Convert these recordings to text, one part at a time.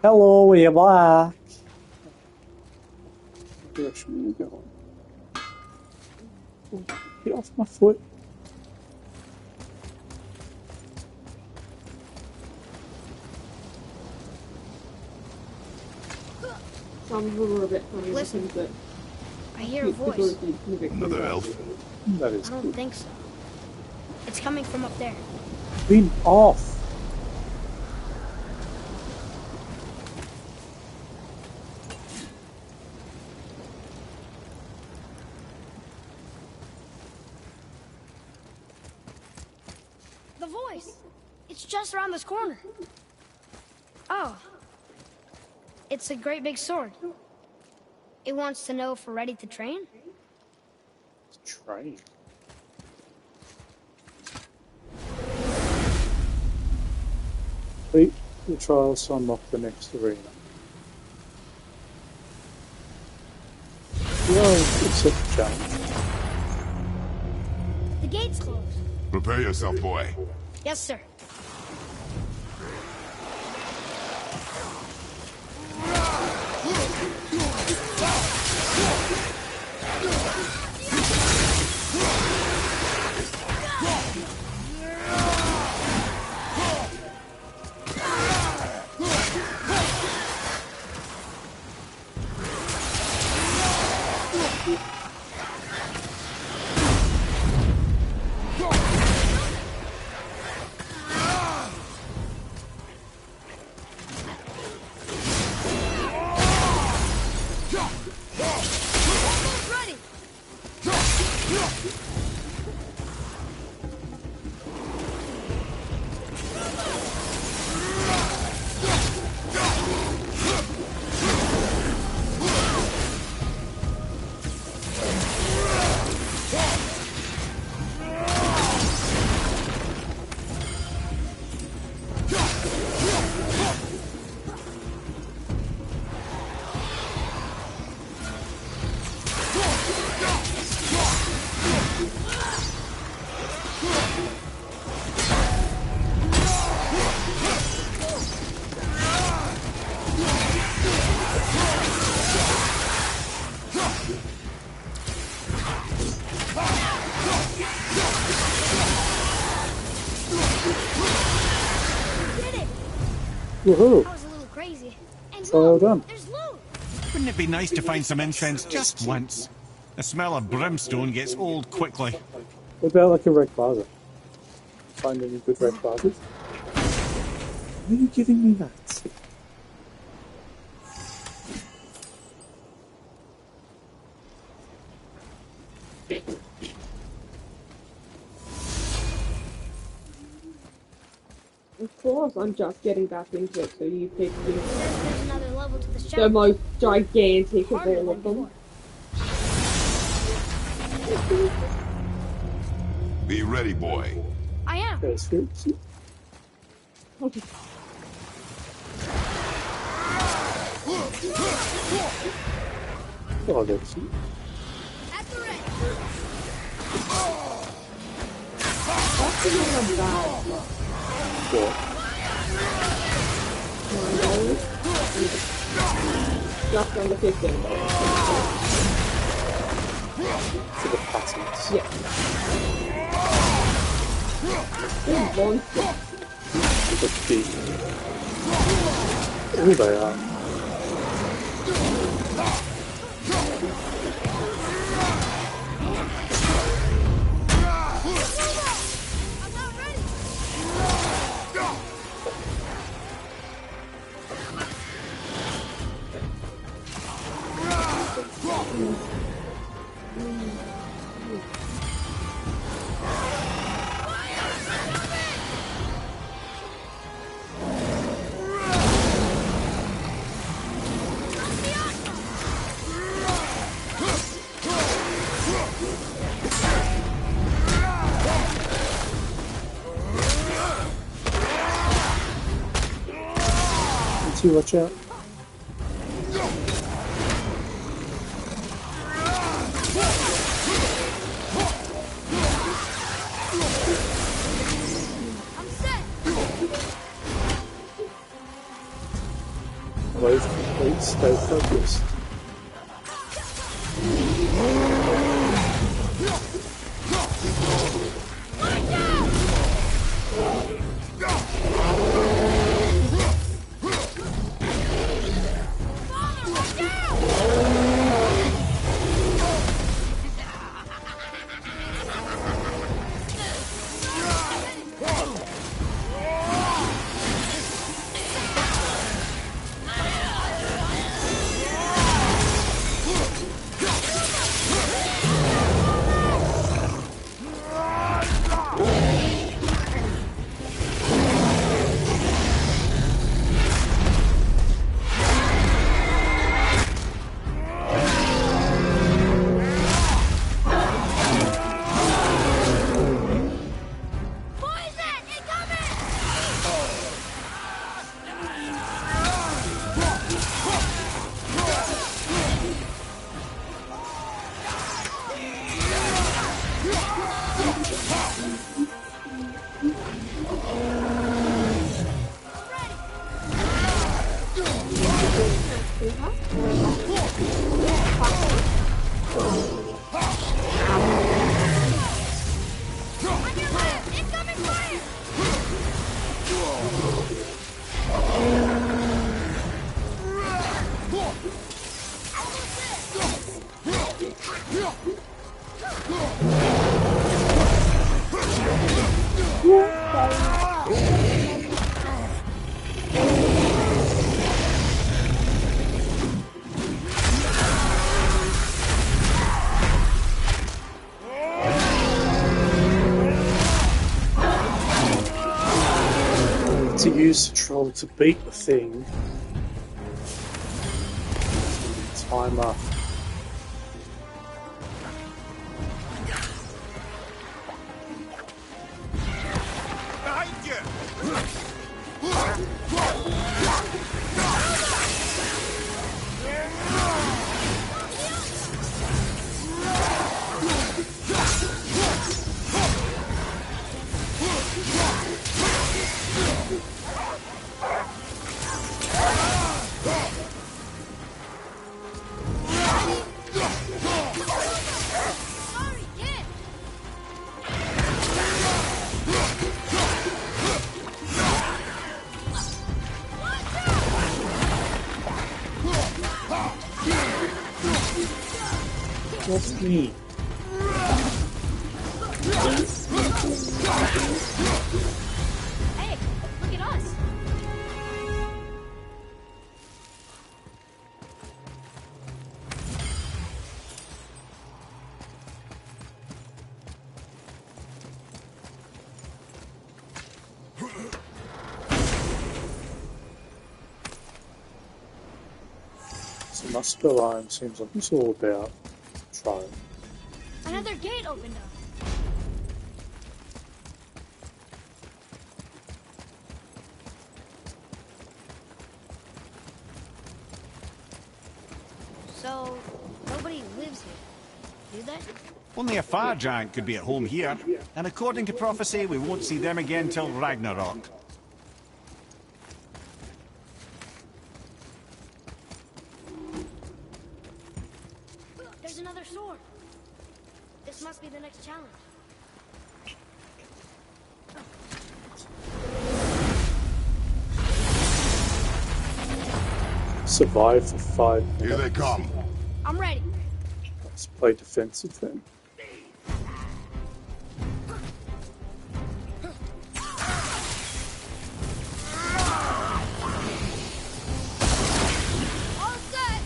Hello, we're back. What direction are we going? Oh, get off my foot. Some of them were a bit funny. Listen, But I hear a voice. Another elf? That is I don't good. think so. It's coming from up there. Been off. The voice! It's just around this corner. Oh. It's a great big sword. It wants to know if we're ready to train? Train. Complete the trials to unlock the next arena. Well, accept the challenge. The gate's closed. Prepare yourself, boy. Yes, sir. Woohoo! That was a little crazy. And Well look, done. there's loot! Wouldn't it be nice to find some incense just once? The smell of brimstone gets old quickly. What about like a red plaza? Find any good red plazas? Why are you giving me that? Of course, I'm just getting back into it, so you pick There's another level to this the challenge. most gigantic of Harder all than of them. before. Be ready, boy. I am. There's fruits. Oh, that's it. At the ready. That's the one I'm bad. What? Just under 15. For the patterns. Yeah. These monsters. The deep. Oh, they are. I'm not ready. You watch out. I'm set. Wave complete, stay focused. To use the troll to beat the thing. Timer. Behind you! What's me? Hey, look at us. So Muspelheim seems like it's all about trying. Another gate opened up. So, nobody lives here, do they? Only a fire giant could be at home here, and according to prophecy, we won't see them again till Ragnarok. There's another sword. This must be the next challenge. Survive for 5 minutes. Here they come. I'm ready. Let's play defensive then. All set.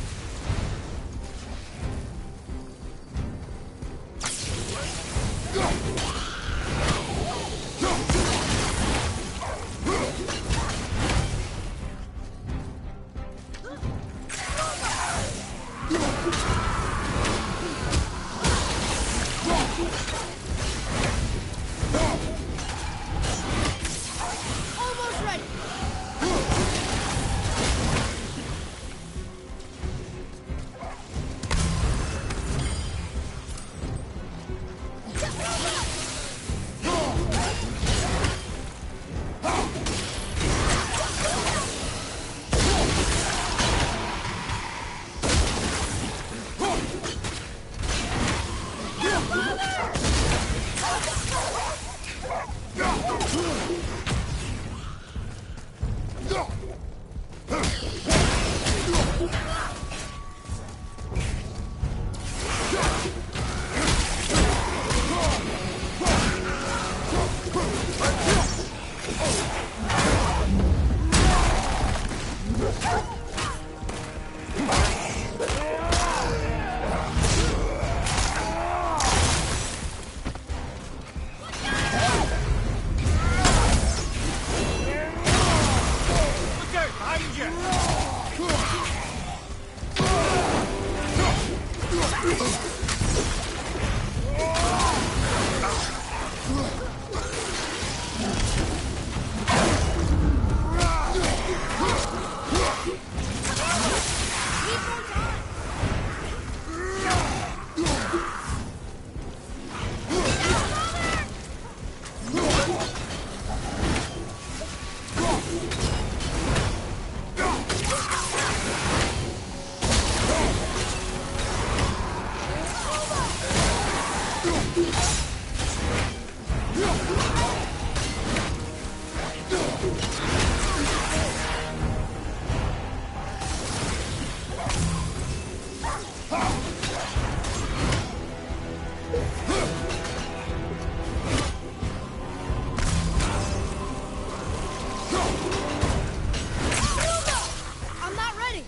I'm not ready.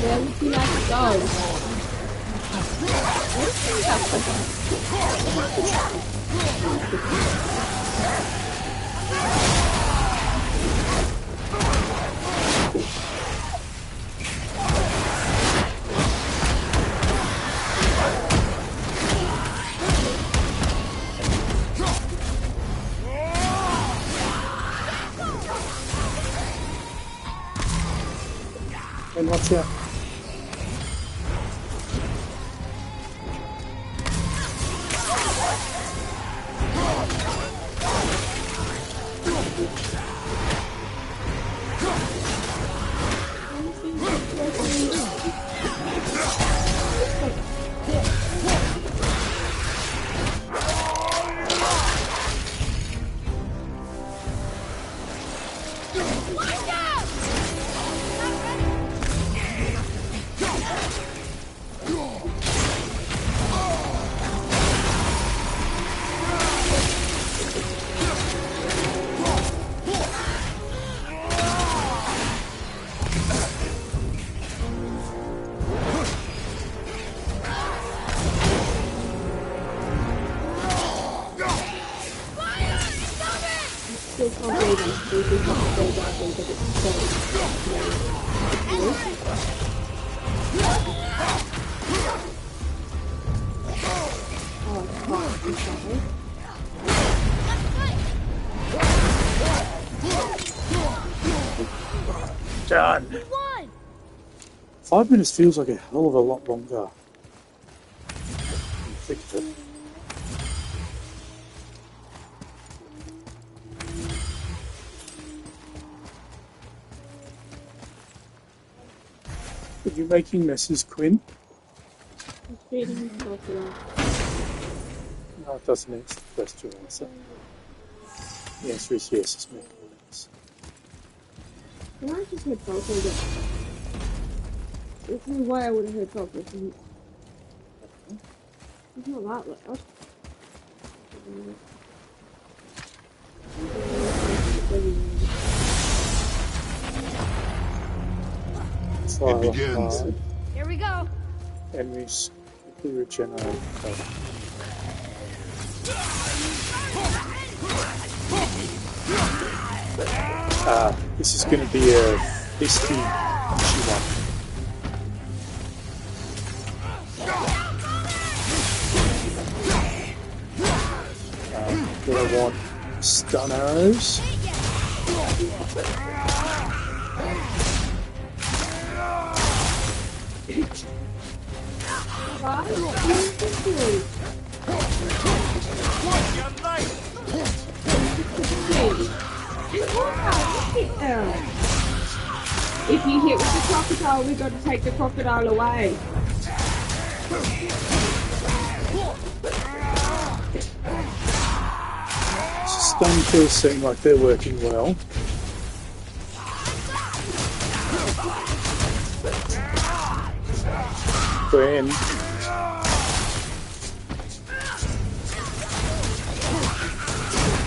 Where would you like to go? And watch out. Still can't believe I'm supposed to go back and get it Done. We won. 5 minutes feels like a hell of a lot longer. Thick of it. Are you making messes, Quinn? I'm feeding himself around. No, it doesn't answer the question answer. The answer is yes, it's making a mess. Can I just head south again? This is why I would have head south. It's not that loud. Fire begins. hard. Here we go. Enemies quickly regenerate. This is going to be a hasty one. Gonna want stun arrows. if you hit with the crocodile, we got to take the crocodile away. Stun kills seem like they're working well. Gwen.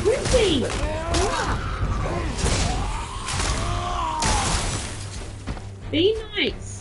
Quincy! Be nice.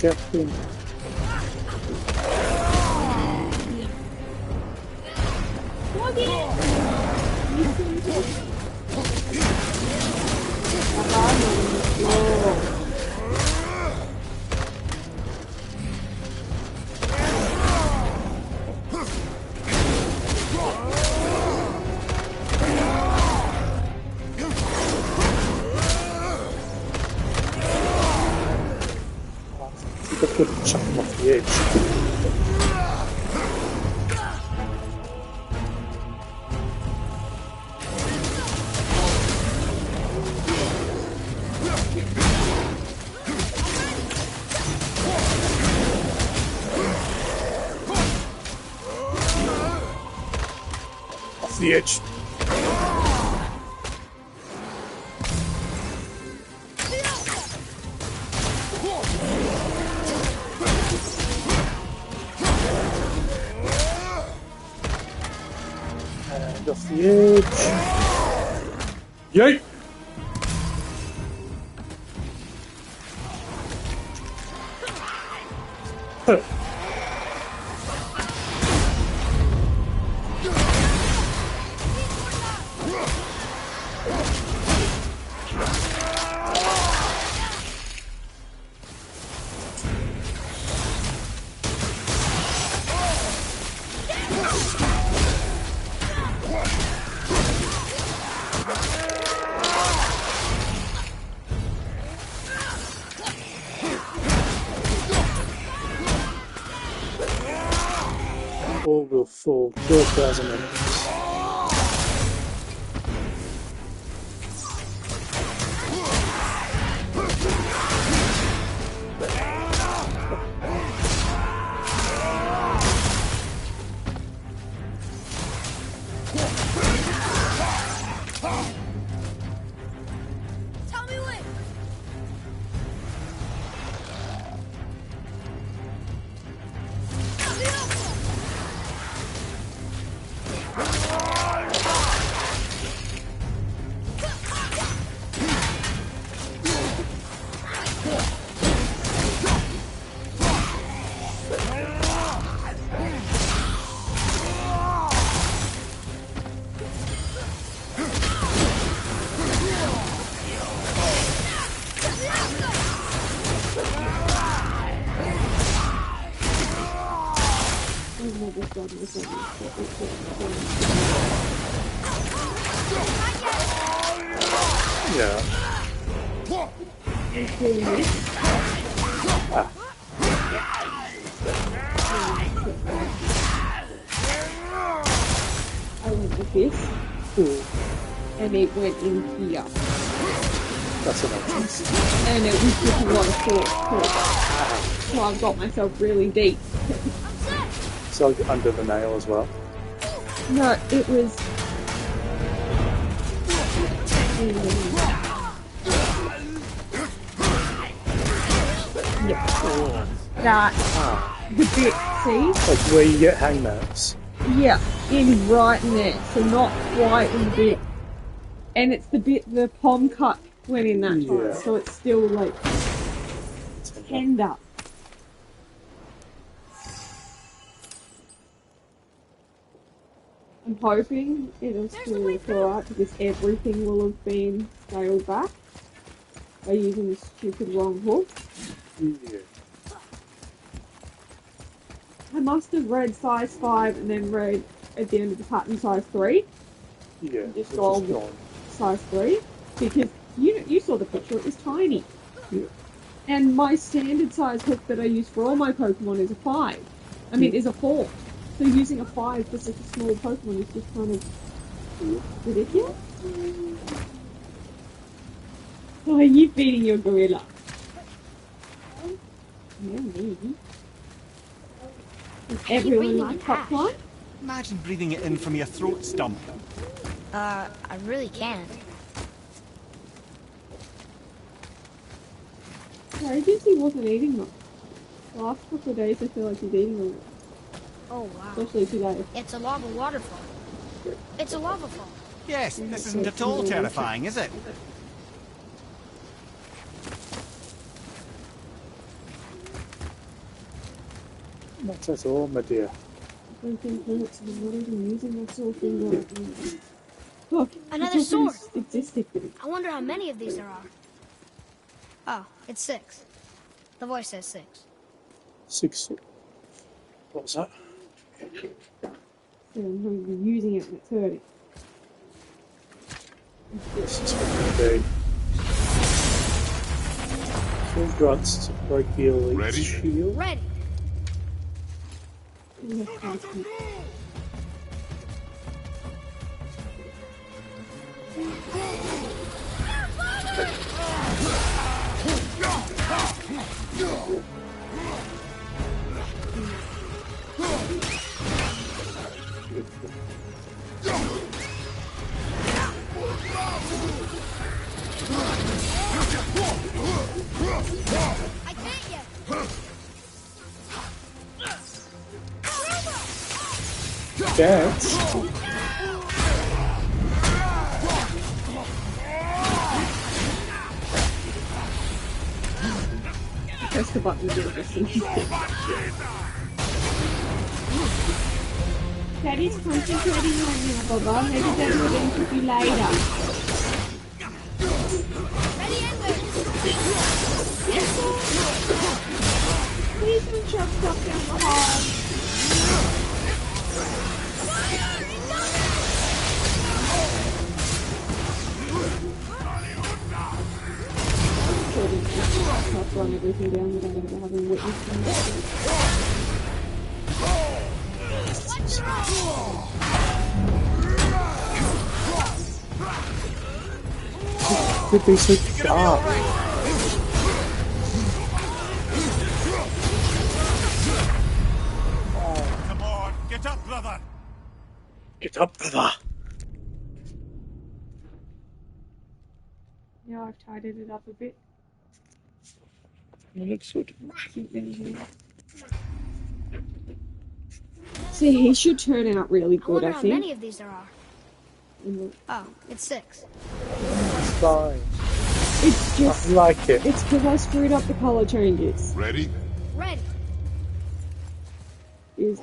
Captain. Could chuck him off the edge. Off the edge. Off the edge. Yay! All will fall. 12,000 enemies. Tell me when. Yeah. I went with this, and it went in here. That's an entrance. and it was just a lot of thought. So I've got myself really deep. So under the nail as well. No, it was. Yep. That the bit, see? Like where you get hangnails. Yeah, in right in there, so not quite in the bit. And it's the bit the palm cut went in that time, Yeah. so it's still like tender. I'm hoping it'll still look alright because everything will have been scaled back by using this stupid wrong hook. Yeah. I must have read size 5 and then read at the end of the pattern size 3. Yeah. Just which all is gone. size 3 because you saw the picture, it was tiny. Yeah. And my standard size hook that I use for all my Pokemon is a 5. I mean, is a 4. So using a 5 for such a small Pokemon is just kind of ridiculous. Oh, are you feeding your gorilla? Yeah, maybe. Does everyone breathing like in ash. popcorn? Imagine breathing it in from your throat stump. I really can't. For ages he wasn't eating much. The last couple of days I feel like he's eating a lot. Oh, wow. Especially today. It's a lava waterfall. It's a lava fall. Yes, this isn't at all terrifying, is it? Not at all, my dear. Everything hurts and I'm not even using that sort of thing right now. Look, Another it's also sword. Existed. I wonder how many of these there are. Oh, it's 6. The voice says 6. 6. What was that? So I'm not even using it and it's hurting. This is what we do. Two grunts to break the elite Ready? shield. Ready. Yes, I can. I can't yet. Dance. Press the button to do this. Daddy's concentrating right now, Bubba. Maybe Daddy will get to you later. Ready and wait. Please don't shove stuff down the hall. I've run everything down without ever having witnessed them. Could be so sharp. Come on, get up, brother. Get up, brother. Yeah, I've tidied it up a bit. It looks good. See, he should turn out really I good, wonder I how many think. of these there are. And Oh, it's 6. It's fine. it's I just, like it. it's because I screwed up the colour changes. Ready? Ready.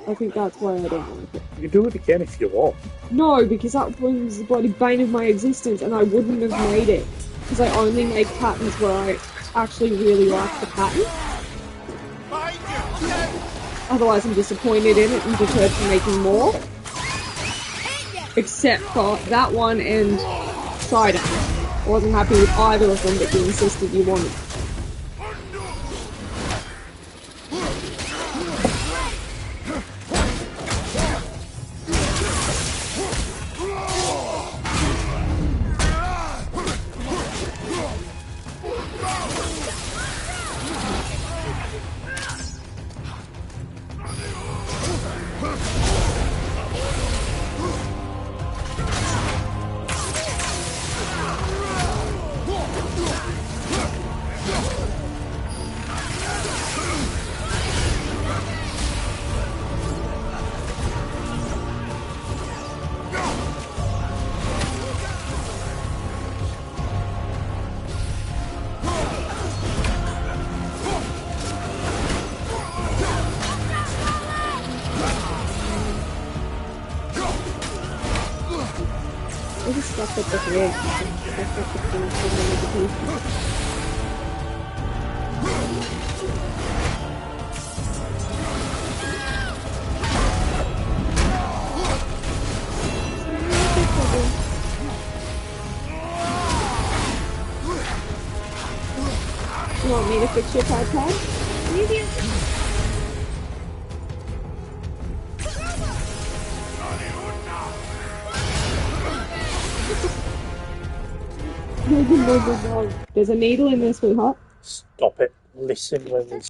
I think that's why I don't like it. You can do it again if you want. No, because that was the bloody bane of my existence and I wouldn't have made it. Because I only make patterns where I actually really like the pattern. Behind you! Look out! Otherwise I'm disappointed in it and deterred from making more. Except for that one and Cider. I wasn't happy with either of them, but you insisted you wanted. stuff with the head. That's what the thing for meditation. You want me to fix your tripod? Maybe. No. There's a needle in there, sweetheart. Stop it. Listen when we...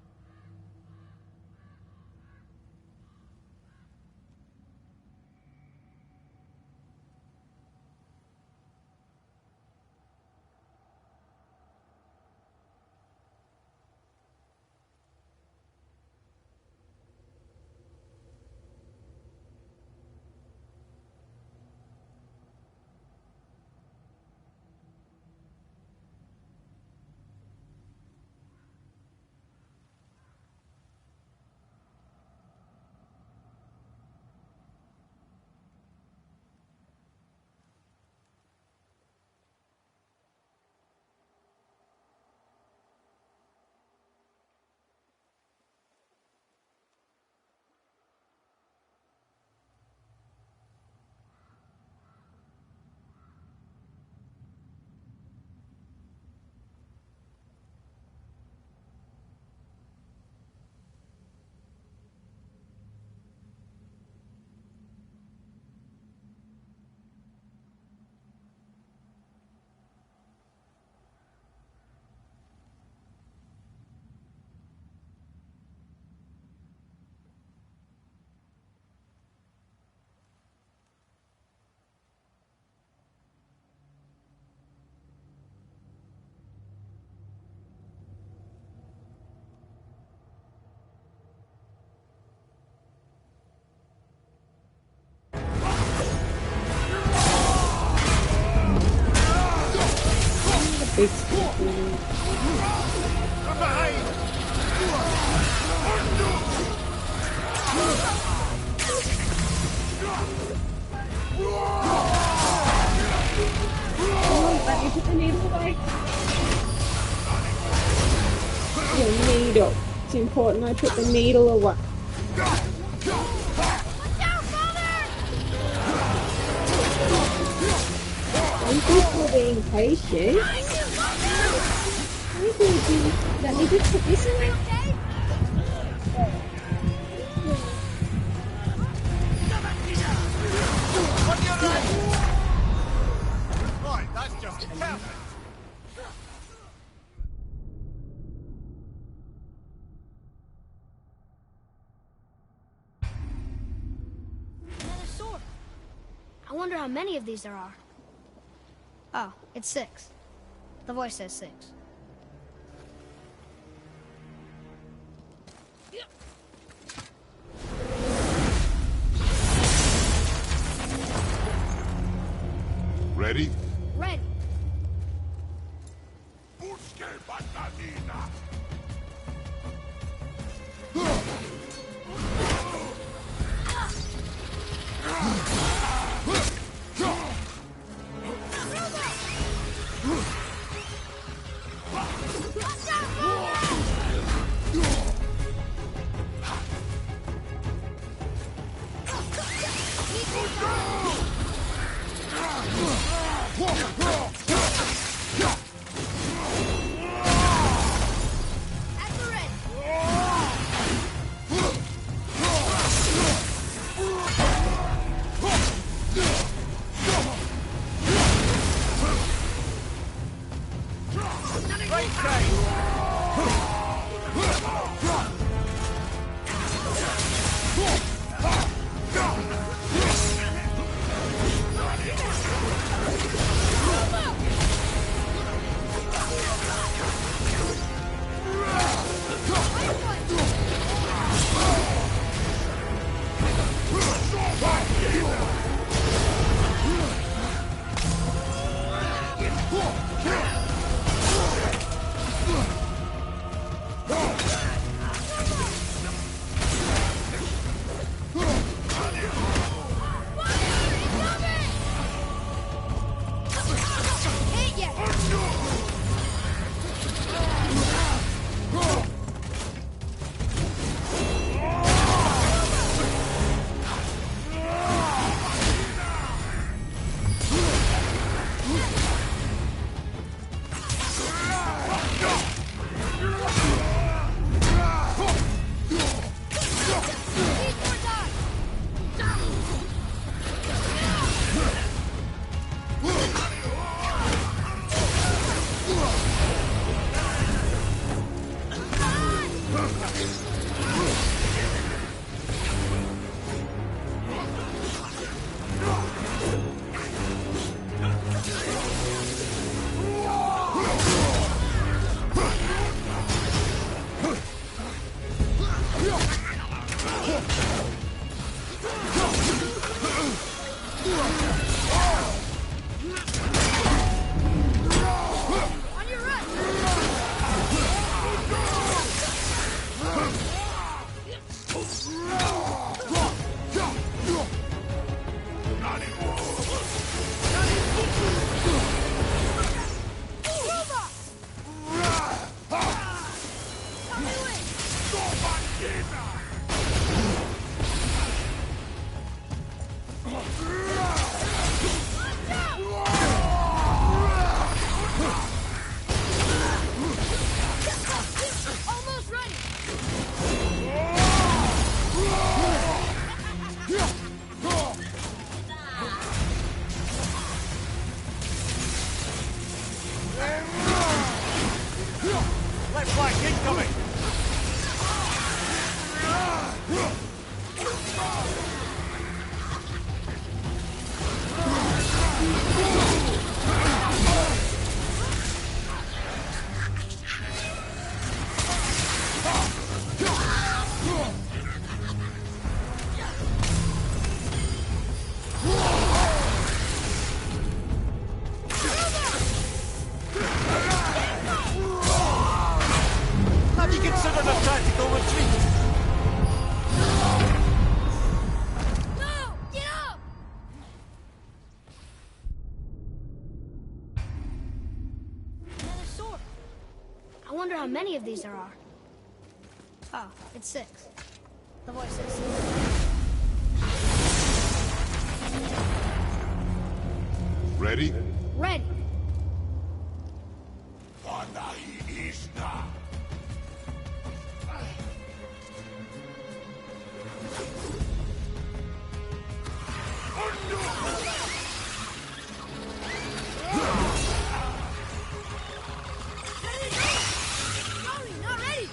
Big let me put the needle away. Your needle. It's important I put the needle away. Thank you for being patient. Let me just put this away. Right, that's just perfect. Another sword. I wonder how many of these there are. Oh, it's 6. The voice says 6. Ready? Ready. Busque Batanina. Flashback incoming! Have you considered a tactical retreat? No! Get up! Another sword. I wonder how many of these there are. Oh, it's 6. The voice says 6. Ready? Ready. Panahiista. Sorry, not ready.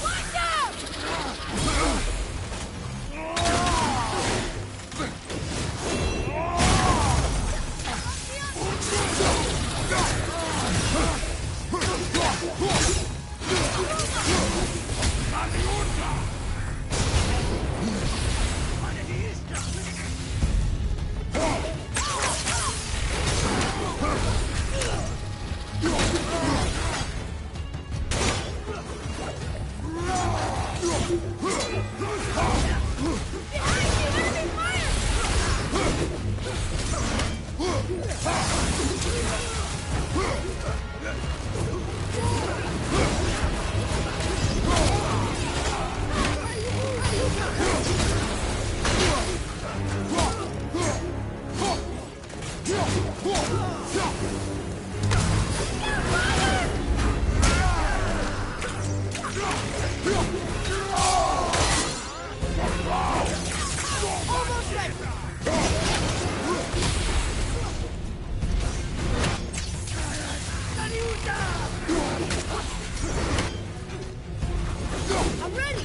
Watch out! I'm ready!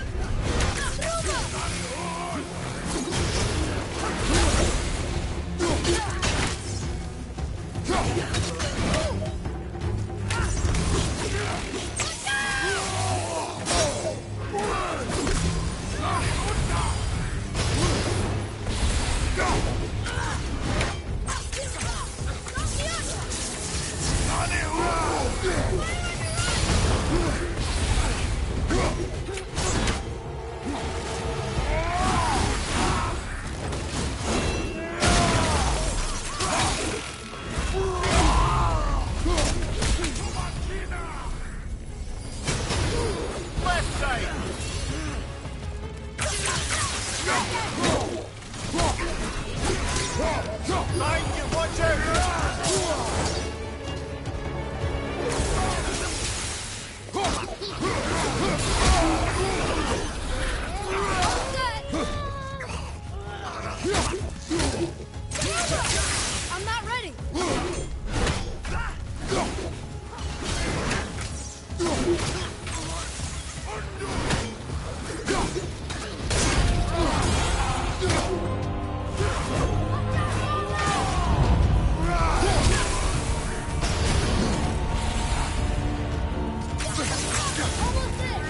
Left side! Behind you, watch out! I'm not ready! Almost there!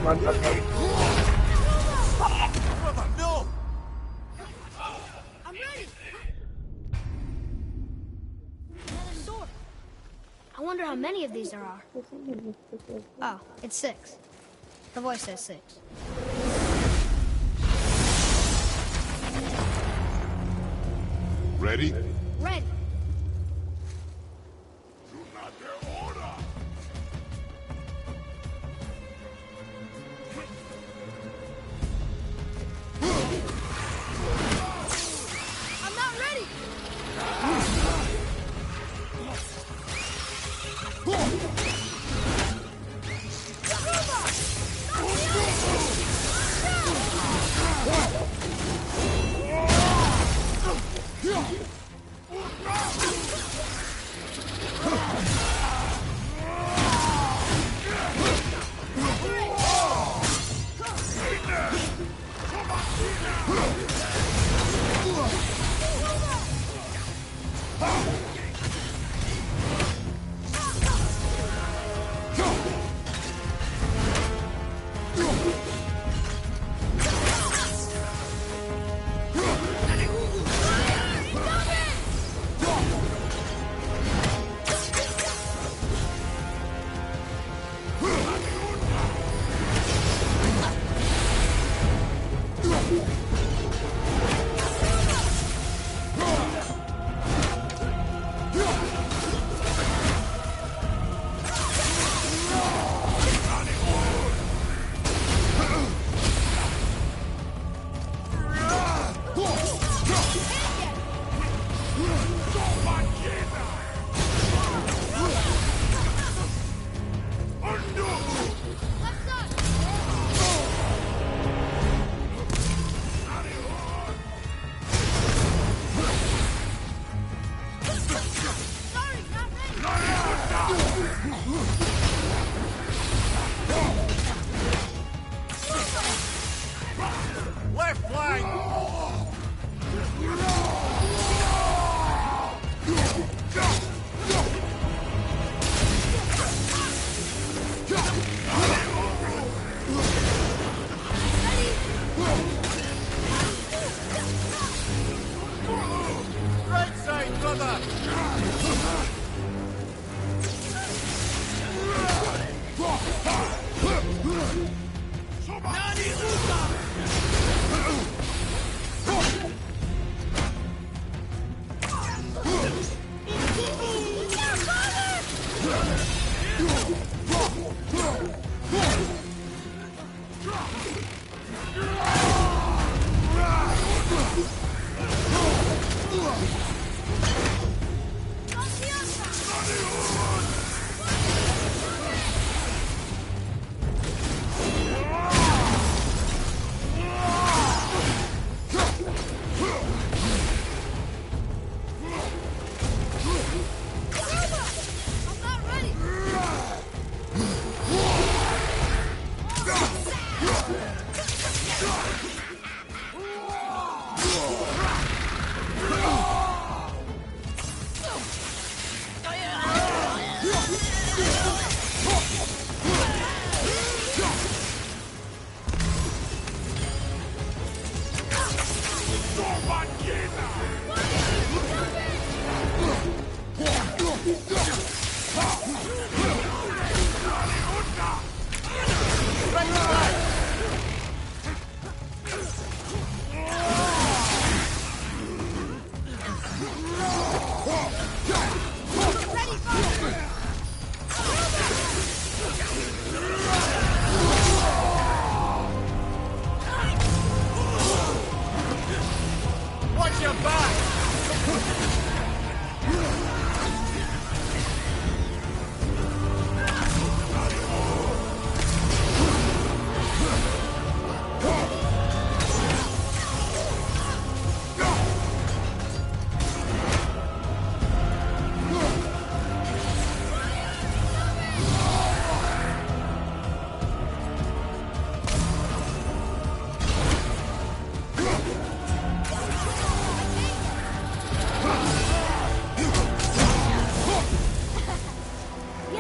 Run, run, run. Brother, no! I'm ready! Another wonder how many of these there are. Oh, it's 6. The voice says 6. Ready? Ready. I'm not ready.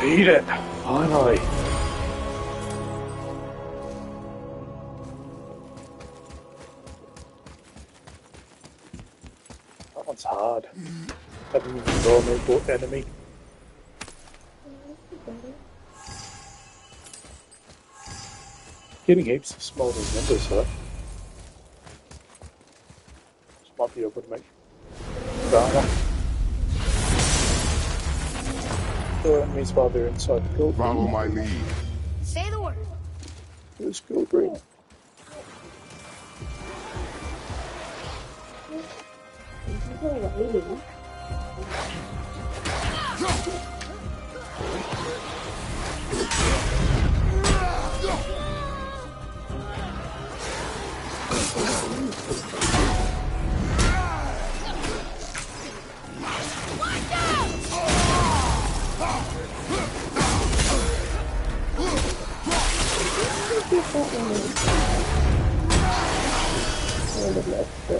Beat it! Finally! That one's hard. Having a vulnerable enemy. Getting heaps of smaller numbers though. Just might be able to make Dharma. Kill enemies while they're inside the gold. Follow my lead. Say the word. Where's gold green? Wave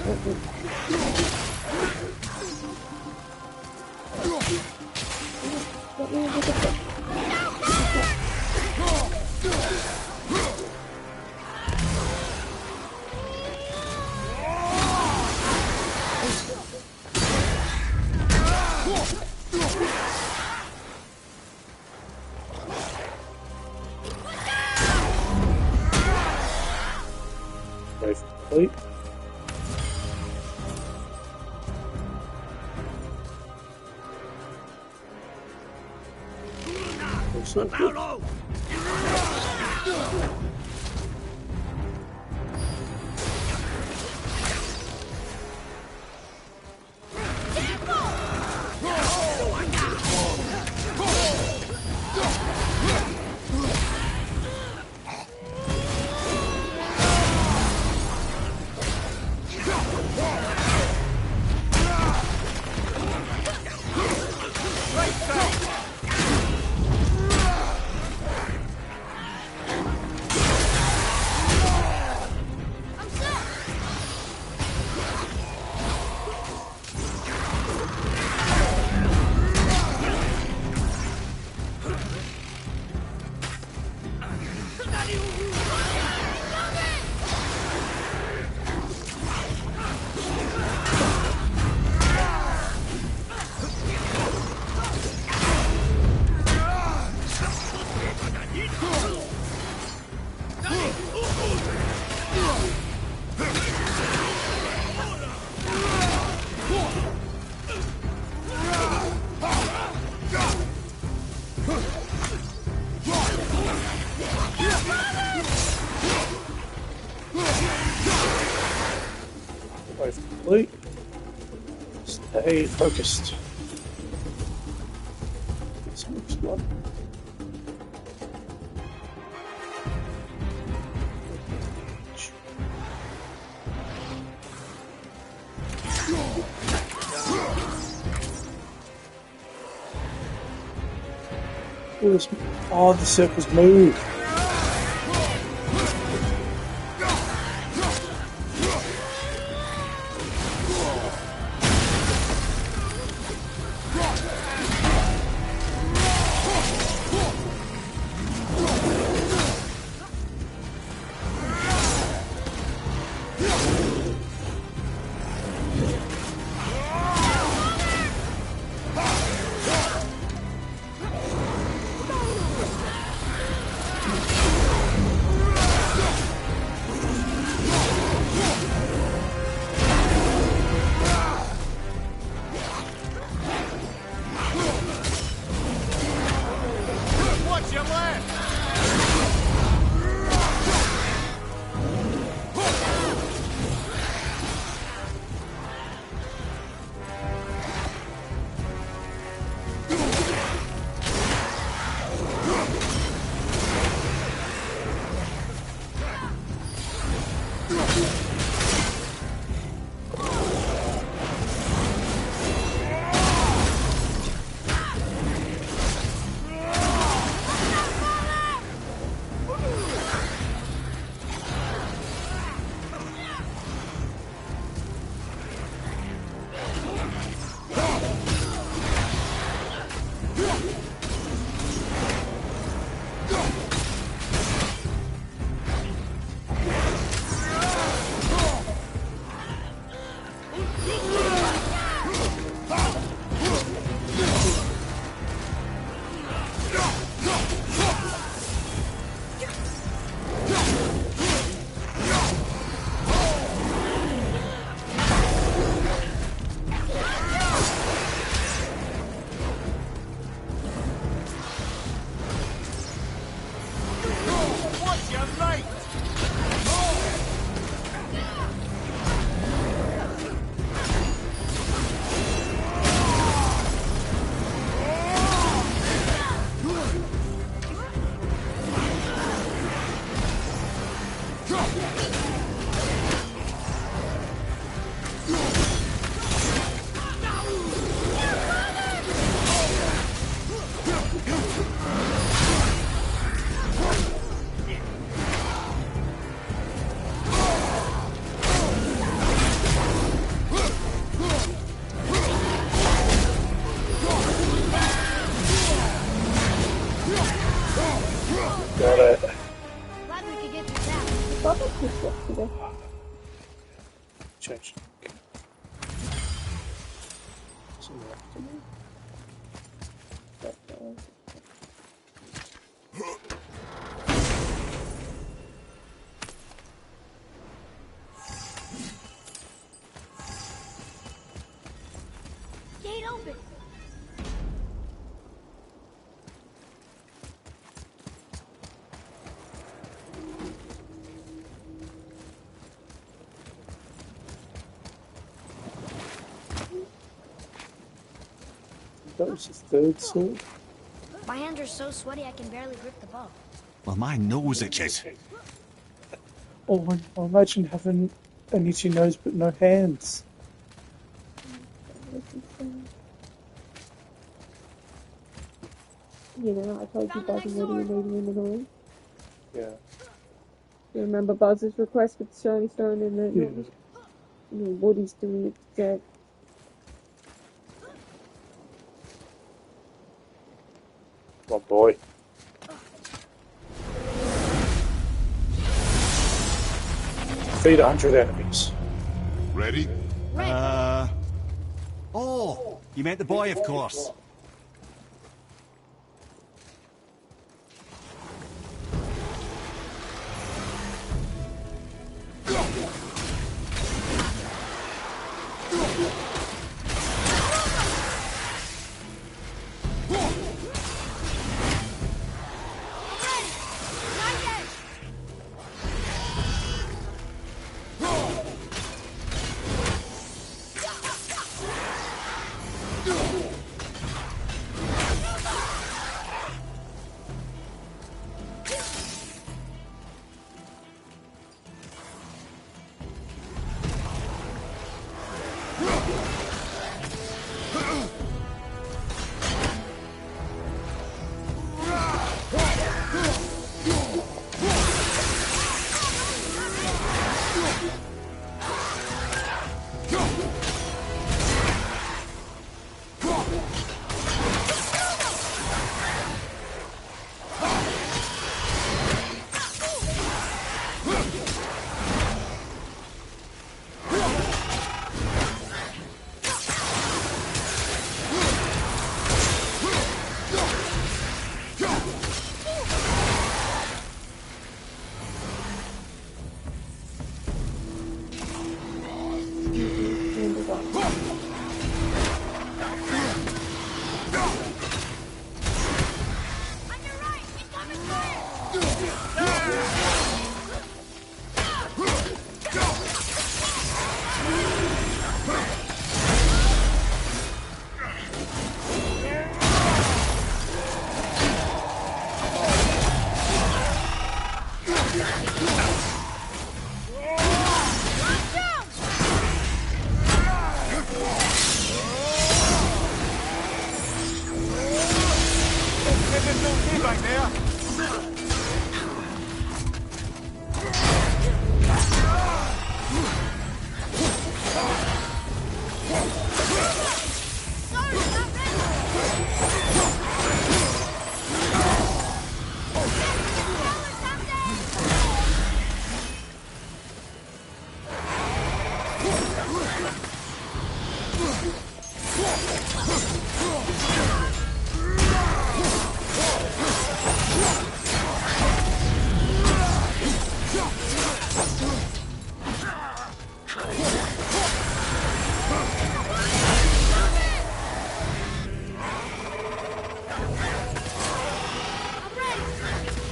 complete. Wave complete. Stay focused. This looks good. Oh, the circles move. Just yesterday. Change. Something afternoon. Gate open. That was his third sword. My hands are so sweaty I can barely grip the bow. Well, my nose itches. Oh, imagine having an itchy nose but no hands. You know, I told you Found the Buzz next already sword. made him annoying. Yeah. You remember Buzz's request with the shiny stone and the Yeah. Woody's doing it dead. My boy. Defeat 100 enemies. Ready? Oh, you meant the boy, of course.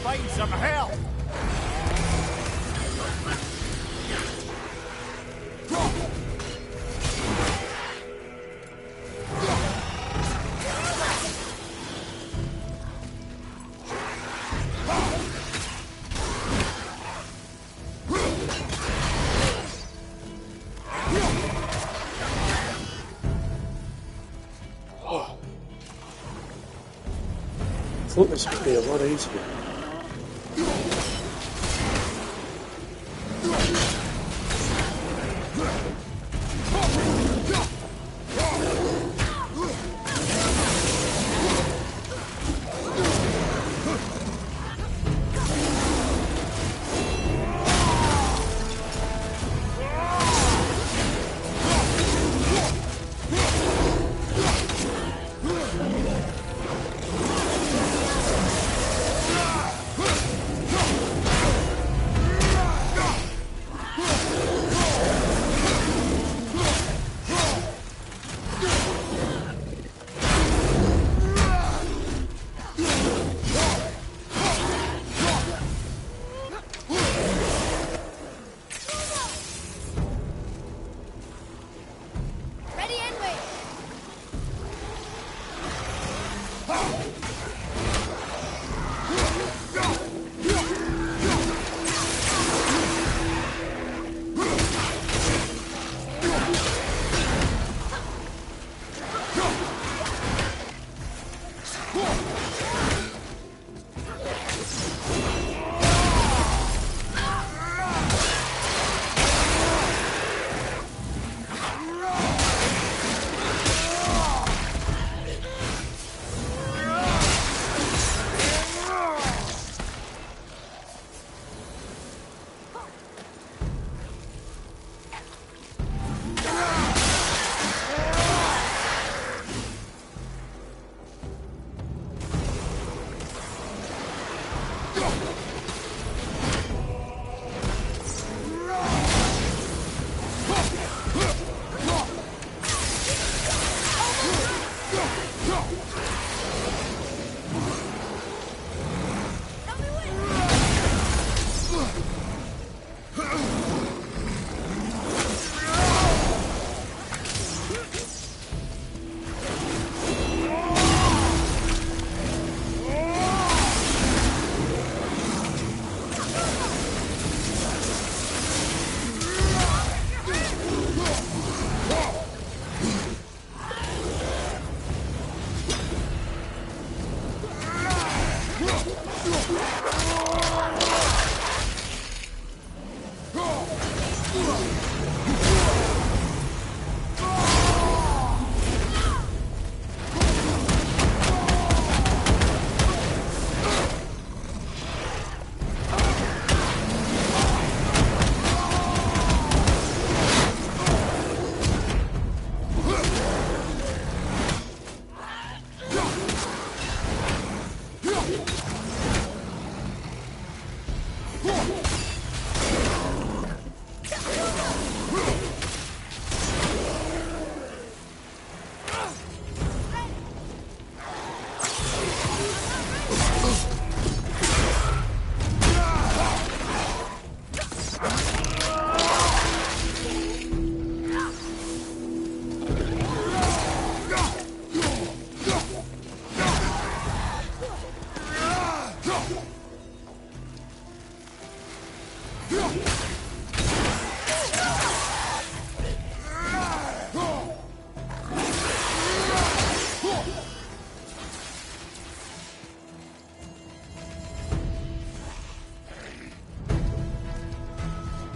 Fighting some hell! I thought this would be a lot easier.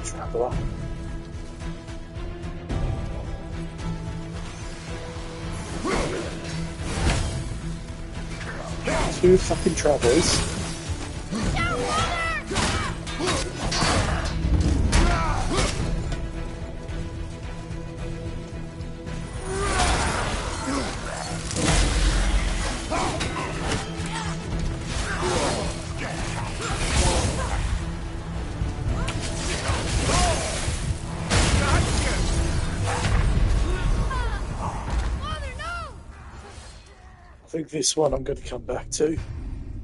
Traveler. Two fucking travelers. I think this one I'm going to come back to.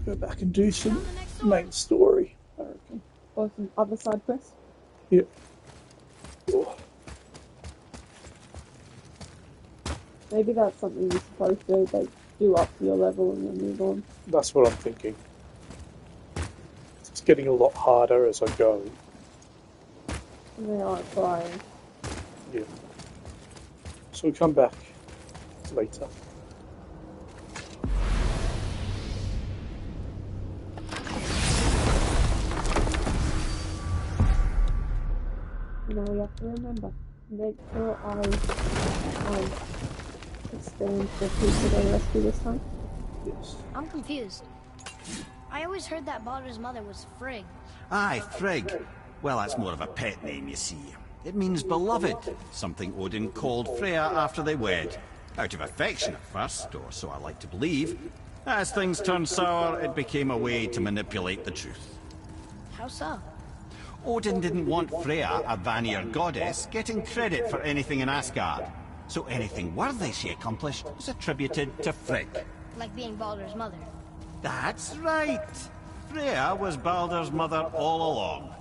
Go back and do some main story, I reckon. Or some other side quests. Yeah. Oh, Maybe that's something you're supposed to like do up to your level and then move on. that's what I'm thinking. It's getting a lot harder as I go. And they are trying. Yeah. So we'll come back later. You know, we have to remember. Make sure I expand the people they rescue this time. Yes. I'm confused. I always heard that Baldur's mother was Frigg. Aye, Frigg. Well, that's more of a pet name, you see. It means beloved, something Odin called Freya after they wed. Out of affection at first, or so I like to believe. As things turned sour, it became a way to manipulate the truth. How so? Odin didn't want Freya, a Vanir goddess, getting credit for anything in Asgard. So anything worthy she accomplished was attributed to Frigg. Like being Baldur's mother. That's right! Freya was Baldur's mother all along.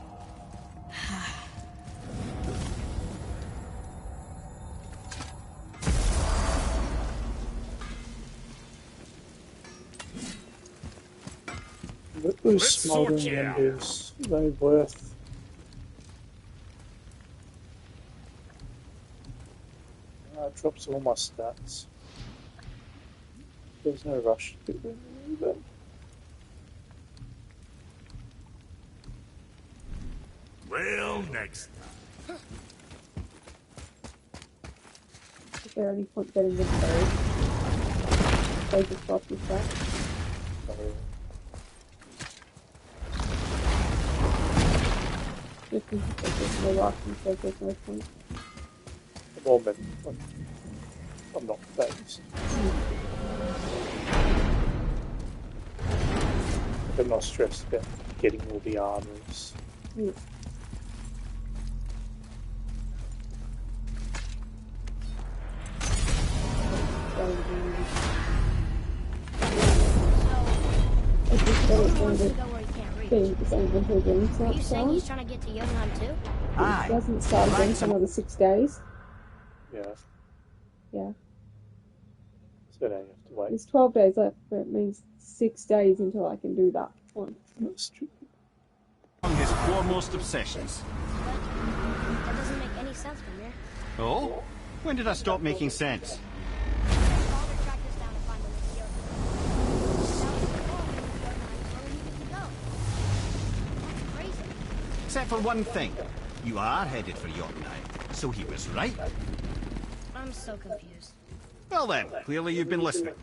Those Let's smouldering sort you out. embers, they worth. Drops all my stats. There's no rush to do that. Well, next. Is there any point getting them buried? They just drop this back. Just in case there's no rush and so there's no point. At the moment, I'm not phased. I'm not stressed about getting all the armors. Yeah. I just thought it was Wants to go where he can't reach. being disabled until game Are you starts saying on. he's trying to get to Jotunheim too? It doesn't start again for another 6 days. Yeah, Yeah. so now you have to wait. There's 12 days left, but it means 6 days until I can do that one. That's stupid. Among his foremost obsessions. That doesn't make any sense from here. Oh? When did I stop making sense? Father tracked us down to find the way to Jotunheim. That was before we knew Jotunheim was where we needed to go. That's crazy. Except for one thing. You are headed for Jotunheim, so he was right. I'm so confused. Well then, clearly you've been listening.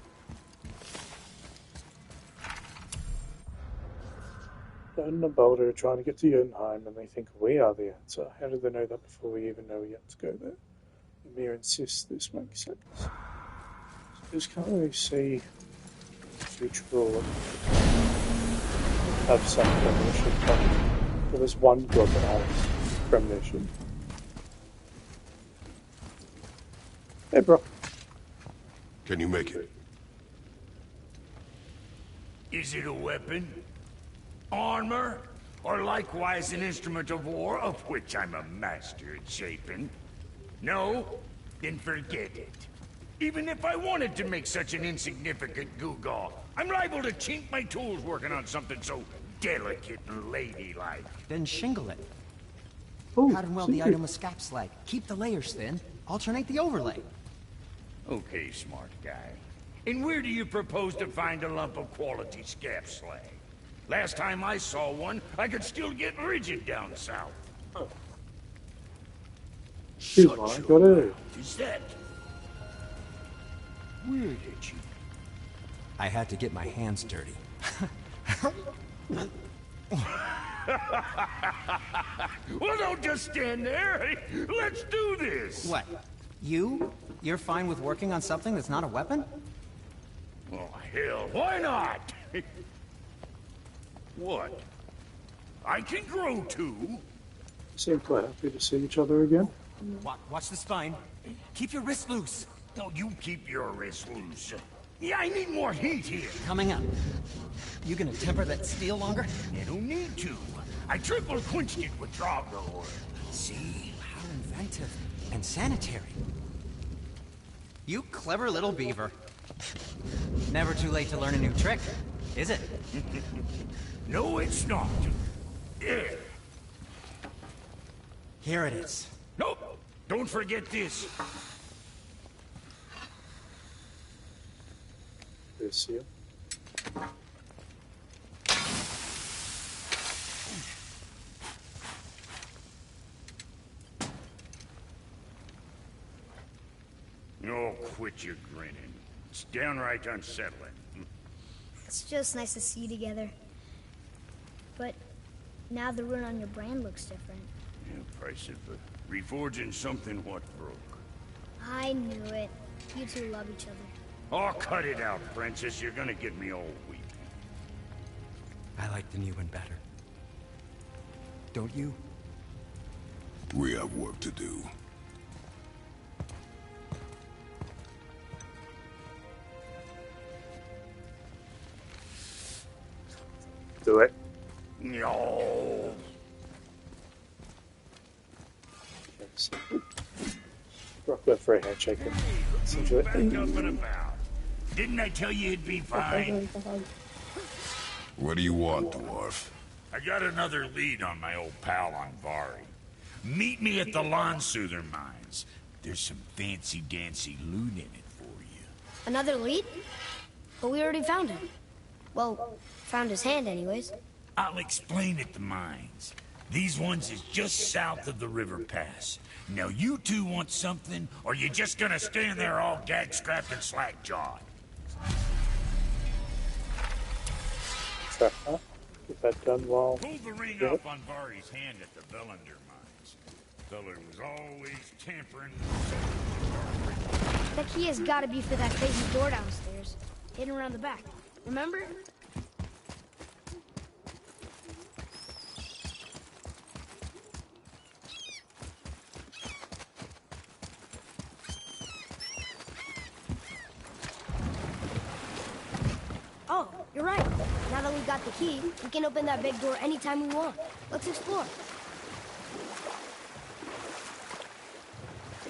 Burton and Boulder are trying to get to Jotunheim and they think we are the answer. How do they know that before we even know we have to go there? Ymir insists this makes sense. So I just can't really see future rule have some premonition, but there was one god that has premonition. Hey, bro. Can you make it? Is it a weapon? Armor? Or likewise an instrument of war, of which I'm a master at shaping? No? Then forget it. Even if I wanted to make such an insignificant gewgaw, I'm liable to chink my tools working on something so delicate and ladylike. Then shingle it. Oh, Cut and weld the item with scap slag. Keep the layers thin. Alternate the overlay. Okay, smart guy. And where do you propose to find a lump of quality scap slag? Last time I saw one, I could still get rigid down south. Here's one I got it. Is that? Where did you? I had to get my hands dirty. Well, don't just stand there. Let's do this. What? You're fine with working on something that's not a weapon? Oh, hell, why not? What? I can grow too. Seem quite happy to see each other again. Watch the spine. Keep your wrist loose. No, you keep your wrist loose. Yeah, I need more heat here. Coming up. You gonna temper that steel longer? You don't need to. I triple quenched it with Draugr oil. See? How inventive. And sanitary. You clever little beaver. Never too late to learn a new trick, is it? No, it's not. Yeah. Here it is. Nope. Don't forget this. This here. Oh, quit your grinning. It's downright unsettling. It's just nice to see you together. But now the rune on your brand looks different. Yeah, price of reforging something what broke. I knew it. You two love each other. Oh, cut it out, princess. You're gonna get me all weepy. I like the new one better. Don't you? We have work to do. Do it. No. Yes. Rock went for a handshake. Seems like, Back up and about. Didn't I tell you it'd be fine? What do you want, dwarf? I got another lead on my old pal Angvari. Meet me at the Lawn Soother mines. There's some fancy-dancy loot in it for you. Another lead? But we already found him. Well, found his hand anyways. I'll explain at the mines. These ones is just south of the river pass. Now you two want something, or you just gonna stand there all gag-scrapped and slack-jawed? Trap that. Get that done while... Pulled the ring Yep. off on Vari's hand at the Velander mines. Feller was always tampering. That key has gotta be for that crazy door downstairs, hidden around the back. Remember? Oh, you're right. Now that we got the key, we can open that big door anytime we want. Let's explore.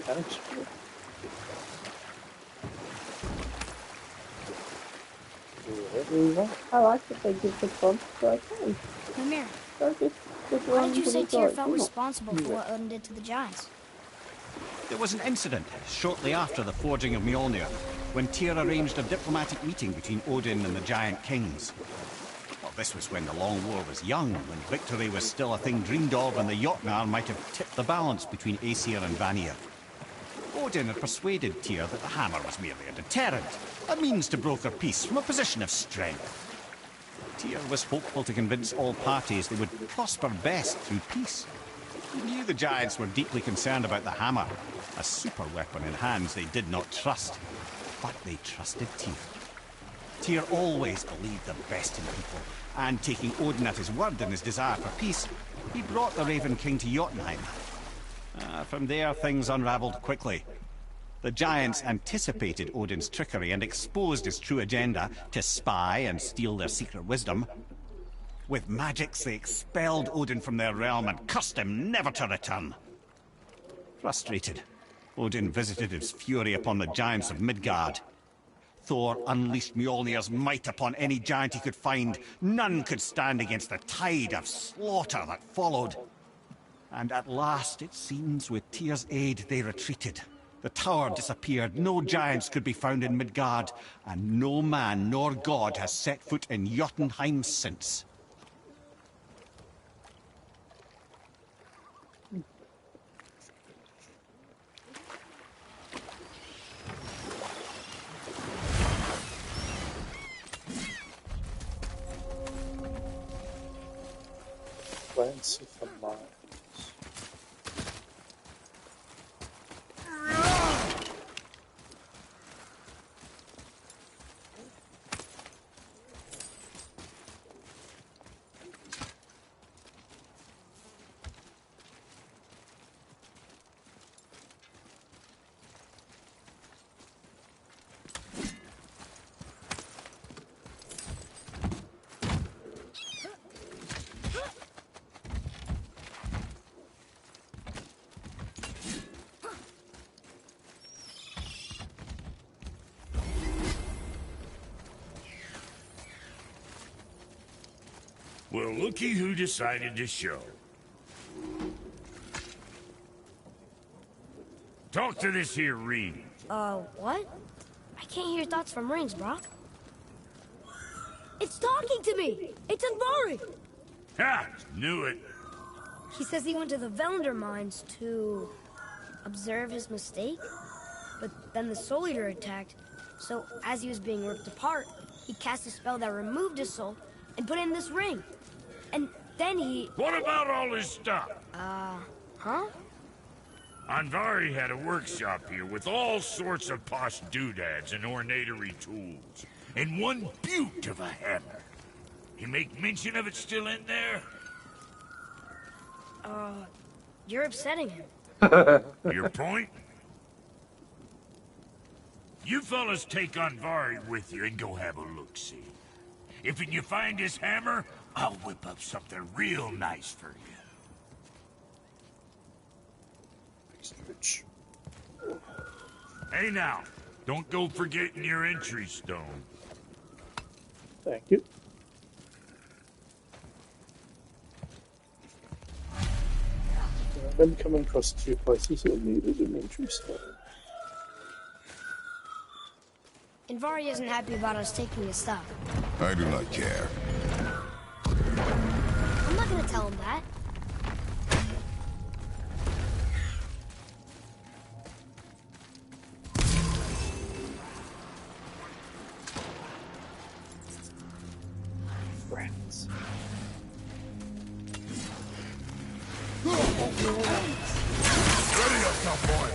Thanks. I like that they give the club to okay. Mimir, So just why did you say Tyr felt responsible? responsible for what Odin did to the Giants? There was an incident shortly after the forging of Mjolnir, when Tyr arranged a diplomatic meeting between Odin and the Giant Kings. Well, this was when the Long War was young, when victory was still a thing dreamed of, and the Jotnar might have tipped the balance between Aesir and Vanir. Odin had persuaded Tyr that the hammer was merely a deterrent, a means to broker peace from a position of strength. Tyr was hopeful to convince all parties they would prosper best through peace. He knew the Giants were deeply concerned about the hammer, a super weapon in hands they did not trust. But they trusted Tyr. Tyr always believed the best in people, and taking Odin at his word in his desire for peace, he brought the Raven King to Jotunheim. From there, things unraveled quickly. The Giants anticipated Odin's trickery and exposed his true agenda to spy and steal their secret wisdom. With magics, they expelled Odin from their realm and cursed him never to return. Frustrated, Odin visited his fury upon the giants of Midgard. Thor unleashed Mjolnir's might upon any giant he could find. None could stand against the tide of slaughter that followed. And at last, it seems, with Tyr's aid, they retreated. The tower disappeared, no giants could be found in Midgard, and no man nor god has set foot in Jotunheim since. Glance of the mines. Well, looky who decided to show. Talk to this here Rean. What? I can't hear thoughts from Rings, Brock. It's talking to me! It's Andvari! Ha! Knew it. He says he went to the Velander mines to observe his mistake, but then the Soul Eater attacked, so as he was being ripped apart, he cast a spell that removed his soul and put it in this ring. And then he... What about all his stuff? Huh? Andvari had a workshop here with all sorts of posh doodads and ornatery tools. And one beaut of a hammer. You make mention of it still in there? You're upsetting him. Your point? You fellas take Andvari with you and go have a look-see. If you find his hammer, I'll whip up something real nice for you. Hey now, don't go forgetting your entry stone. Thank you. I've been coming across 2 places that needed an entry stone. Invari isn't happy about us taking his stuff. I do not care. I'm not gonna tell him that. Friends. Ready up, cowboy!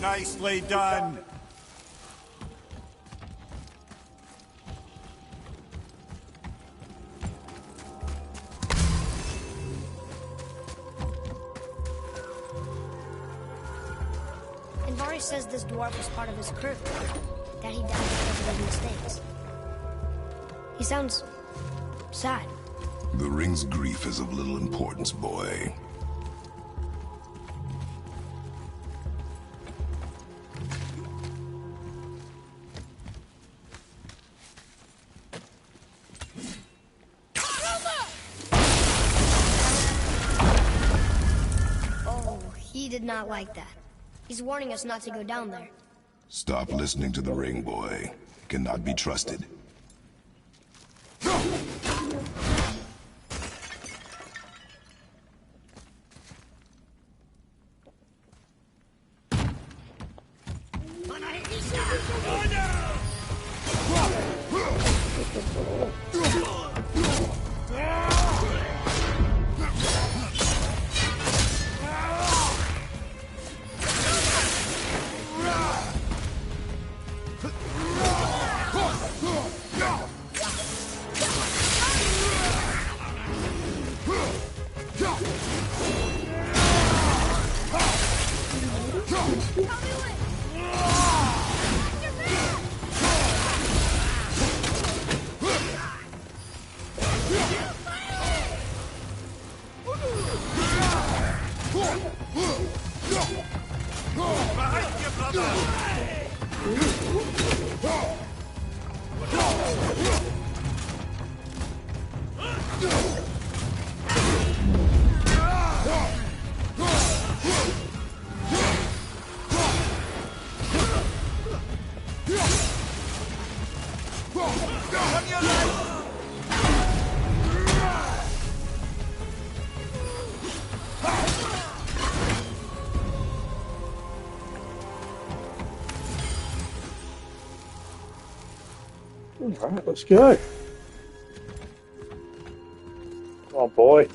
Nicely done. Invari says this dwarf was part of his crew. That he died because of his mistakes. He sounds sad. The ring's grief is of little importance, boy. Oh, he did not like that. He's warning us not to go down there. Stop listening to the ring, boy. Cannot be trusted. Alright, let's go. Come on, boy.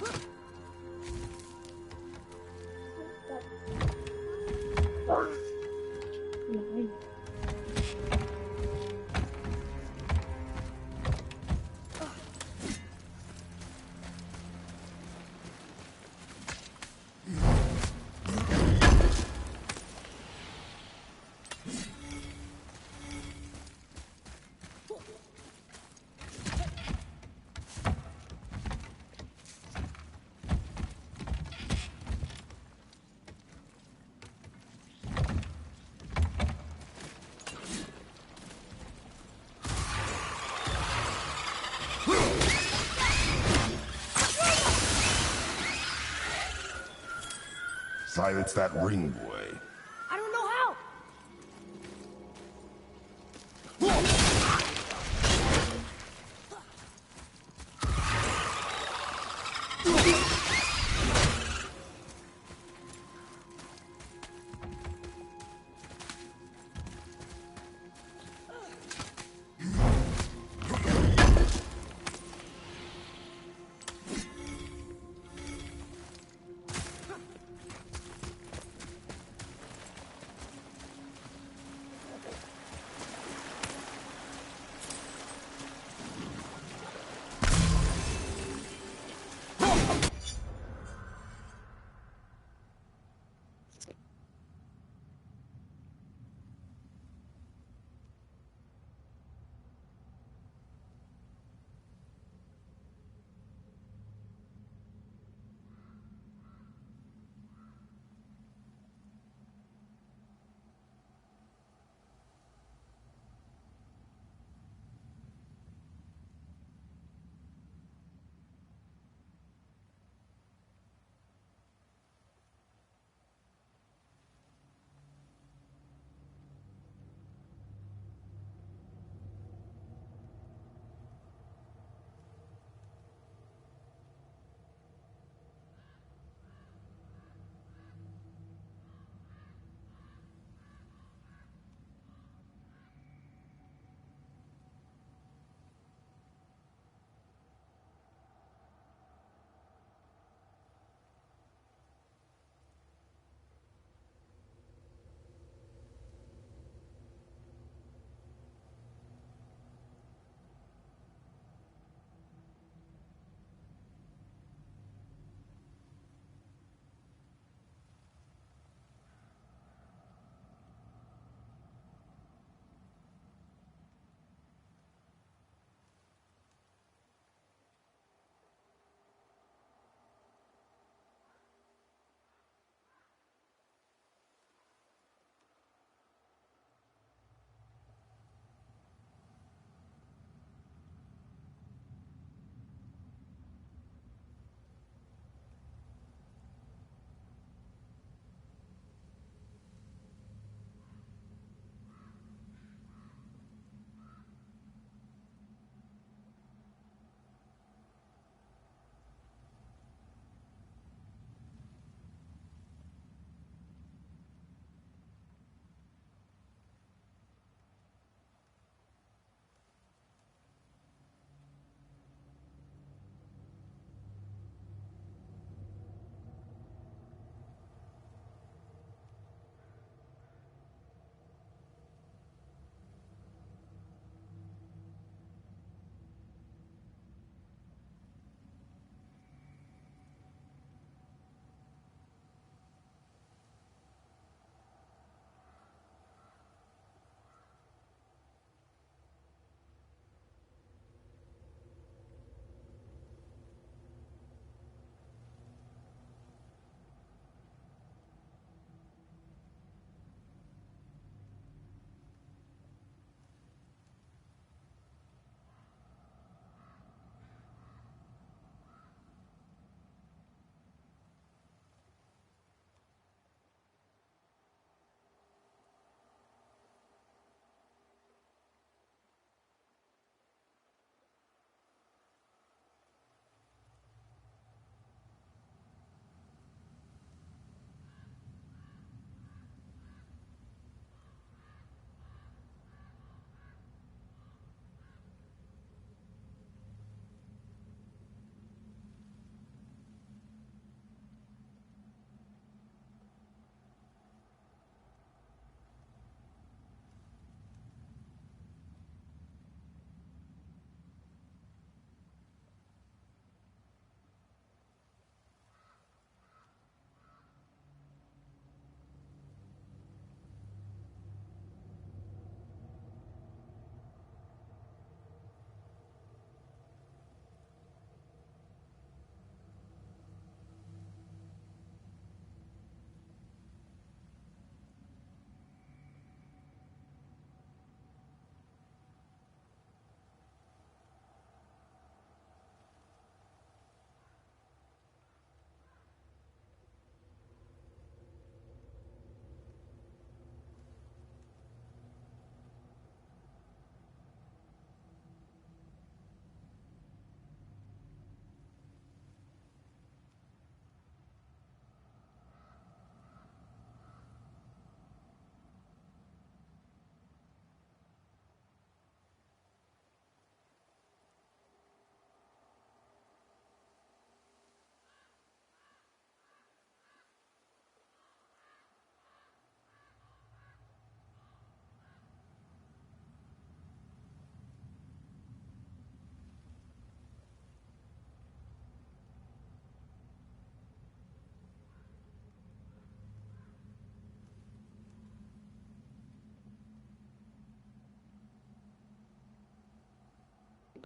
Silence that ring, boy. I don't know how.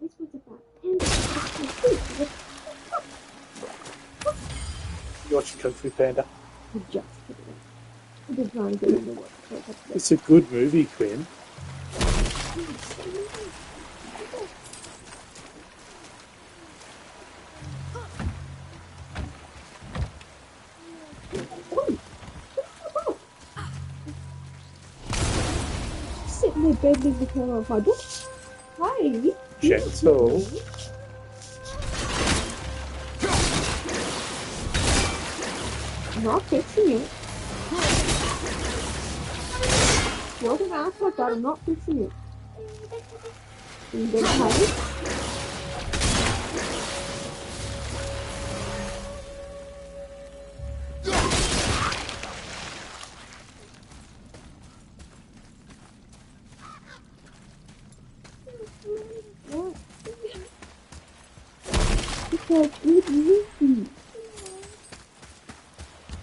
This was about Panda. You watching Kung Fu Panda? I just kidding. I've been trying to get into work. It's a good movie, Quinn. Sitting there bending the corner of my book. Hey! Gentle. I'm not fixing it. You're gonna act like that, I'm not fixing it. Are you gonna pay? Because it movie.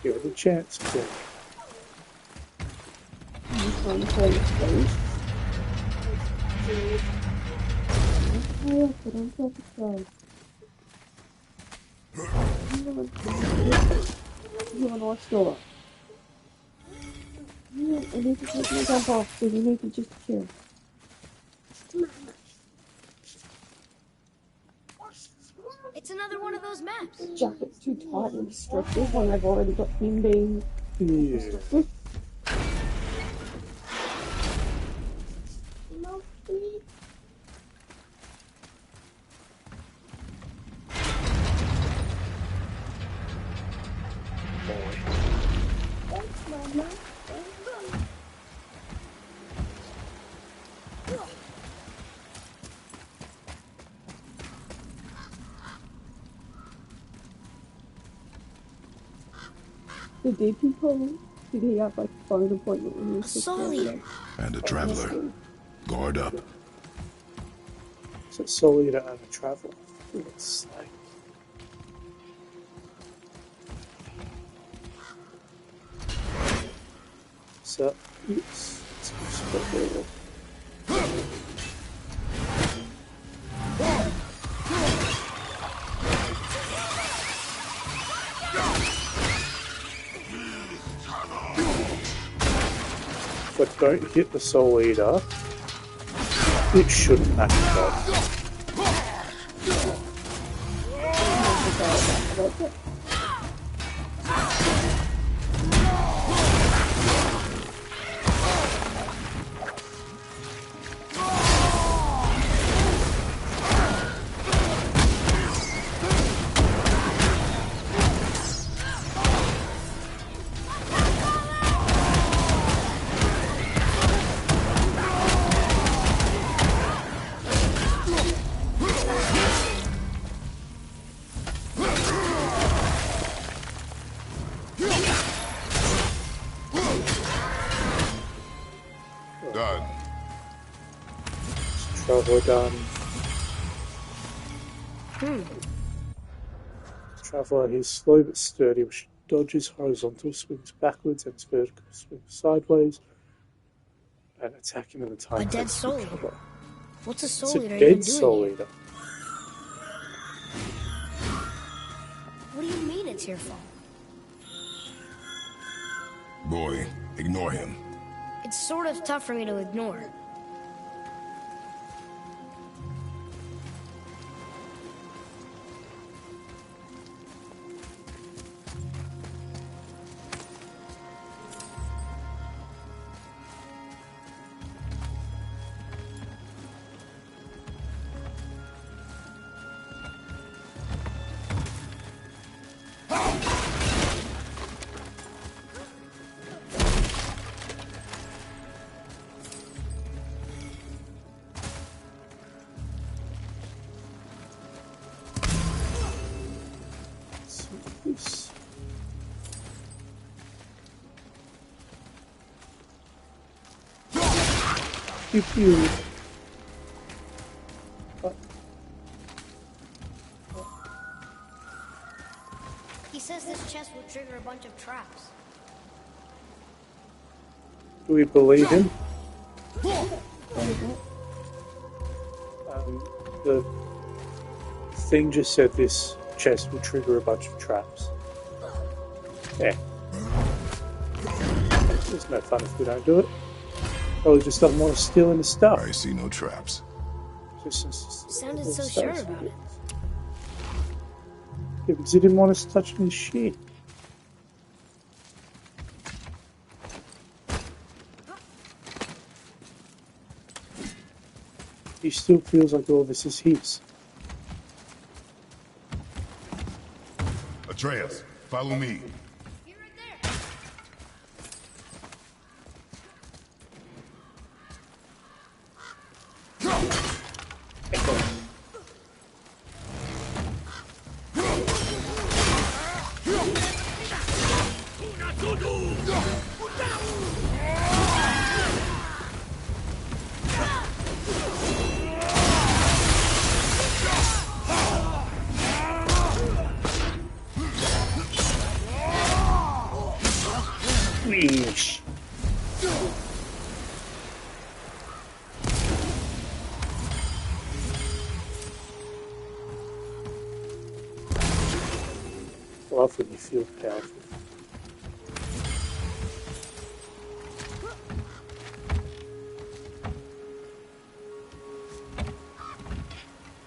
Give it a chance, Quinn. I'm just trying to play this place. Hurry up, but I'm self-assured. You want to watch Dora? Yeah, I need to take my jump off, so you need to just chill. It's another one of those maps. This jacket's too tight and restrictive when I've already got him being Yeah. restrictive. So did he call? Did he have like a phone appointment when he was A soul eater. And a traveler. Guard up. So it's Soul Eater and a Traveler. It's like... So, oops. Let's go split there. But don't hit the Soul Eater. It shouldn't activate. Done. Traveler done. Traveler, he's slow but sturdy, which dodges horizontal, swings backwards, and vertical, swings sideways, and attacking with a time. A dead soul eater. What's a It's soul a eater even dead doing Soul here? Eater. What do you mean it's your fault? Boy, ignore him. It's sort of tough for me to ignore. This. Pew pew. He says this chest will trigger a bunch of traps. Do we believe him? The thing just said this chest will trigger a bunch of traps. Yeah. It's no fun if we don't do it. Probably just doesn't want to steal any stuff. I see no traps. Sounded so sure about it. Yeah, because he didn't want us touching his shit. He still feels like all this is his. Atreus, follow me. Weesh. I love when you feel powerful.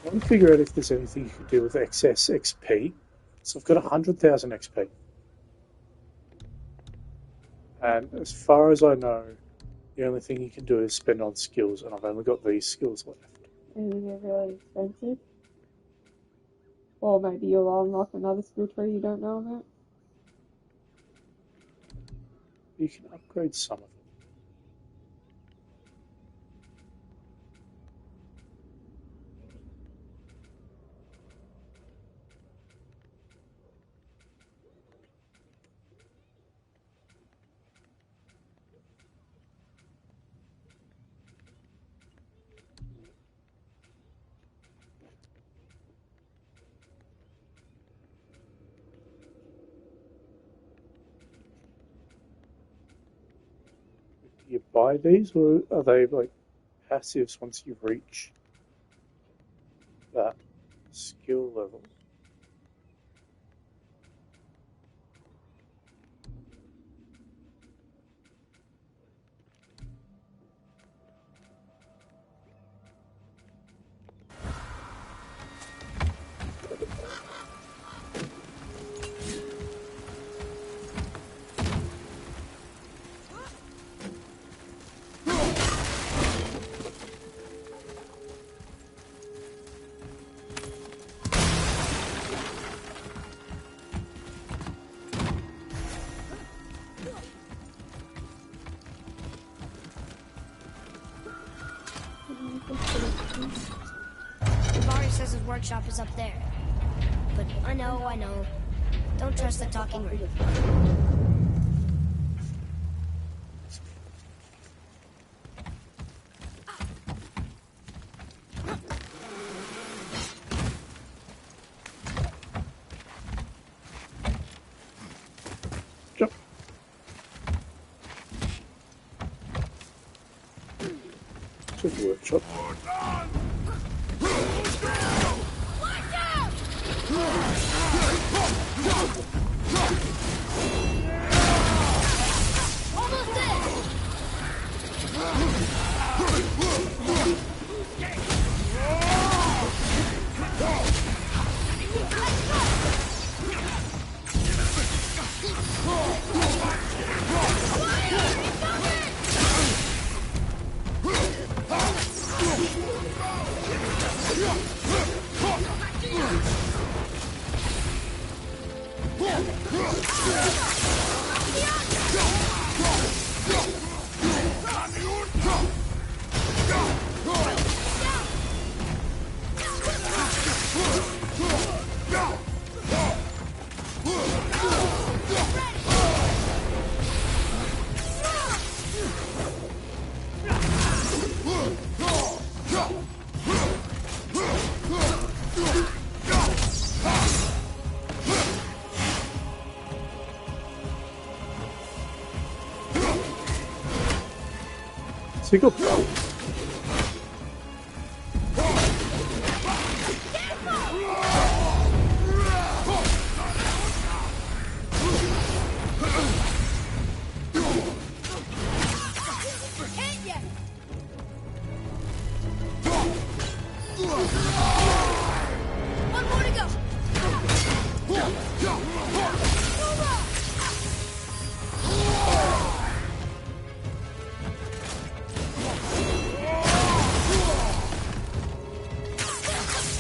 I want to figure out if there's anything you can do with excess XP. So I've got 100,000 XP. And as far as I know, the only thing you can do is spend on skills, and I've only got these skills left. And they're really expensive. Or maybe you'll unlock another skill tree you don't know about. You can upgrade some of them. You buy these, or are they like passives once you reach that skill level? Jabari says his workshop is up there. But I know. Don't trust the talking ring. Jump. To the workshop. Almost there! So you got One more to go.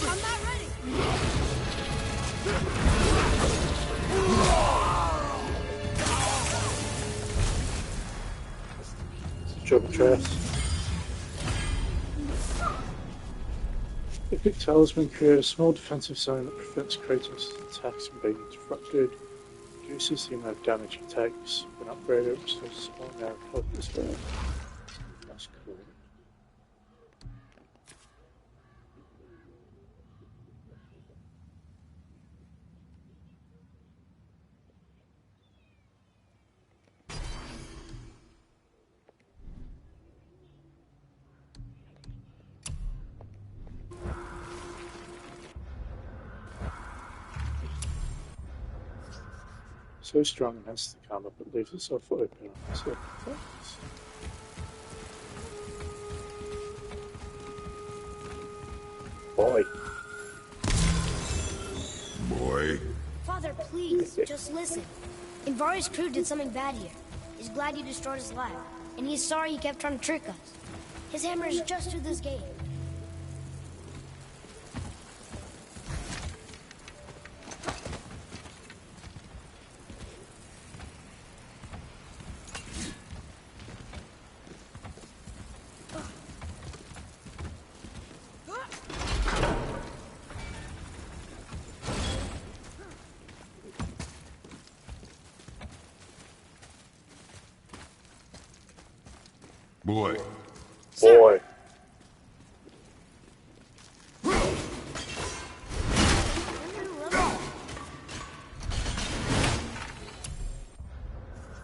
I'm not ready. Trouble traps. Epic Talisman create a small defensive zone that prevents Kratos' attacks from being disrupted, reduces the amount of damage he takes. When upgraded, it restores a small amount of health as well. That's cool. So strong and has to come up, it leaves itself open on certain attacks. Boy. Boy. Father, please, just listen. Invari's crew did something bad here. He's glad you destroyed his lab, and he's sorry he kept trying to trick us. His hammer is just through this gate. Boy. Boy.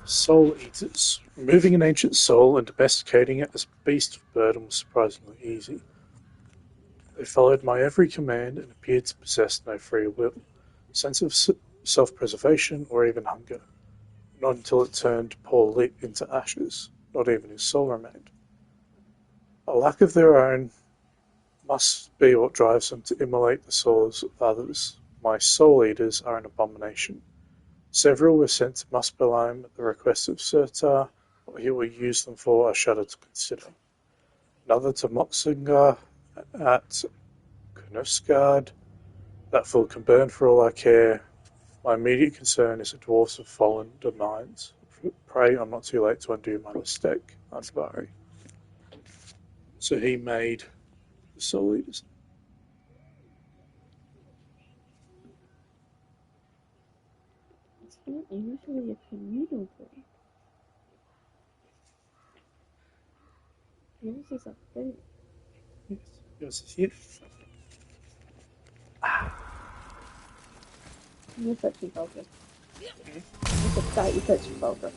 Soul Eaters. Removing an ancient soul and domesticating it as a beast of burden was surprisingly easy. They followed my every command and appeared to possess no free will, sense of self-preservation, or even hunger. Not until it turned poor Lit into ashes. Not even his soul remained. A lack of their own must be what drives them to immolate the souls of others. My soul eaters are an abomination. Several were sent to Muspelheim at the request of Surtar. What he will use them for, I shudder to consider. Another to Motsingar at Knuskard. That fool can burn for all I care. My immediate concern is the dwarfs of fallen domains. Pray I'm not too late to undo my mistake. Andvari. So he made the Soul Eaters. It's not usually a communal thing. Yours is a thing. Yes, yours is here. You're touching Vulgar. It's a guy you touching Vulgar.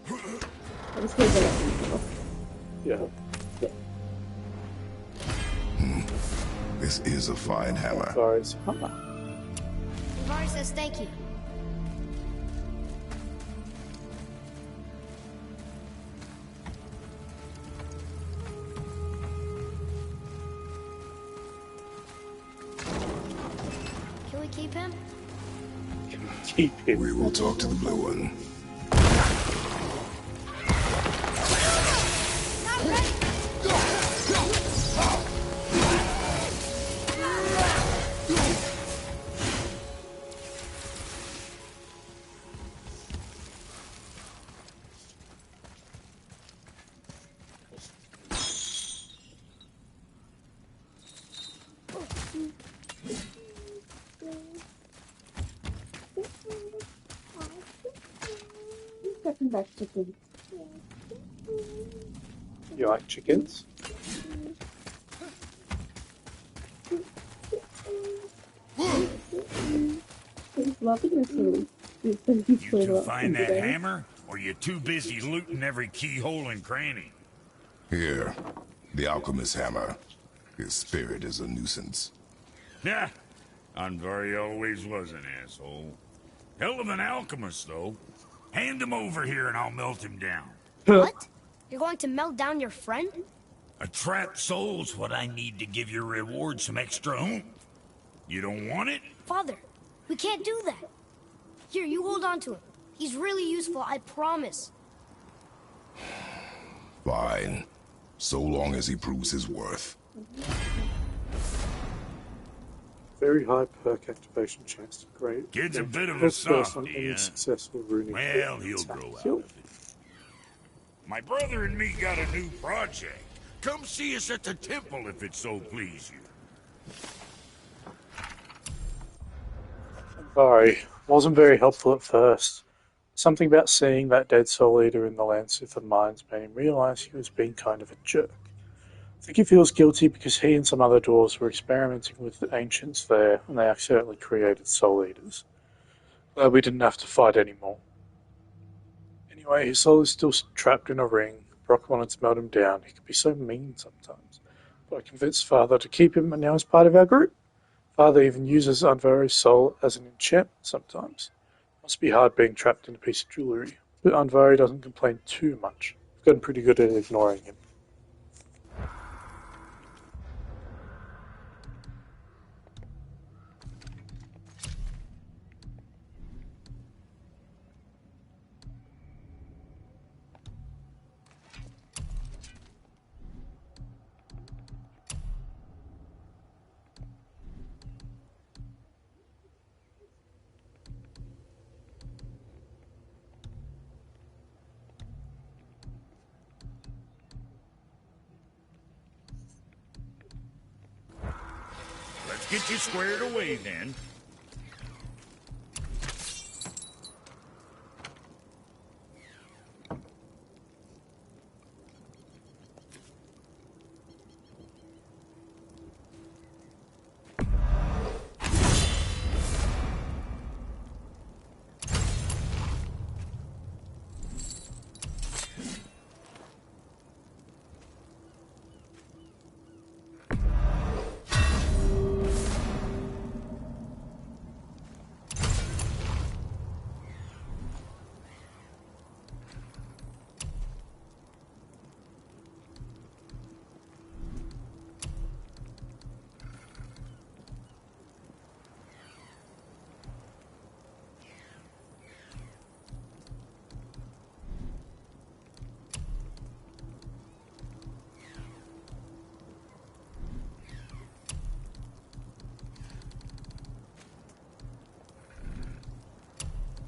I was here to Yeah. This is a fine hammer. Andvari's hammer. Invari says thank you. Can we keep him? Keep him. We will talk to the blue one. Not ready. Second back chicken. You like chickens? He's loving this food. You two find that hammer, or you too busy looting every keyhole and cranny? Here, the alchemist's hammer. His spirit is a nuisance. Nah, Andvari always was an asshole. Hell of an alchemist, though. Hand him over here and I'll melt him down. What? You're going to melt down your friend? A trapped soul's what I need to give your reward some extra oomph. You don't want it? Father, we can't do that. Here, you hold on to him. He's really useful, I promise. Fine. So long as he proves his worth. Very high perk activation chance to grade. Kid's a bit of a First on softie, any huh? successful runic. Well, he'll attack grow out kill. of it. My brother and me got a new project. Come see us at the temple if it so please you. Sorry, wasn't very helpful at first. Something about seeing that dead Soul Eater in the Landsith of Mines made him realise he was being kind of a jerk. I think he feels guilty because he and some other dwarves were experimenting with the ancients there, and they accidentally created Soul Eaters. Glad we didn't have to fight anymore. Anyway, his soul is still trapped in a ring. Brock wanted to melt him down. He could be so mean sometimes. But I convinced Father to keep him, and now he's part of our group. Father even uses Unvari's soul as an enchantment sometimes. Must be hard being trapped in a piece of jewellery. But Unvari doesn't complain too much. I've gotten pretty good at ignoring him. Let's get you squared away then.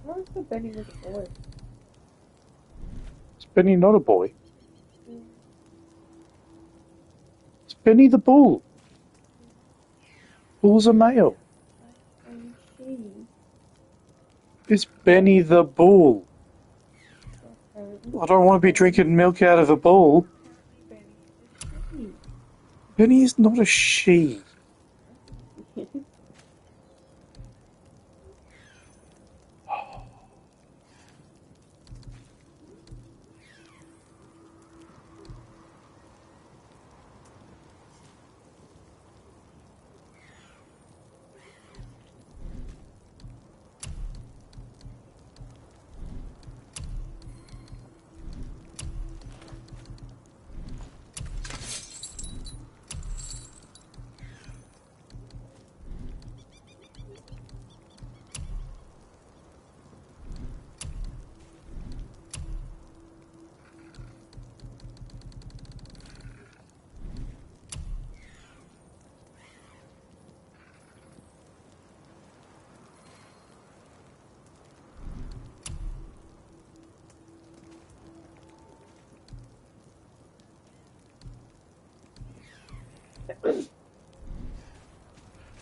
Where is the Benny with the boy? Is Benny not a boy? It's Benny the Bull. Bull's a male. It's Benny the Bull. I don't want to be drinking milk out of a bull. Benny is not a she.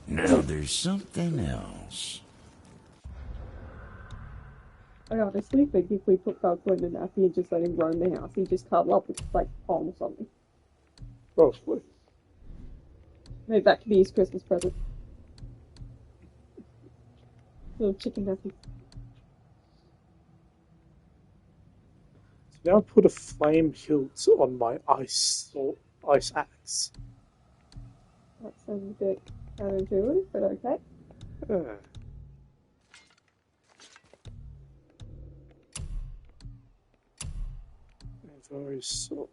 Now there's something else. I honestly think if we put Falco in a nappy and just let him roam the house, he'd just cuddle up with, like, Tom or something. Probably. Maybe that could be his Christmas present. Little chicken nappy. Now put a flame hilt on my ice axe. That sounds a bit counterintuitive, but okay. Very so.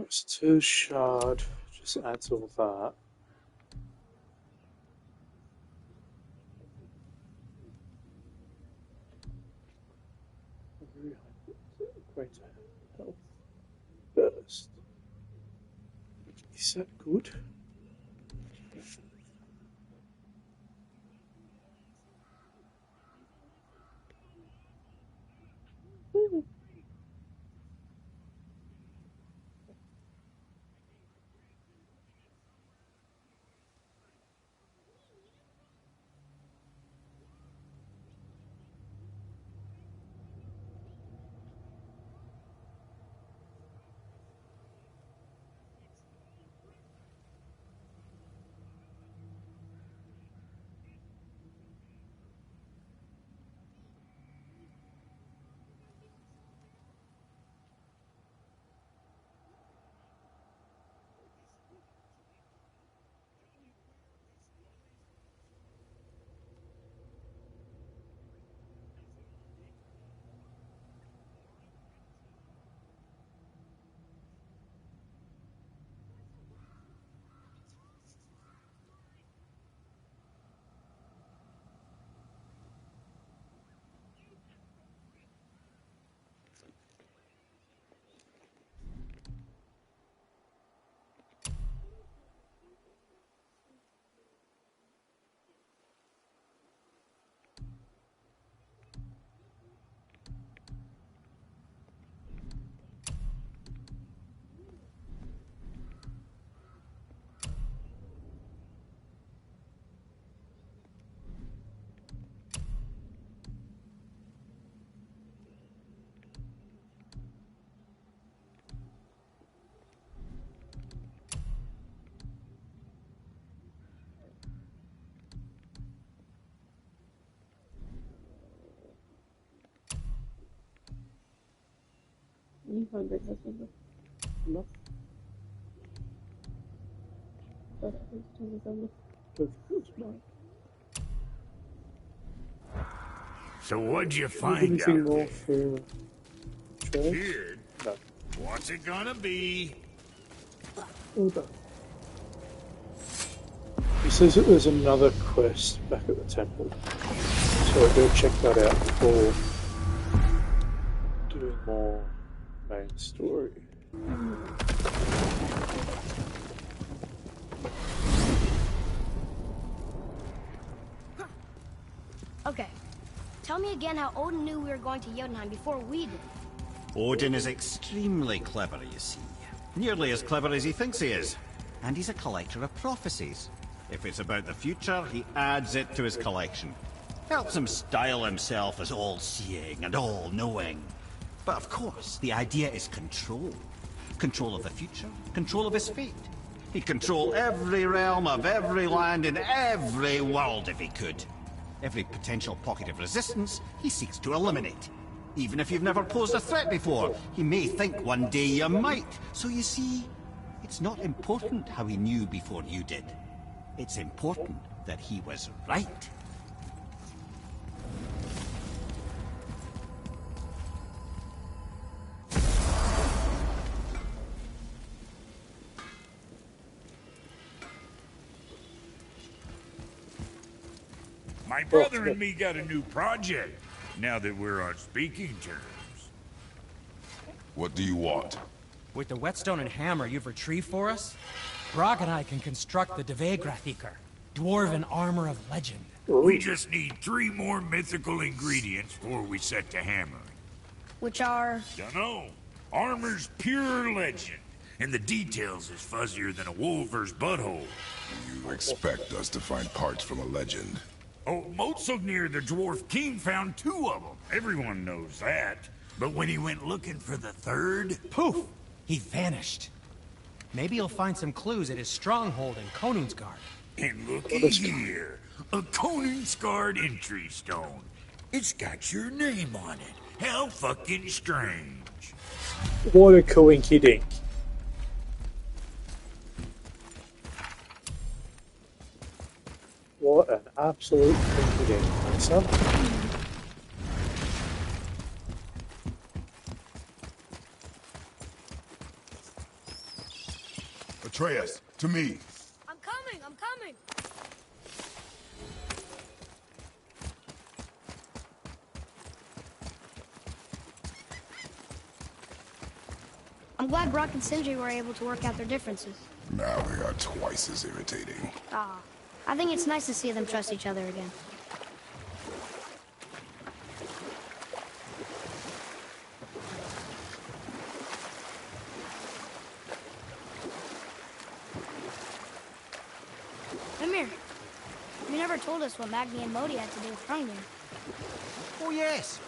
Plus 2 shard, just adds all that. Greater health burst. Is that good? You find big husband. No. That's to December. So what'd you find Anything out more there? for trade? Beard? No. What's it gonna be? All done. He says that there's another quest back at the temple, so I'll go check that out before doing more main story. Okay. Tell me again how Odin knew we were going to Jotunheim before we did. Odin is extremely clever, you see. Nearly as clever as he thinks he is. And he's a collector of prophecies. If it's about the future, he adds it to his collection. Helps him style himself as all-seeing and all-knowing. But of course, the idea is control. Control of the future, control of his fate. He'd control every realm of every land in every world if he could. Every potential pocket of resistance, he seeks to eliminate. Even if you've never posed a threat before, he may think one day you might. So you see, it's not important how he knew before you did. It's important that he was right. My brother and me got a new project, now that we're on speaking terms. What do you want? With the whetstone and hammer you've retrieved for us, Brock and I can construct the Dvegrathikr, dwarven armor of legend. We just need 3 more mythical ingredients before we set to hammering. Which are... Dunno. Armor's pure legend, and the details is fuzzier than a wolver's butthole. You expect us to find parts from a legend? Oh, Motsognir the Dwarf King found 2 of them. Everyone knows that. But when he went looking for the 3rd... Poof! He vanished. Maybe he'll find some clues at his stronghold in Konungsgard. And looky here. A Konungsgard entry stone. It's got your name on it. How fucking strange. What a coinky dink. What an absolute coinky dink, son. Atreus, to me. I'm coming, I'm coming. I'm glad Brock and Sindri were able to work out their differences. Now they are twice as irritating. Ah, I think it's nice to see them trust each other again. Mimir, you never told us what Magni and Modi had to do with Hrungnir. Oh, yes.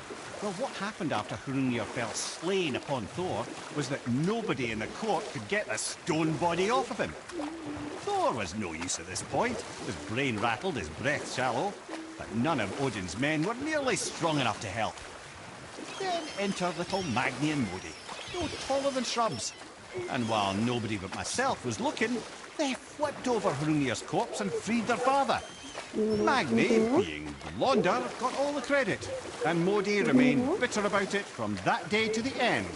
Well, what happened after Hrungnir fell slain upon Thor was that nobody in the court could get the stone body off of him. Thor was no use at this point. His brain rattled, his breath shallow, but none of Odin's men were nearly strong enough to help. Then enter little Magni and Modi, no taller than shrubs. And while nobody but myself was looking, they flipped over Hrungnir's corpse and freed their father. Magni, being blonder, got all the credit, and Modi remained bitter about it from that day to the end,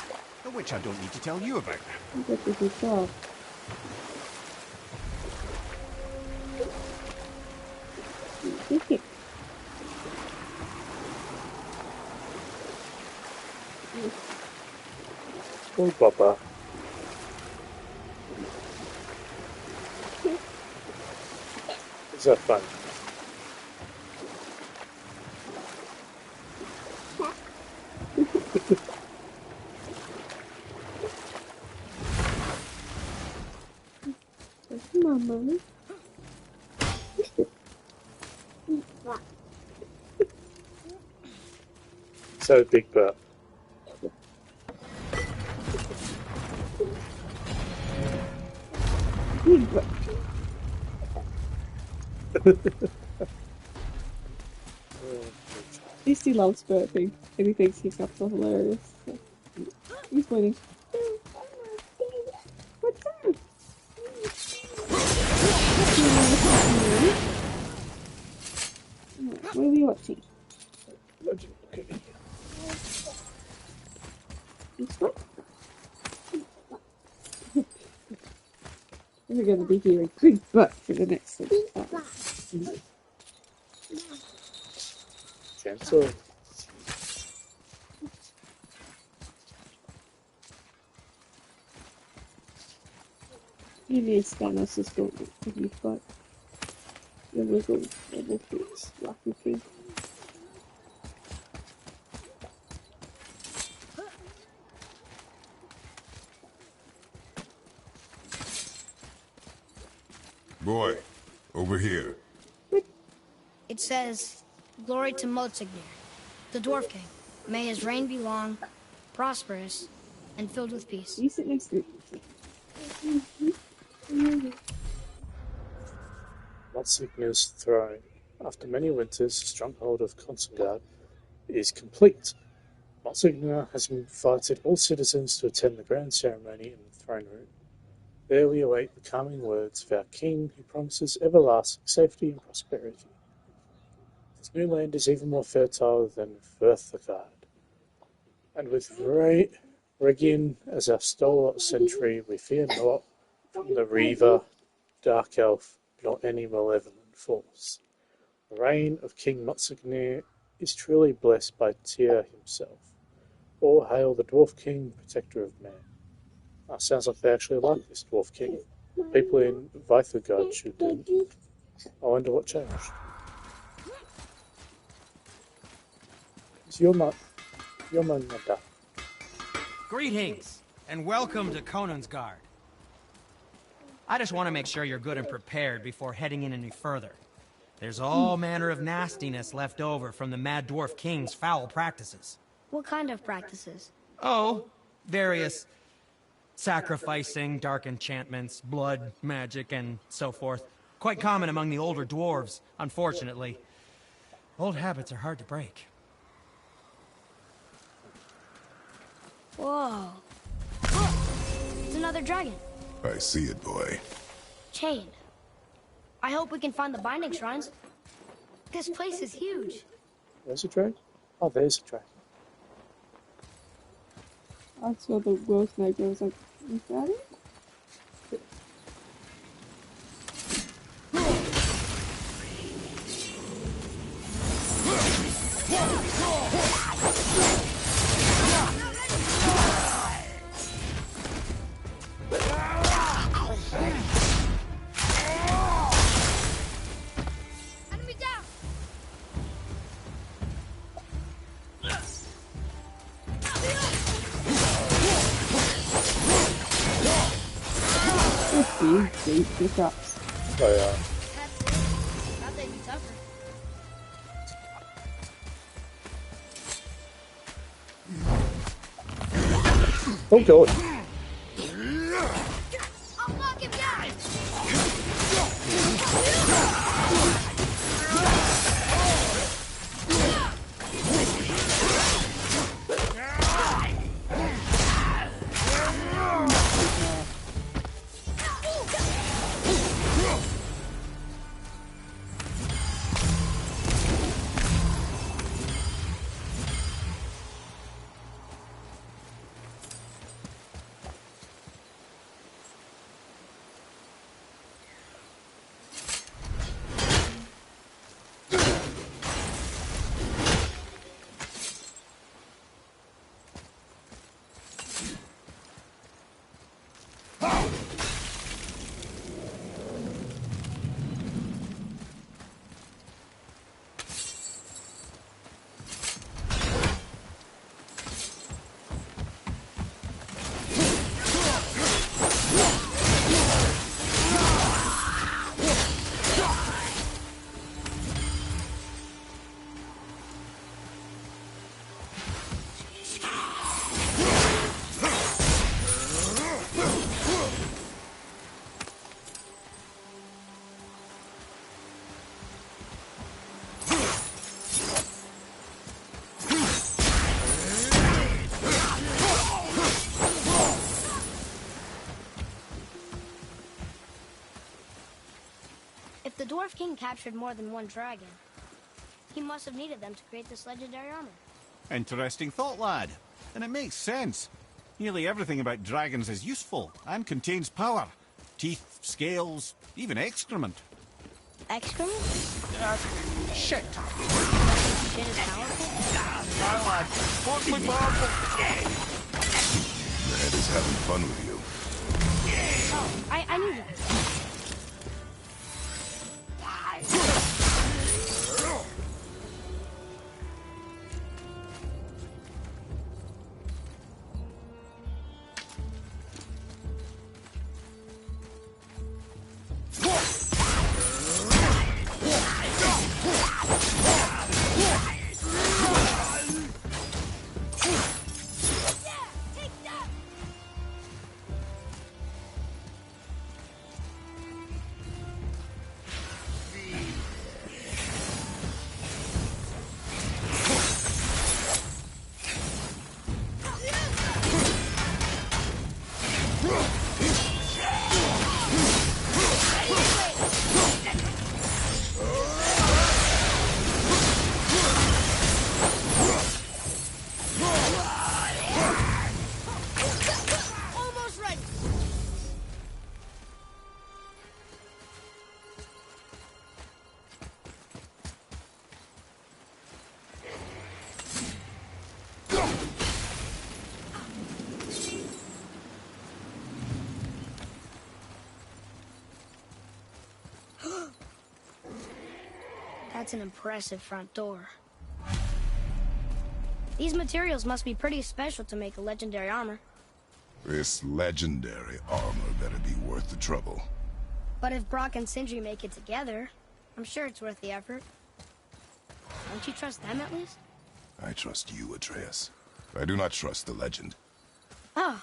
which I don't need to tell you about. Oh, Baba. Is that fun? Mama. So big burp. Big burp. Lucy loves burping, and he thinks hiccups are hilarious. So. He's winning. What's up? What are we watching? This one? We're going to be hearing big butt for the next one. Cancel. Maybe it's Thanos' gauntlet that you've got. The wiggle level 6 lucky thing. Boy, over here. It says, "Glory to Motsignir, the Dwarf King. May his reign be long, prosperous, and filled with peace." You sit next to it. Motsignir's throne, after many winters, the stronghold of Konsengard, is complete. Motsignir has invited all citizens to attend the grand ceremony in the throne room. There we await the calming words of our king, who promises everlasting safety and prosperity. This new land is even more fertile than Vurthagard, and with Regin as our stalwart sentry, we fear not from the Reaver, Dark Elf, nor any malevolent force. The reign of King Motsignir is truly blessed by Tyr himself. All hail the Dwarf King, protector of man. Sounds like they actually like this Dwarf King. People in Vithagard should do. I wonder what changed. It's your mother. Greetings, and welcome to Conansgard. I just want to make sure you're good and prepared before heading in any further. There's all manner of nastiness left over from the Mad Dwarf King's foul practices. What kind of practices? Oh, various sacrificing, dark enchantments, blood, magic, and so forth. Quite common among the older dwarves, unfortunately. Old habits are hard to break. Whoa. It's another dragon. I see it, boy. Chained. I hope we can find the binding shrines. This place is huge. There's a dragon? Oh, there's a dragon. I saw the world's neighbor. I was like, is that it? Enemy down! Deep pickups. Oh yeah. That's it. Thought they'd be tougher. Oh god. I'll knock him down! If the Dwarf King captured more than one dragon, he must have needed them to create this legendary armor. Interesting thought, lad. And it makes sense. Nearly everything about dragons is useful and contains power. Teeth, scales, even excrement. Excrement? Shit! Shit is powerful? My lad, awfully powerful. Red is having fun with you. Oh, I knew that. Almost ready. That's an impressive front door. These materials must be pretty special to make a legendary armor. This legendary armor better be worth the trouble. But if Brock and Sindri make it together, I'm sure it's worth the effort. Don't you trust them at least? I trust you, Atreus. I do not trust the legend. Oh.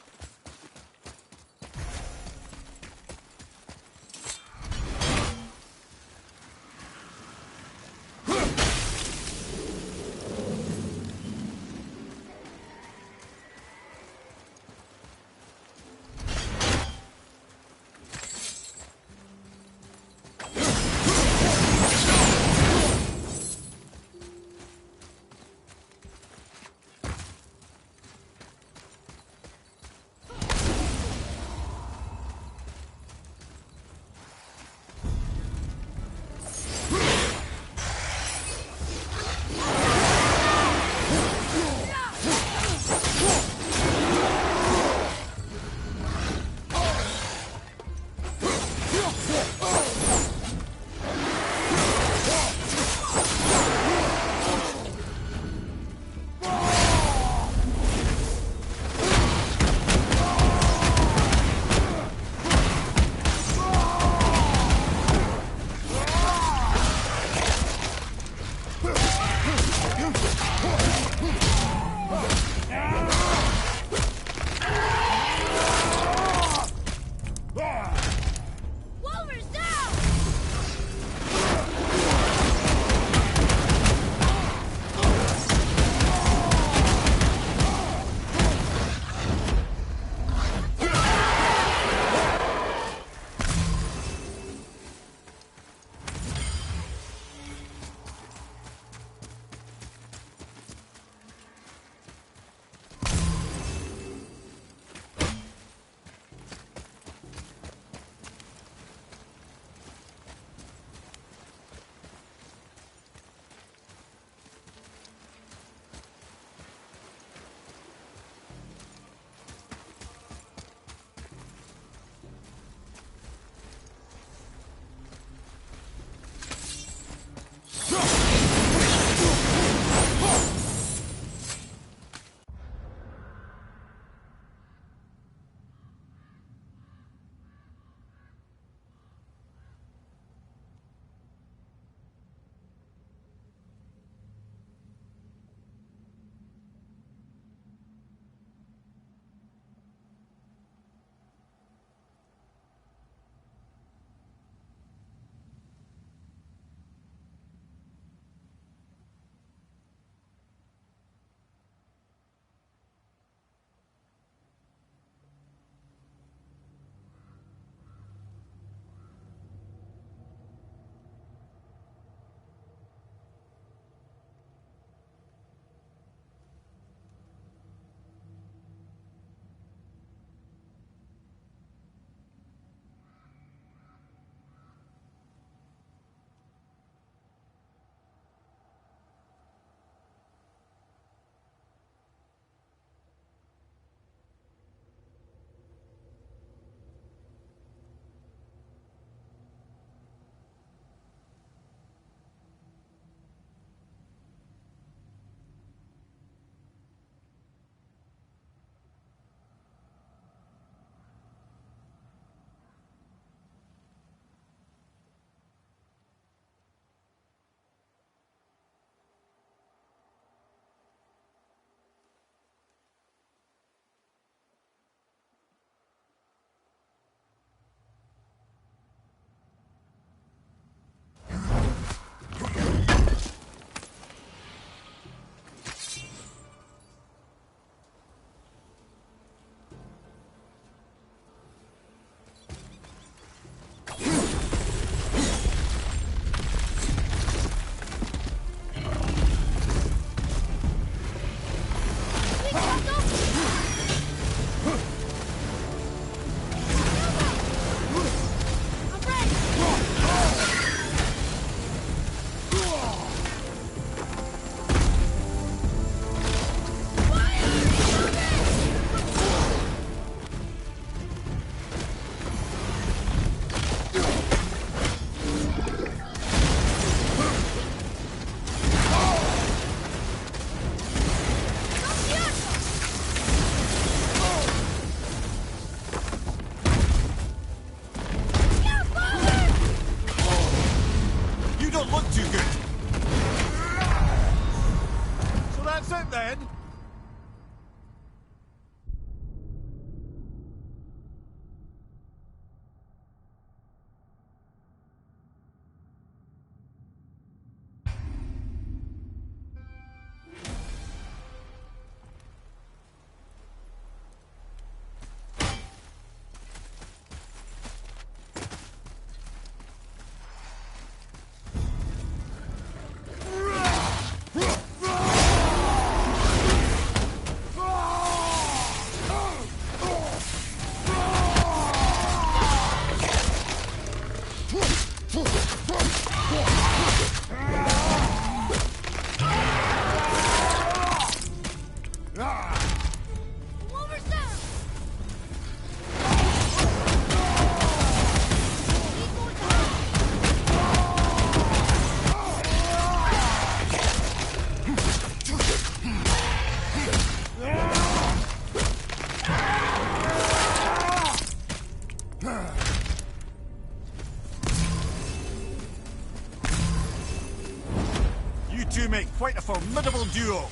two make quite a formidable duo.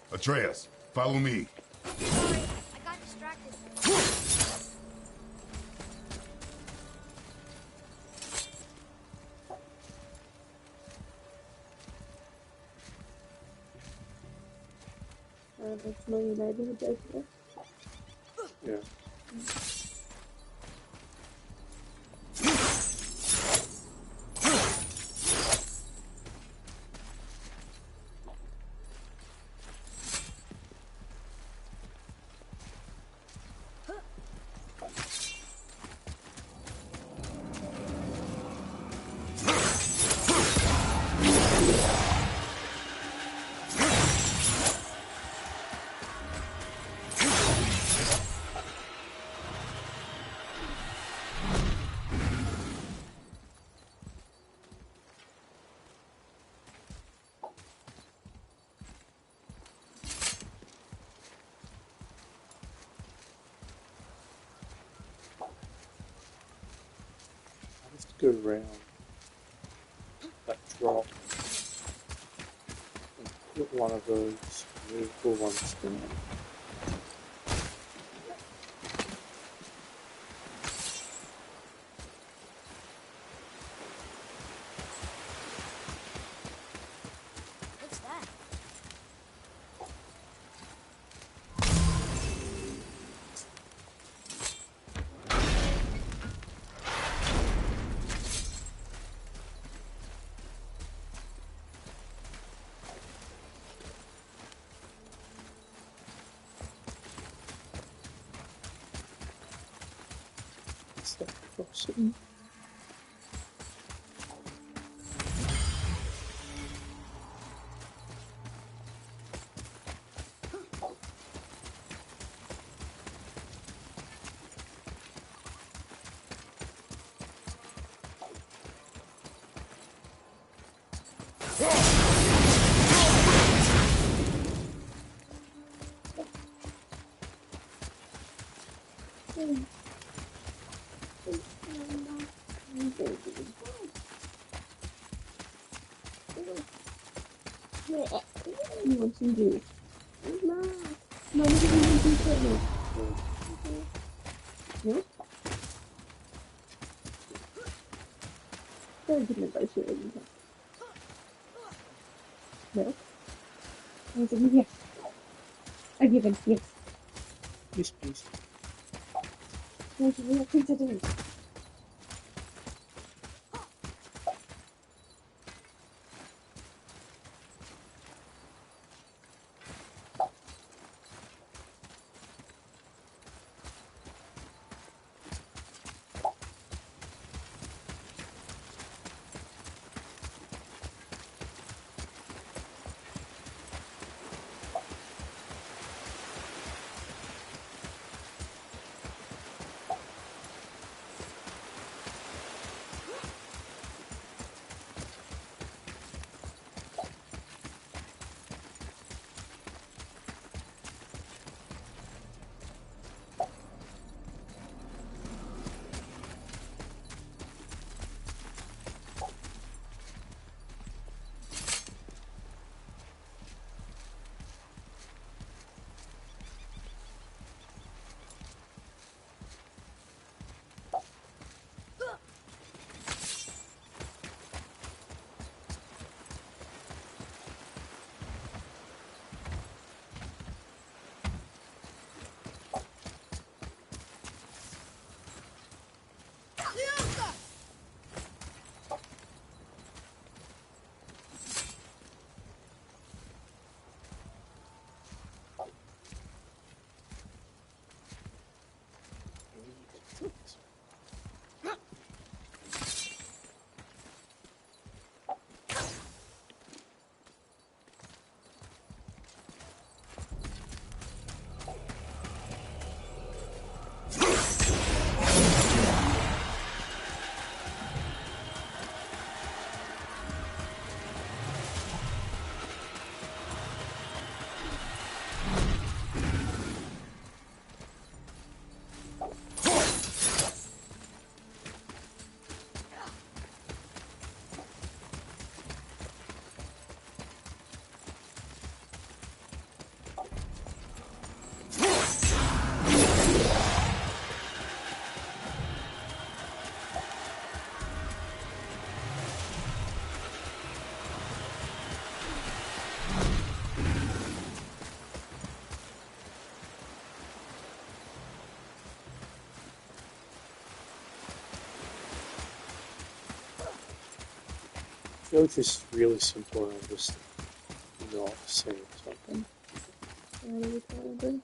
Atreus, follow me. Sorry, I got distracted. That's my neighborhood basically. Yeah. Go around that drop and put one of those vertical ones down. What's that? Is that crossing? You want some juice? No. No, look at the juice right now. No? Very good negotiating. No? I was like, yes. I give in, yes. Yes, please. There's a real pizza doing. feel like this is really simple and I'm just not seeing something. What are we trying to do?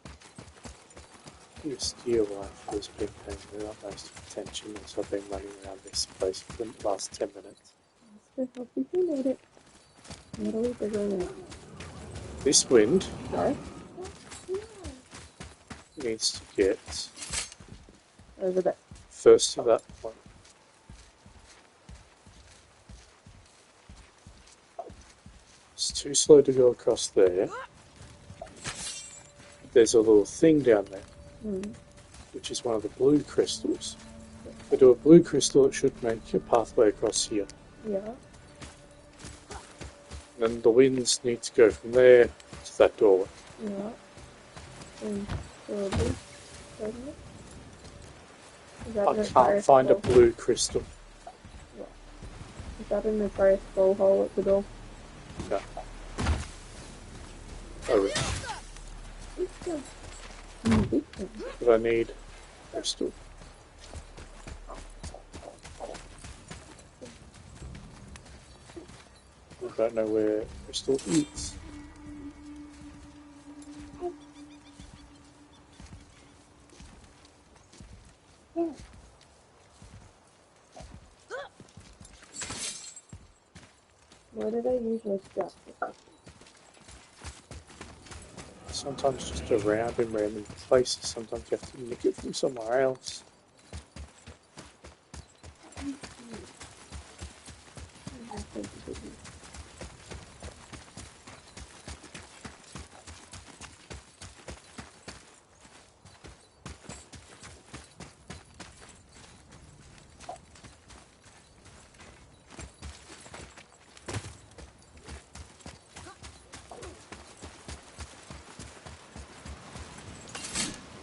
You steer life for this big thing without most attention as I've been running around this place for the last 10 minutes. Let's hope we can make it. What are we figuring out? This wind Sorry? needs to get Over there. first to that point. It's too slow to go across there. There's a little thing down there, which is one of the blue crystals. If I do a blue crystal, it should make a pathway across here. Yeah. And then the winds need to go from there to that doorway. Yeah. And probably. Is that I can't find a blue crystal. Is that in the first skull hole at the door? No. Oh, really? But I need crystal. I don't know where crystal is. Where do they usually strap it? Sometimes just around in random places. Sometimes you have to nick it from somewhere else.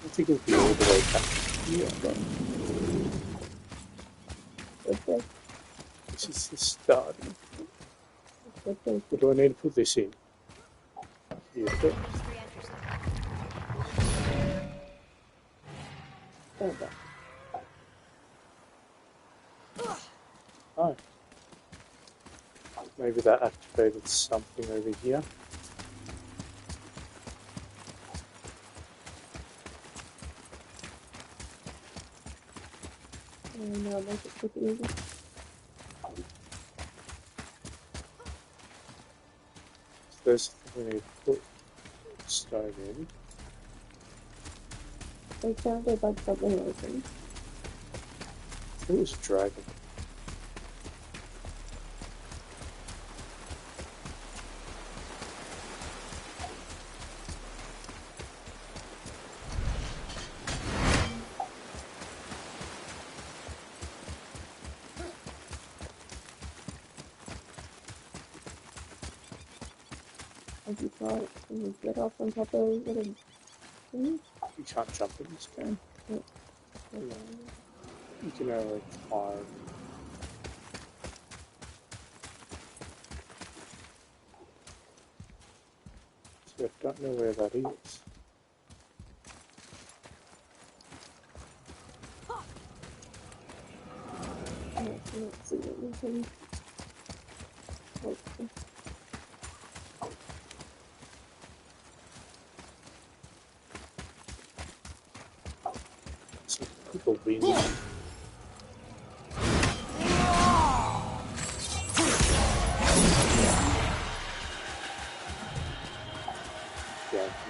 I think it'll be all the way back here, but Okay. this is the starting. Okay. What do I need to put this in? Here, but Okay. oh. Maybe that activated something over here. And now make it quick and easy. So there's the thing we need to put stone in. It sounded like something open. I think it was a dragon. As you try it, and you get off on top of those little things. You can't jump in this game. Yep. You can only climb. So I don't know where that is. Let's see what we can. Okay. Some people win.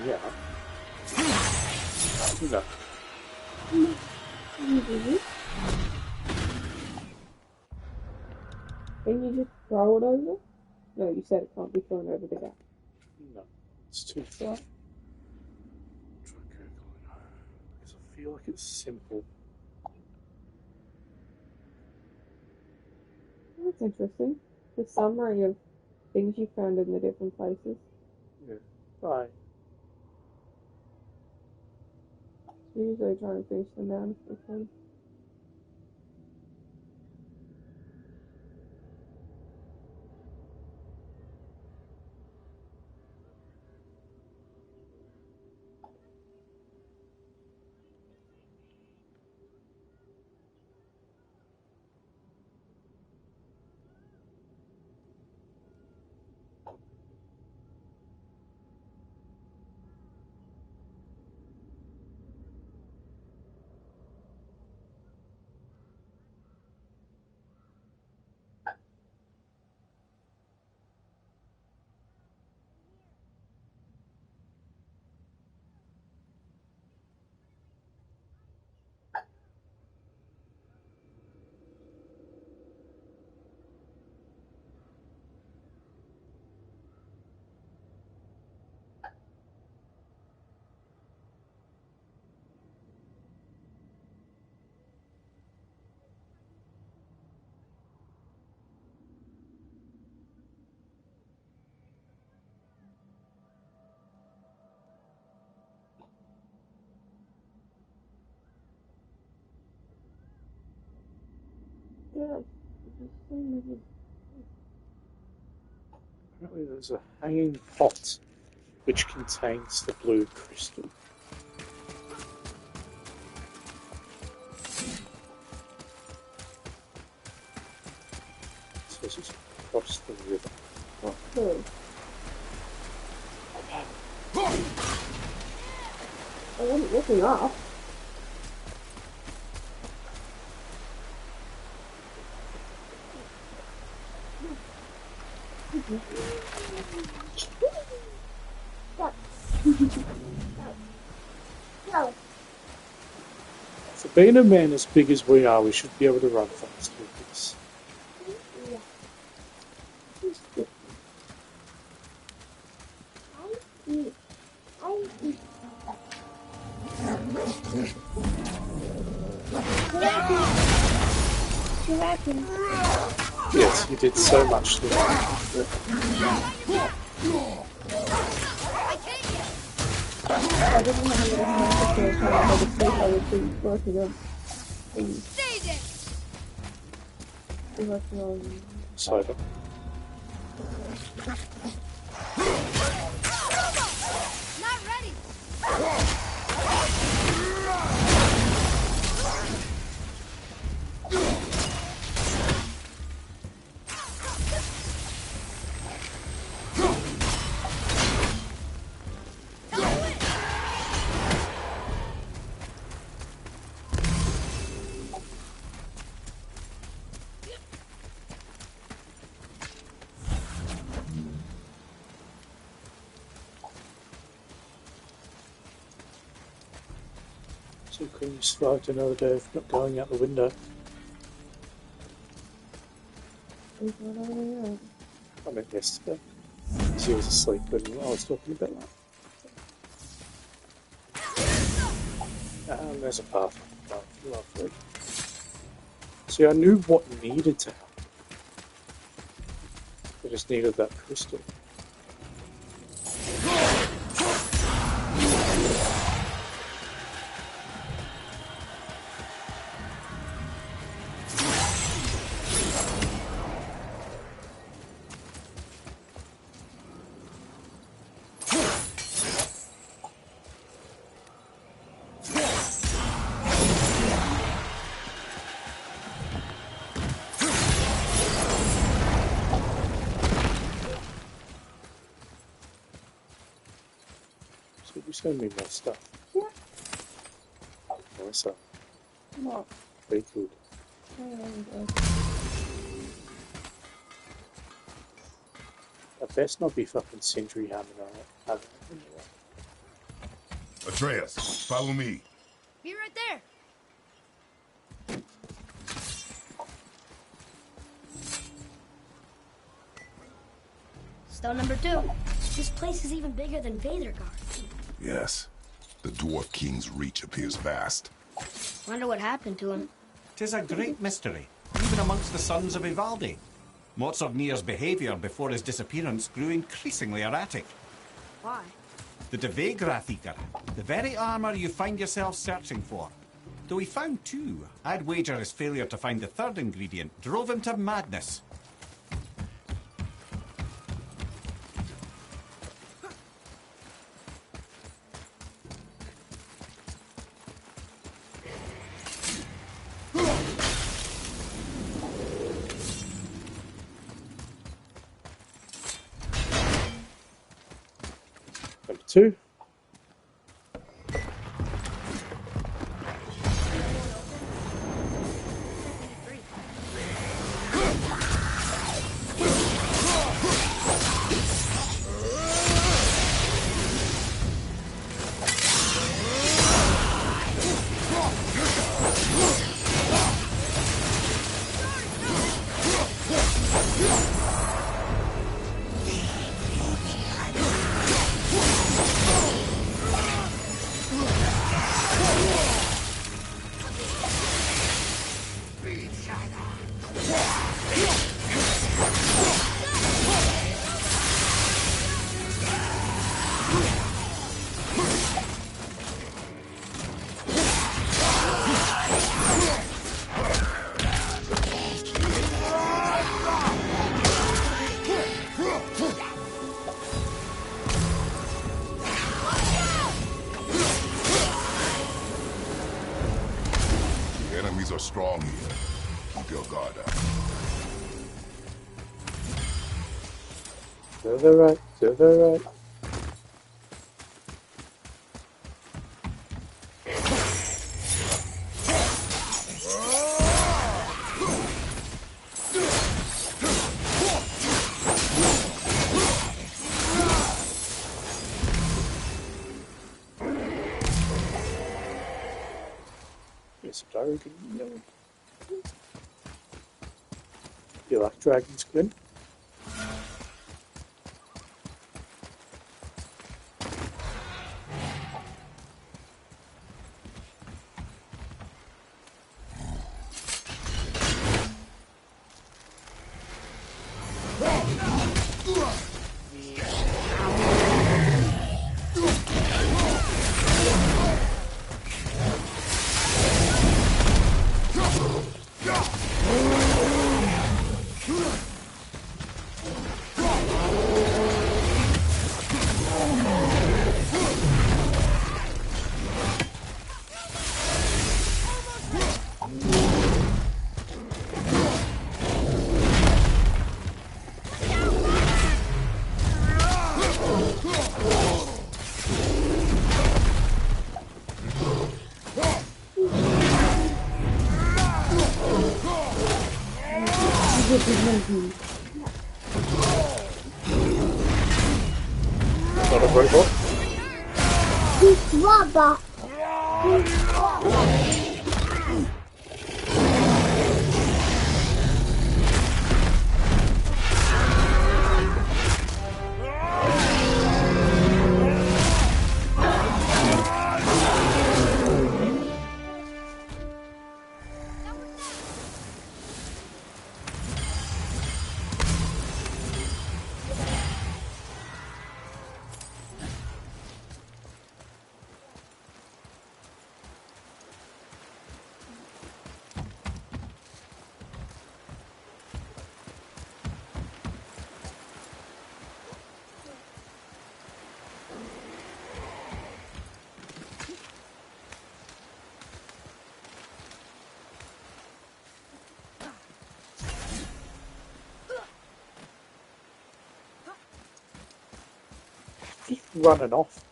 Yeah. No. Can you just throw it over? No, you said it can't be thrown over the gap. No. It's too far. Try Googling. Because I feel like it's simple. That's interesting. The summary of things you found in the different places. Yeah. Right. We usually try and finish them down if we can. Apparently there's a hanging pot which contains the blue crystal. So this is across the river. Okay. I wasn't looking up. For being a man as big as we are, we should be able to run fast with this. Yes, you did so much to I didn't have any of my situation I would be working on things. Be working on cyber. Not ready. So can you survive another day of not going out the window? I meant yesterday. She was asleep when I was talking about that. There's a path. Oh, lovely. See, I knew what needed to happen. I just needed that crystal. So you send me more stuff. Yeah. Nice up. What? Very good. I best not be fucking Sindri hammering on it. Atreus, follow me. Be right there. Stone number 2. This place is even bigger than Vadergard. Yes. The Dwarf King's reach appears vast. Wonder what happened to him. 'Tis a great mystery, even amongst the sons of Ivaldi. Motsovnir's behavior before his disappearance grew increasingly erratic. Why? The Devegrath Eater, the very armor you find yourself searching for. Though he found 2, I'd wager his failure to find the 3rd ingredient drove him to madness. Number 2. Enemies are strong here. Keep your guard up. To the right, to the right. Yes, Daru can know. You like dragons, Glenn? Not a robot. Robot. Just running off.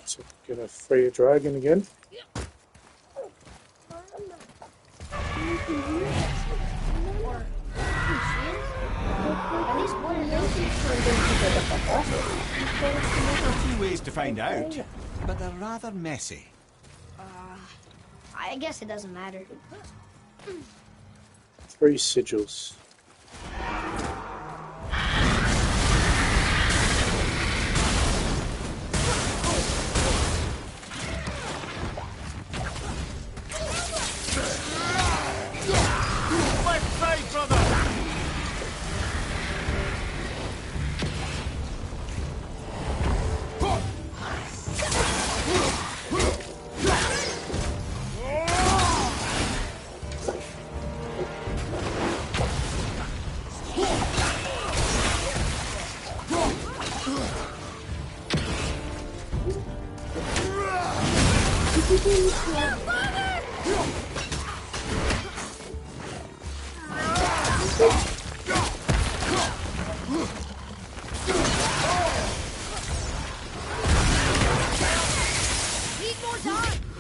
So gonna free a dragon again. Two ways to find out, but they're rather messy. I guess it doesn't matter. 3 sigils. Left side, brother!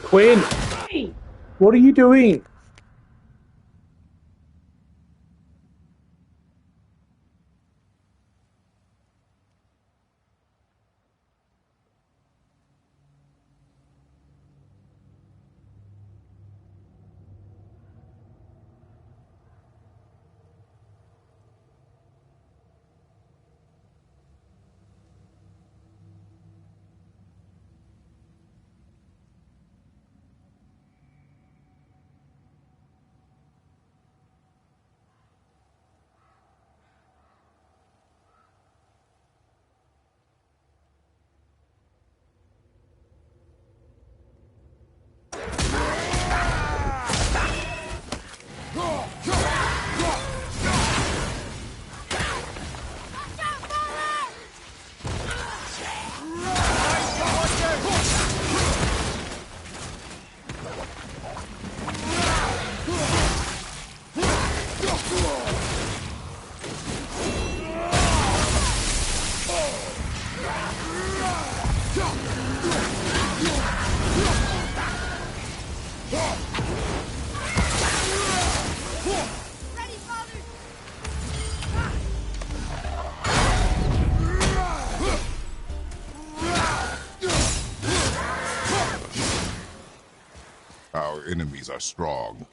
Quinn! What are you doing? Our enemies are strong.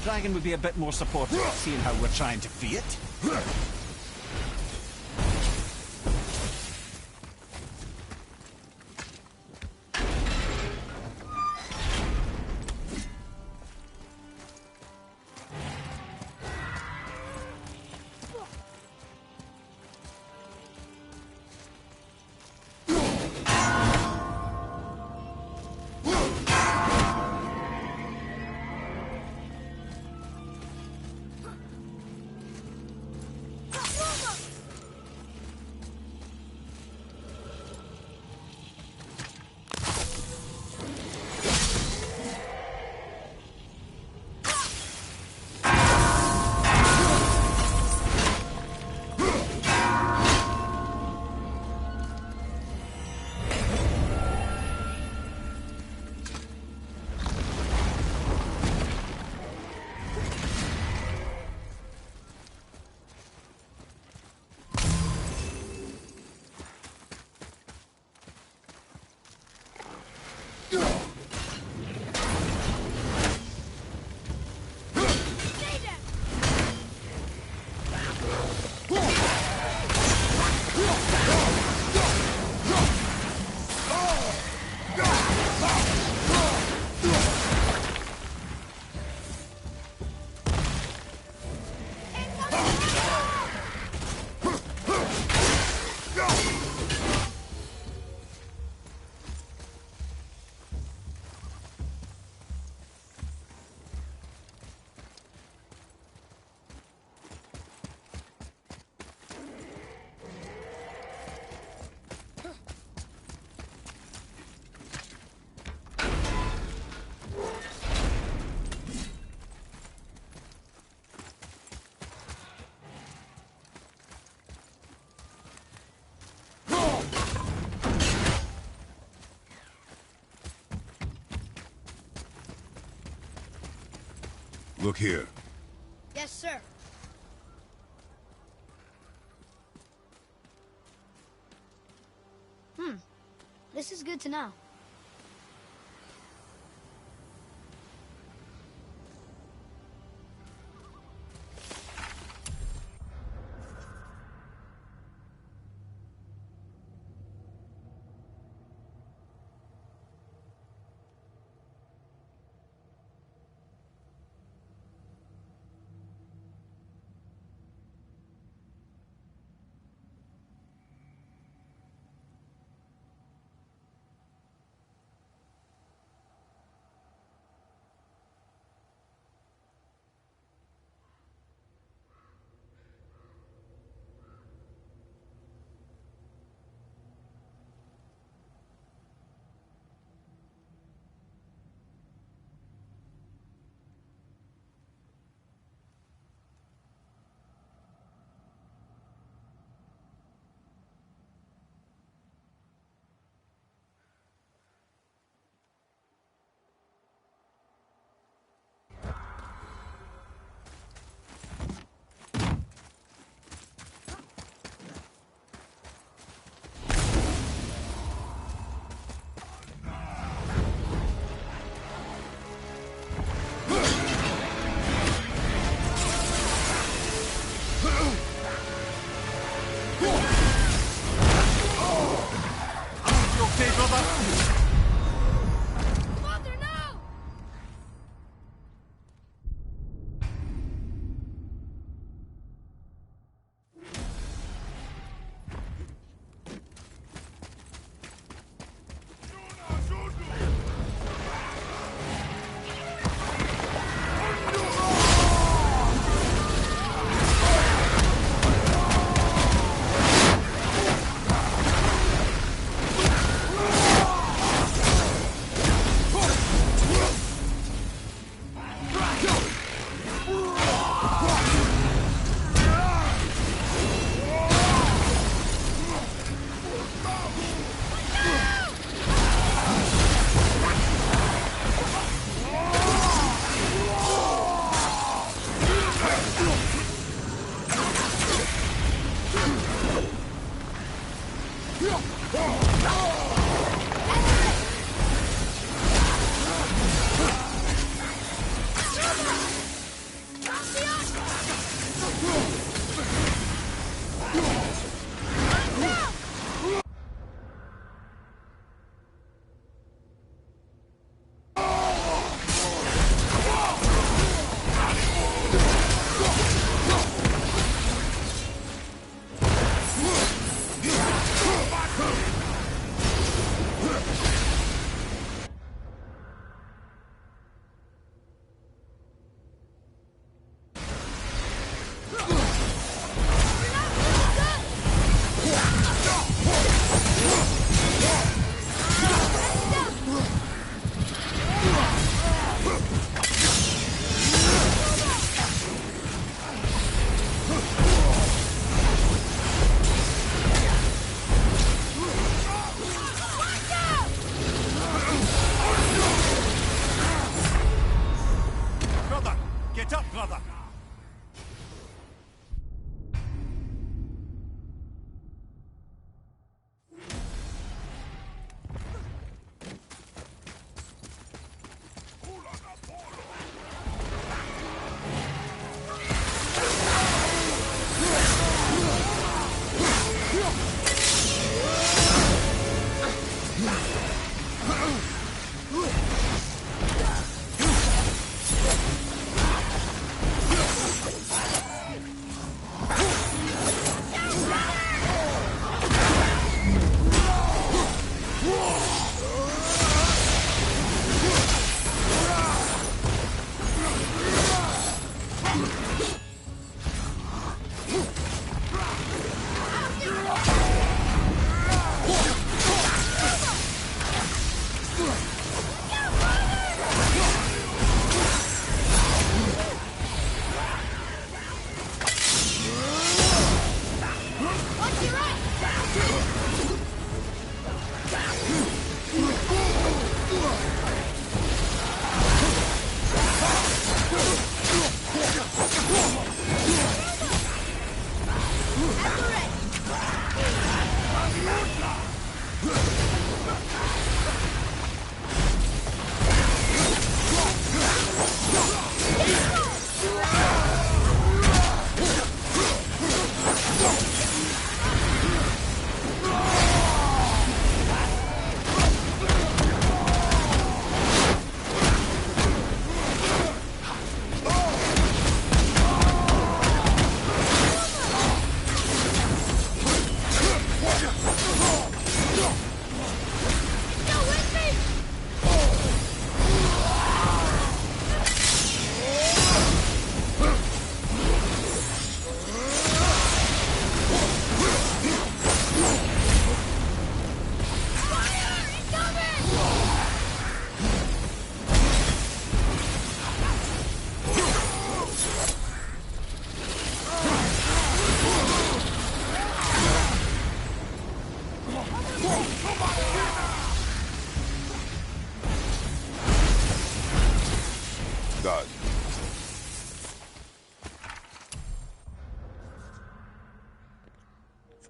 Dragon would be a bit more supportive, seeing how we're trying to free it. Look here. Yes, sir. This is good to know.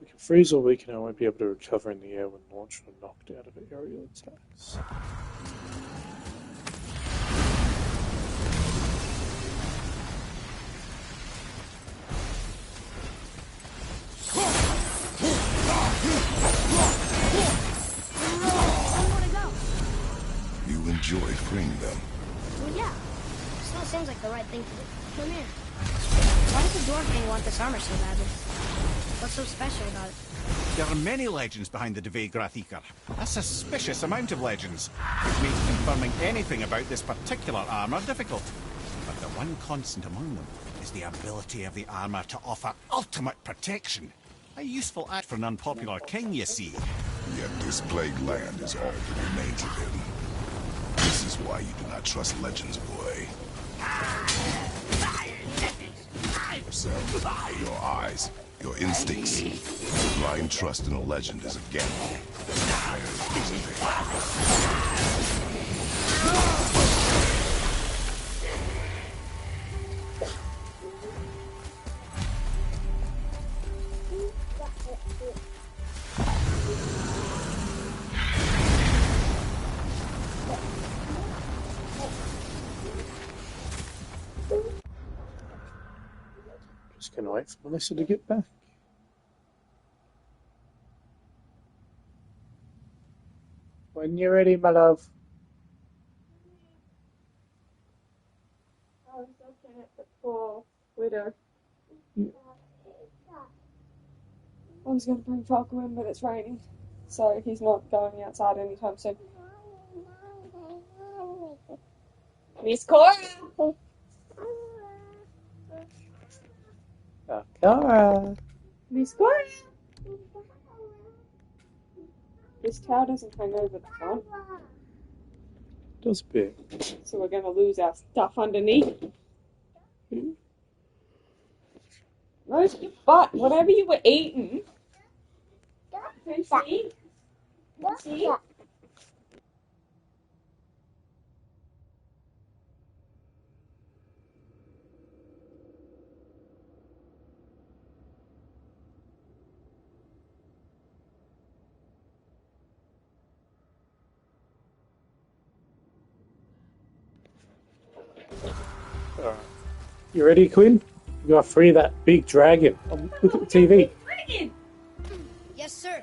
we can freeze or weaken, I won't be able to recover in the air when launched or knocked out of aerial attacks. You enjoy freeing them. Well, yeah. Still seems like the right thing to do. Come here. Why does the Dwarf King want this armor so badly? What's so special about it? There are many legends behind the Dve Grathikar. A suspicious amount of legends, which makes confirming anything about this particular armor difficult. But the one constant among them is the ability of the armor to offer ultimate protection. A useful act for an unpopular king, you see. Yet this plagued land is all that remains of him. This is why you do not trust legends, boy. Yourself, your eyes, your instincts. Blind trust in a legend is a gamble. Just gonna wait for Melissa to get back. When you're ready, my love. I was looking at the poor widow. I was going to bring Falco in, but it's raining, so he's not going outside anytime soon. Miss Cora! Cara. Miss Cora! This towel doesn't hang over the front, Does a bit. so we're going to lose our stuff underneath. Roast your butt, whatever you were eating. See? See? Alright. You ready, Quinn? You gotta free that big dragon. Look at the TV. Dragon! Yes, sir.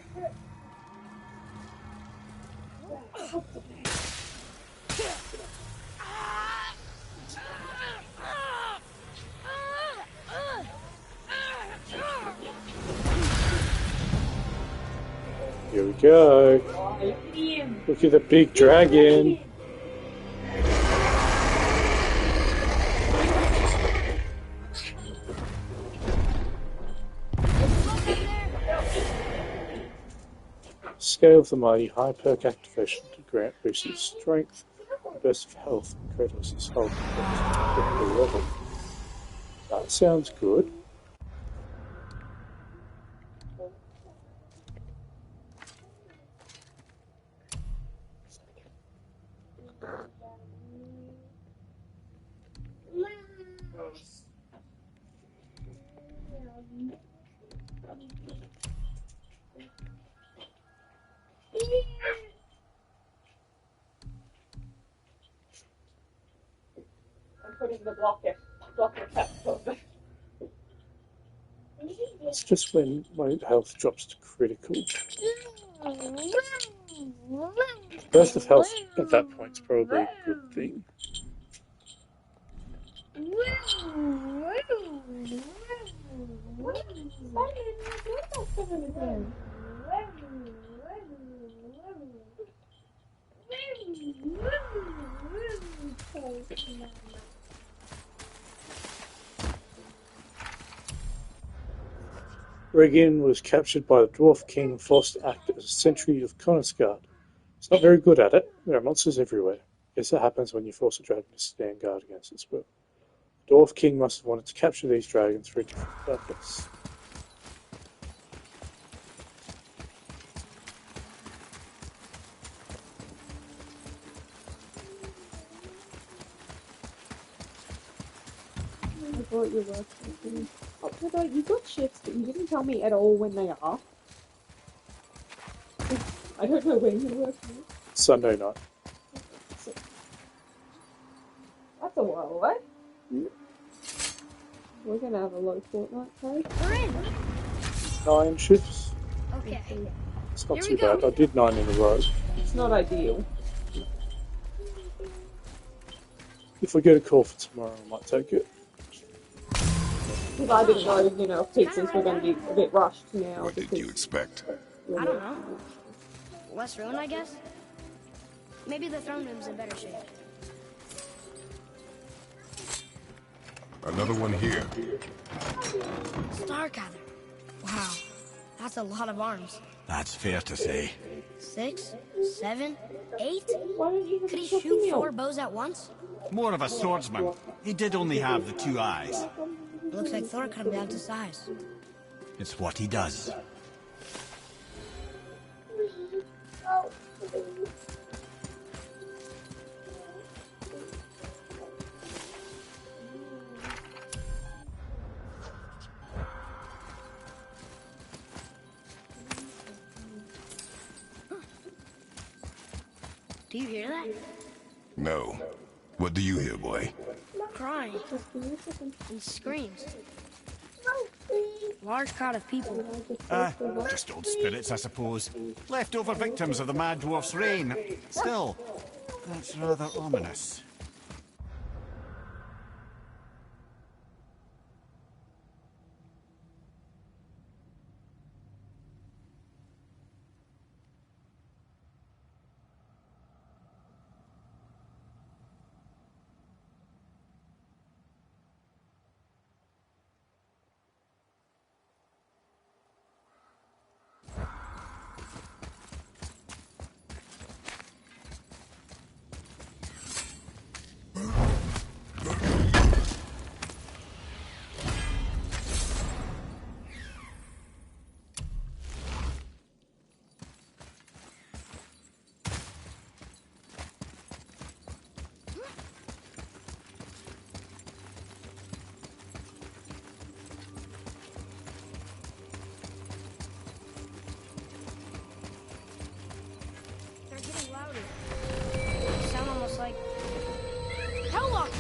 Here we go. Look at the big dragon. Scale of the Mighty, high perk activation to grant boosted strength, burst of health, Kratos' health at the level. That sounds good. I'm putting the blocker cap over. That's just when my health drops to critical. Burst of health at that point is probably a good thing. Regin was captured by the Dwarf King and forced to act as a sentry of Konisgard. He's not very good at it. There are monsters everywhere. Guess that happens when you force a dragon to stand guard against its will. The Dwarf King must have wanted to capture these dragons for a different purpose. thought you were working. Oh, Heather, you got shifts, but you didn't tell me at all when they are. I don't know when you're working. Sunday night. So, that's a while away. Yeah. We're gonna have a low fortnight pay. We're in. 9 shifts. Okay. It's not Here too we go. bad. I did 9 in a row. It's not ideal. If we get a call for tomorrow, I might take it. Because I didn't know, if pizzas were going to be a bit rushed now. What did you expect? I don't know. Less ruin, I guess? Maybe the throne room's in better shape. Another one here. Starkather. Wow. That's a lot of arms. That's fair to say. 6, 7, 8? Why don't you have Could a he cooking shoot meal? 4 bows at once? More of a swordsman. He did only have the 2 eyes. Looks like Thor cut him down to size. It's what he does. Do you hear that? No. What do you hear, boy? Crying. And screams. Large crowd of people. Just old spirits, I suppose. Leftover victims of the Mad Dwarf's reign. Still, that's rather ominous. They're getting louder. They sound almost like Helllock.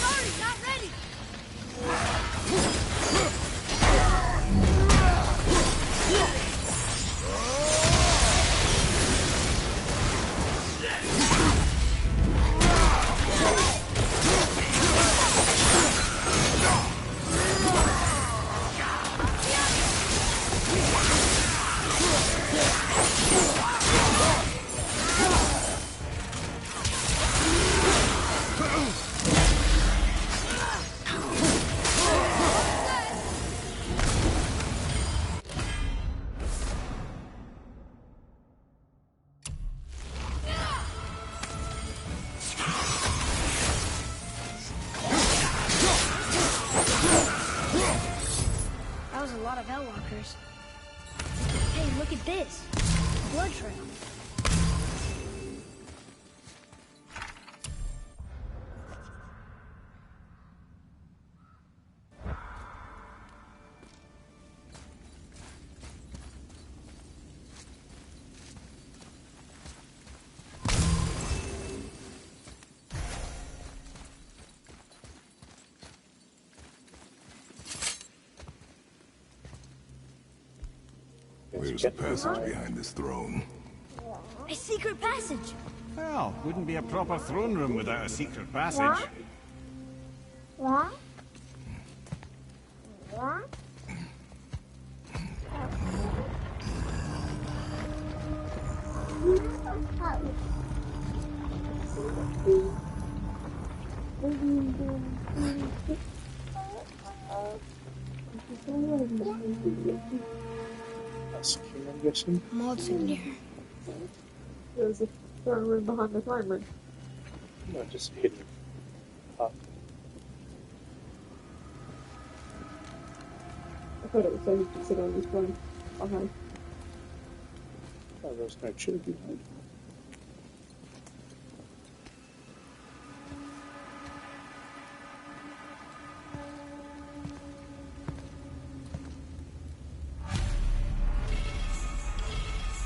Sorry, not ready. That was a lot of Hellwalkers. Hey, look at this. Blood trail. There's a passage behind this throne. A secret passage. Well, wouldn't be a proper throne room without a secret passage. That's King, I'm guessing. Maldsignir. There's a throne room behind the throne room. No, just hidden. Up. I thought it was so you could sit on this throne. Okay. Oh, there's no chair behind.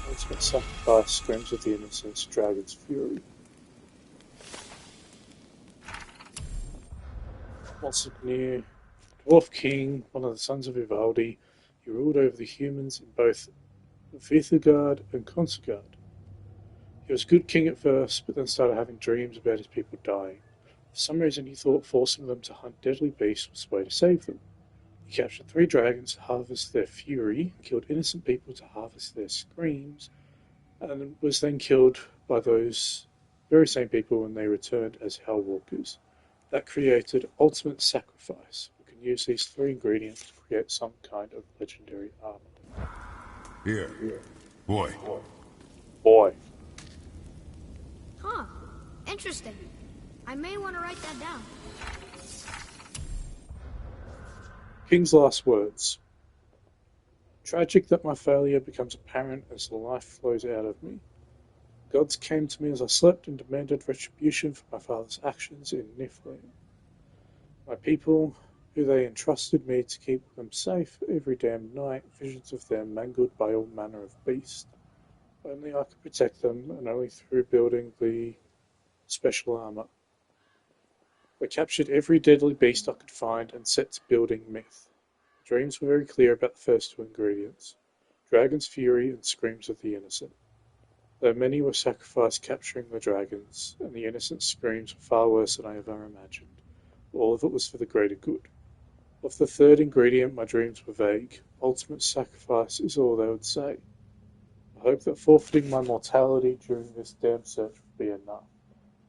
Ultimate sacrifice, screams of the innocence, dragon's fury. Monseigneur, dwarf king, one of the sons of Ivaldi, he ruled over the humans in both Vithagard and Consegard. He was a good king at first, but then started having dreams about his people dying. For some reason he thought forcing them to hunt deadly beasts was the way to save them. He captured 3 dragons to harvest their fury, killed innocent people to harvest their screams, and was then killed by those very same people when they returned as Hellwalkers. That created ultimate sacrifice. We can use these 3 ingredients to create some kind of legendary armor. Here. Boy. Boy. Huh. Interesting. I may want to write that down. King's last words. Tragic that my failure becomes apparent as the life flows out of me. Gods came to me as I slept and demanded retribution for my father's actions in Niflheim. My people, who they entrusted me to keep them safe every damn night, visions of them mangled by all manner of beasts. Only I could protect them, and only through building the special armor. I captured every deadly beast I could find and set to building myth. The dreams were very clear about the first 2 ingredients, dragon's fury and screams of the innocent. Though many were sacrificed capturing the dragons, and the innocent screams were far worse than I ever imagined, all of it was for the greater good. Of the 3rd ingredient, my dreams were vague. Ultimate sacrifice is all they would say. I hope that forfeiting my mortality during this damn search would be enough.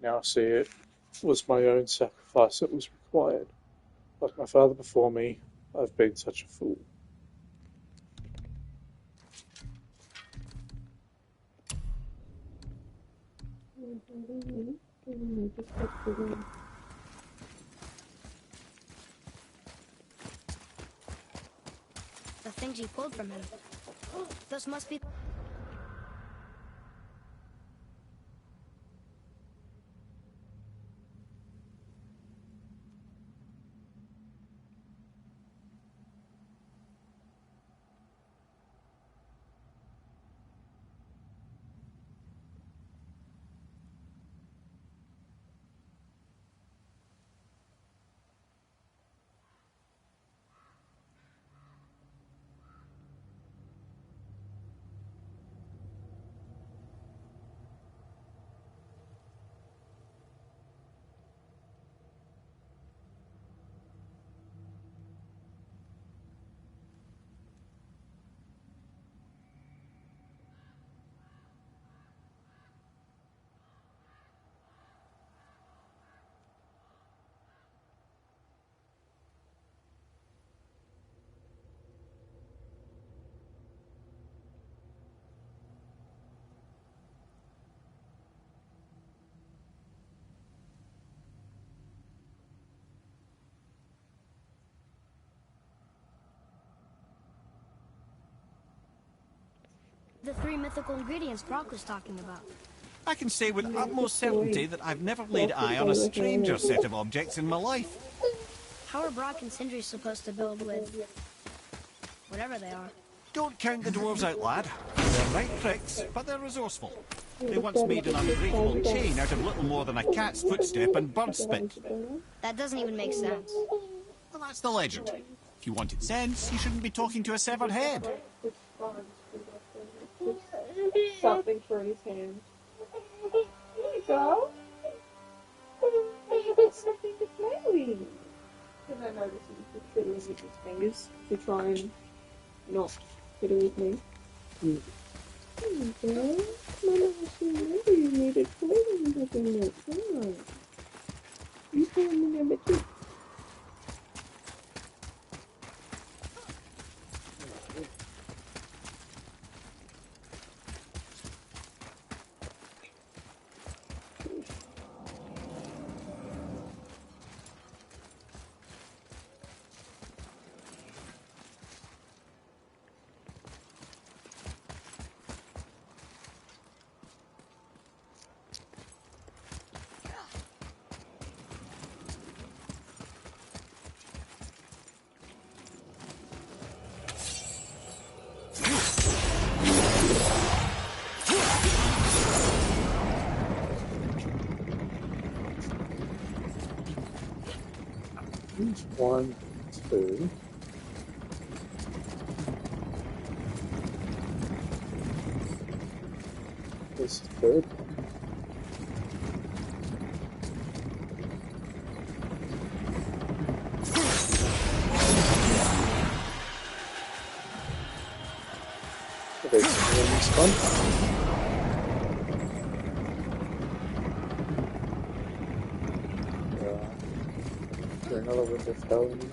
Now I see it was my own sacrifice that was required. Like my father before me, I've been such a fool. The things you pulled from him. Those must be... The 3 mythical ingredients Brock was talking about. I can say with utmost certainty that I've never laid eye on a stranger set of objects in my life. How are Brock and Sindri supposed to build with... whatever they are? Don't count the dwarves out, lad. They're right tricks, but they're resourceful. They once made an unbreakable chain out of little more than a cat's footstep and bird spit. That doesn't even make sense. Well, that's the legend. If you wanted sense, you shouldn't be talking to a severed head. Something for his hand. There you go. You got something to play with. Because I notice he's fiddling with his fingers to try and not fiddle with me. There you go. Mama has remembered you needed clothing within that time. You can remember too. There's 1, 2. This is the third one. Basically, in this one. Is there another window fell in here?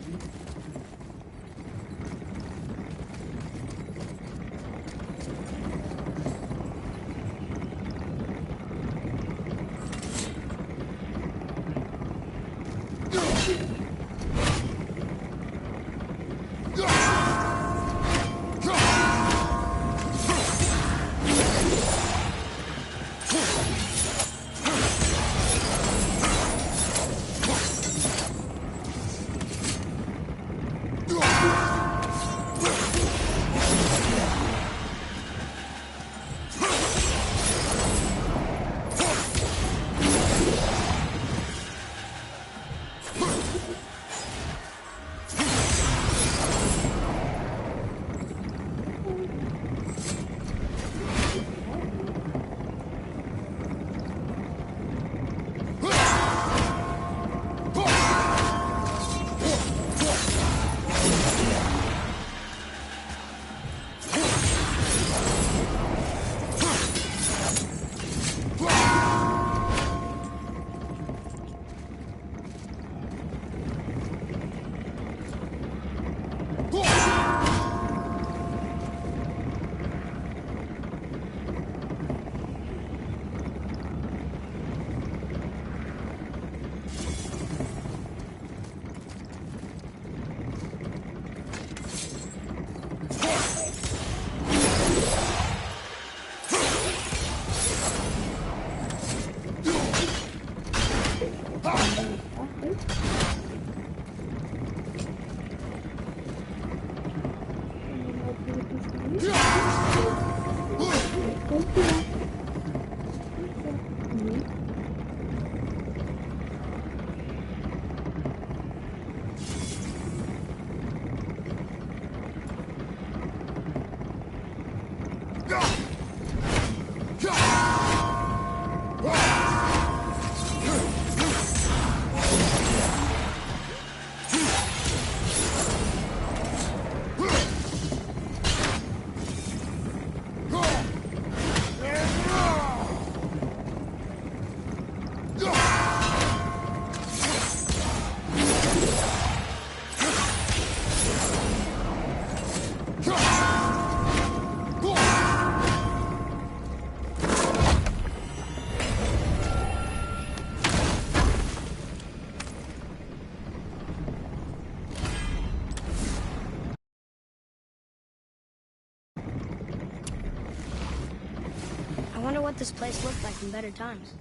I wonder what this place looked like in better times.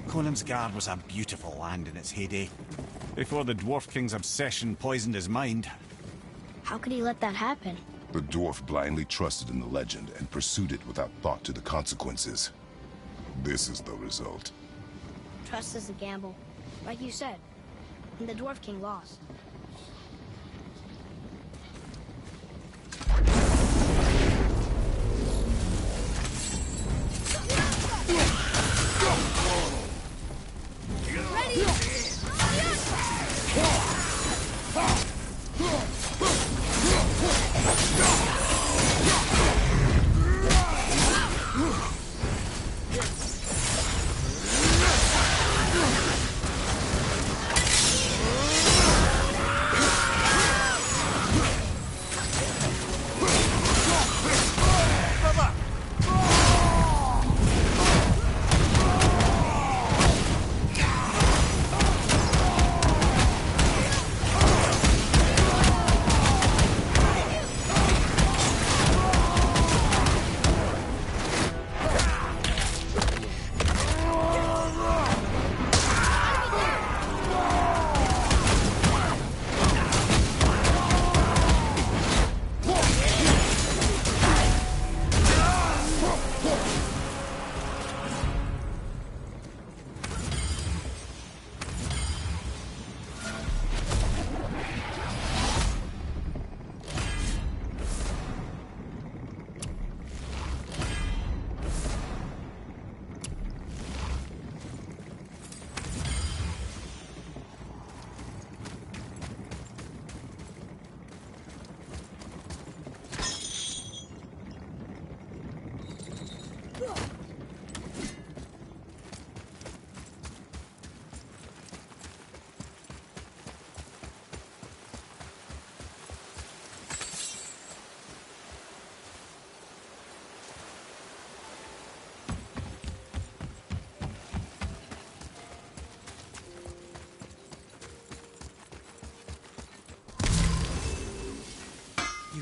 Conan's Guard was a beautiful land in its heyday, before the Dwarf King's obsession poisoned his mind. How could he let that happen? The dwarf blindly trusted in the legend and pursued it without thought to the consequences. This is the result. Trust is a gamble, like you said. And the Dwarf King lost.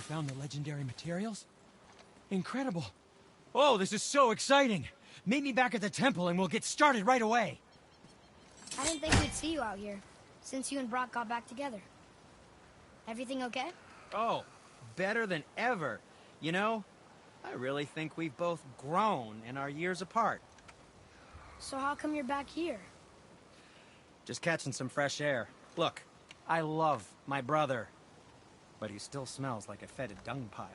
found the legendary materials? Incredible. Oh, this is so exciting. Meet me back at the temple and we'll get started right away. I didn't think we'd see you out here, since you and Brock got back together. Everything okay? Oh, better than ever. You know, I really think we've both grown in our years apart. So how come you're back here? Just catching some fresh air. Look, I love my brother, but he still smells like a fetid dung pile.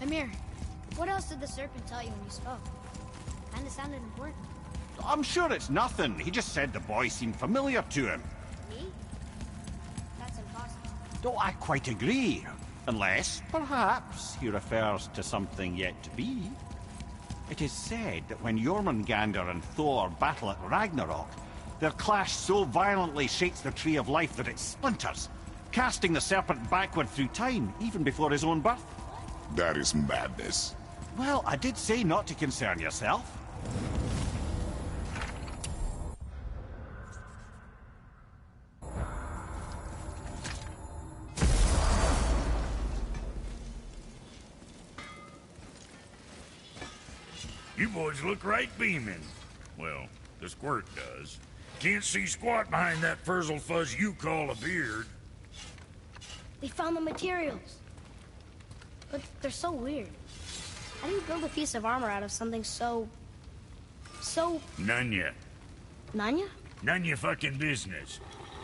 Mimir, what else did the serpent tell you when you spoke? Kinda sounded important. I'm sure it's nothing. He just said the boy seemed familiar to him. Me? That's impossible. Oh, I quite agree. Unless, perhaps, he refers to something yet to be. It is said that when Jormungandr and Thor battle at Ragnarok, their clash so violently shakes the Tree of Life that it splinters, casting the serpent backward through time, even before his own birth. That is madness. Well, I did say not to concern yourself. You boys look right beaming. Well, the squirt does. Can't see squat behind that frizzle fuzz you call a beard. They found the materials. But they're so weird. How do you build a piece of armor out of something so... None yet. Nanya? None your fucking business.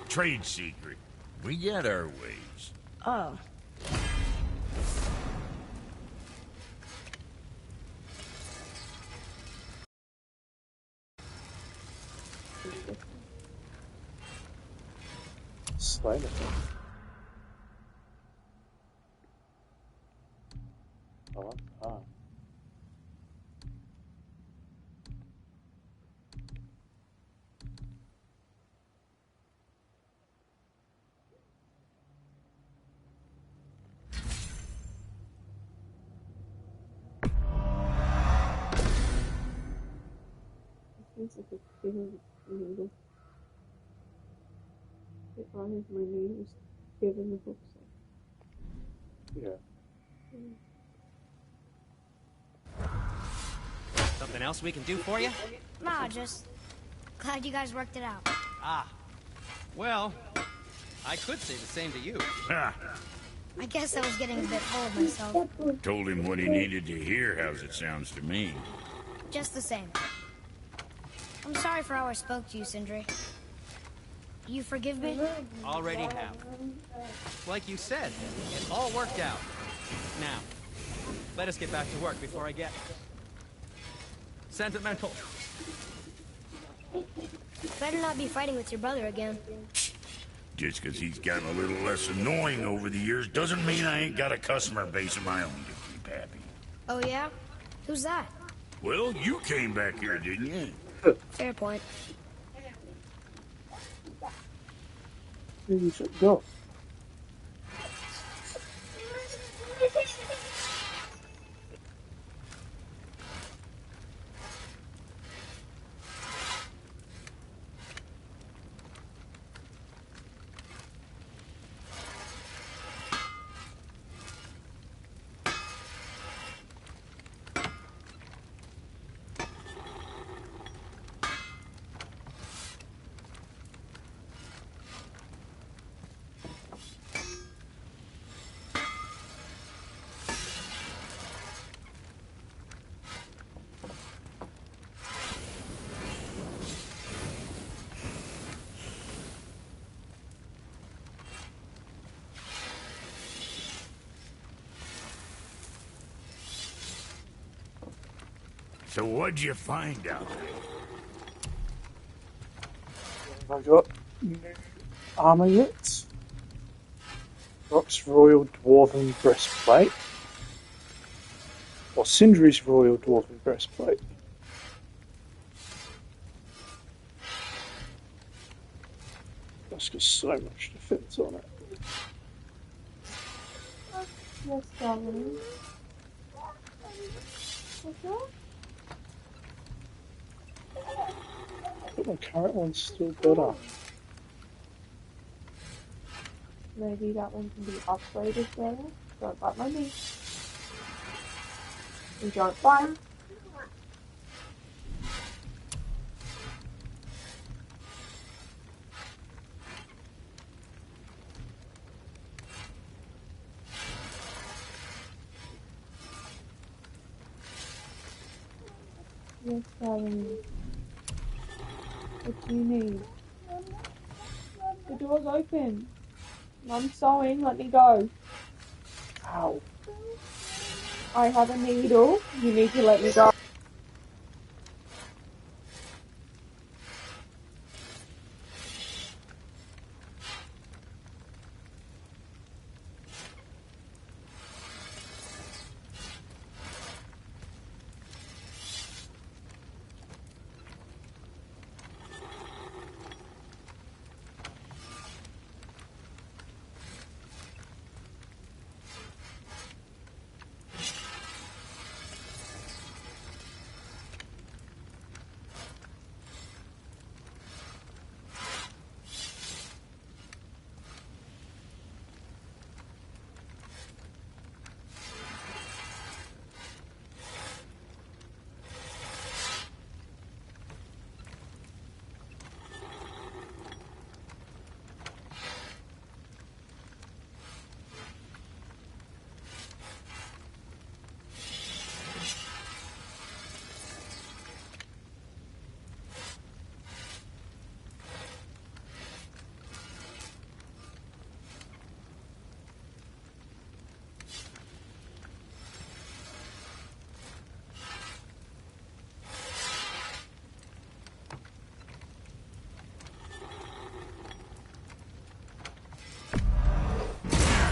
Trade secret. We got our ways. Oh. Slime it. Oh, ah. Seems like a big needle. It honors my name was given the books. Yeah. Something else we can do for you? Nah, just glad you guys worked it out. Ah. Well, I could say the same to you. Ha! I guess I was getting a bit full of myself. Told him what he needed to hear, how's it sounds to me. Just the same. I'm sorry for how I spoke to you, Sindri. You forgive me? Already have. Like you said, it all worked out. Now, let us get back to work before I get sentimental. Better not be fighting with your brother again. Just 'cause he's gotten a little less annoying over the years doesn't mean I ain't got a customer base of my own to keep happy. Oh yeah? Who's that? Well, you came back here, didn't you? Fair point. Maybe you should go. So what'd you find out? Have I got new armor yet? Rock's Royal Dwarven Breastplate. Or Sindri's Royal Dwarven Breastplate. That's got so much defense on it. Yes, darling. What's up? But my current one's still better. Maybe that one can be upgraded there. Don't bite my knee. And don't fire. Yes, darling. What do you need? The door's open. I'm sewing, let me go. Ow. I have a needle. You need to let me go.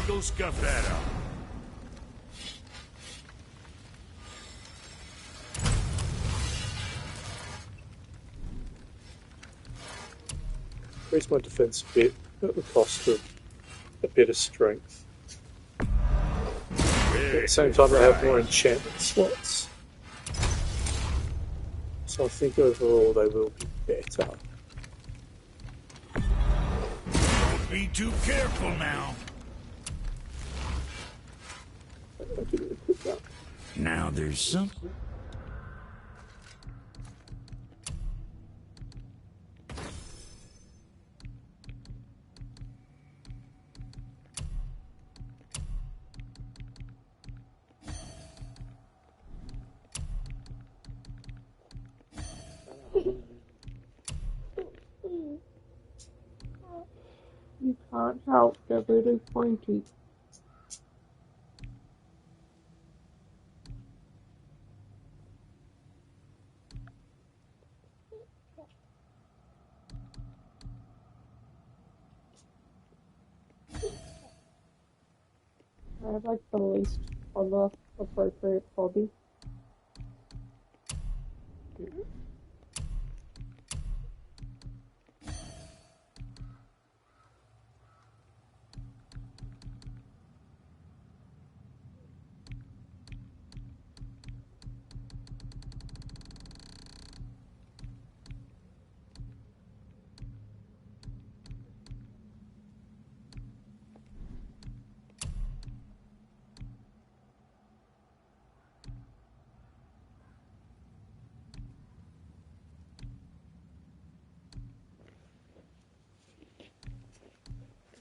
Go scuff that up. Increase my defense a bit at the cost of a bit of strength. At the same time, I have more enchantment slots. So I think overall they will be better. Don't be too careful now. I didn't equip that. Now there's something. You can't help, they're really pointy. I have like the least other appropriate hobby.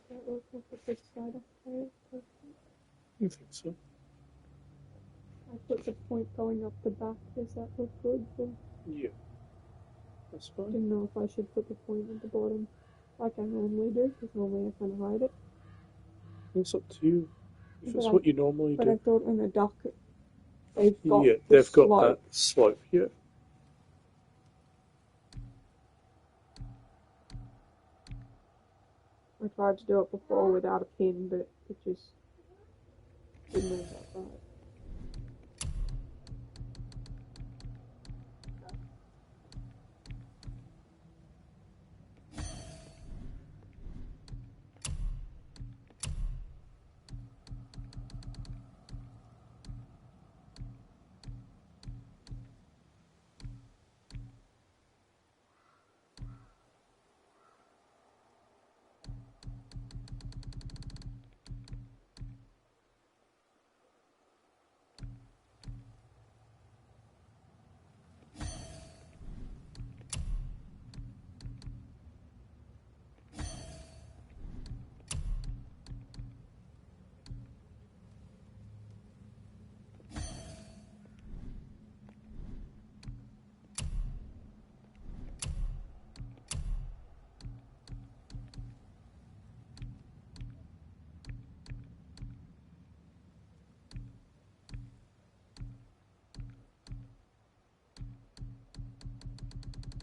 That looks like a good side of it. You think so? I put the point going up the back. Does that look good? Then Yeah. That's fine. didn't know if I should put the point at the bottom, like I normally do, because normally I kind of hide it. It's up to you. If But it's I- what you normally But do. I thought in a duck, They've got Yeah, the they've got slope. that slope, yeah. I tried to do it before without a pin, but it just didn't end up right.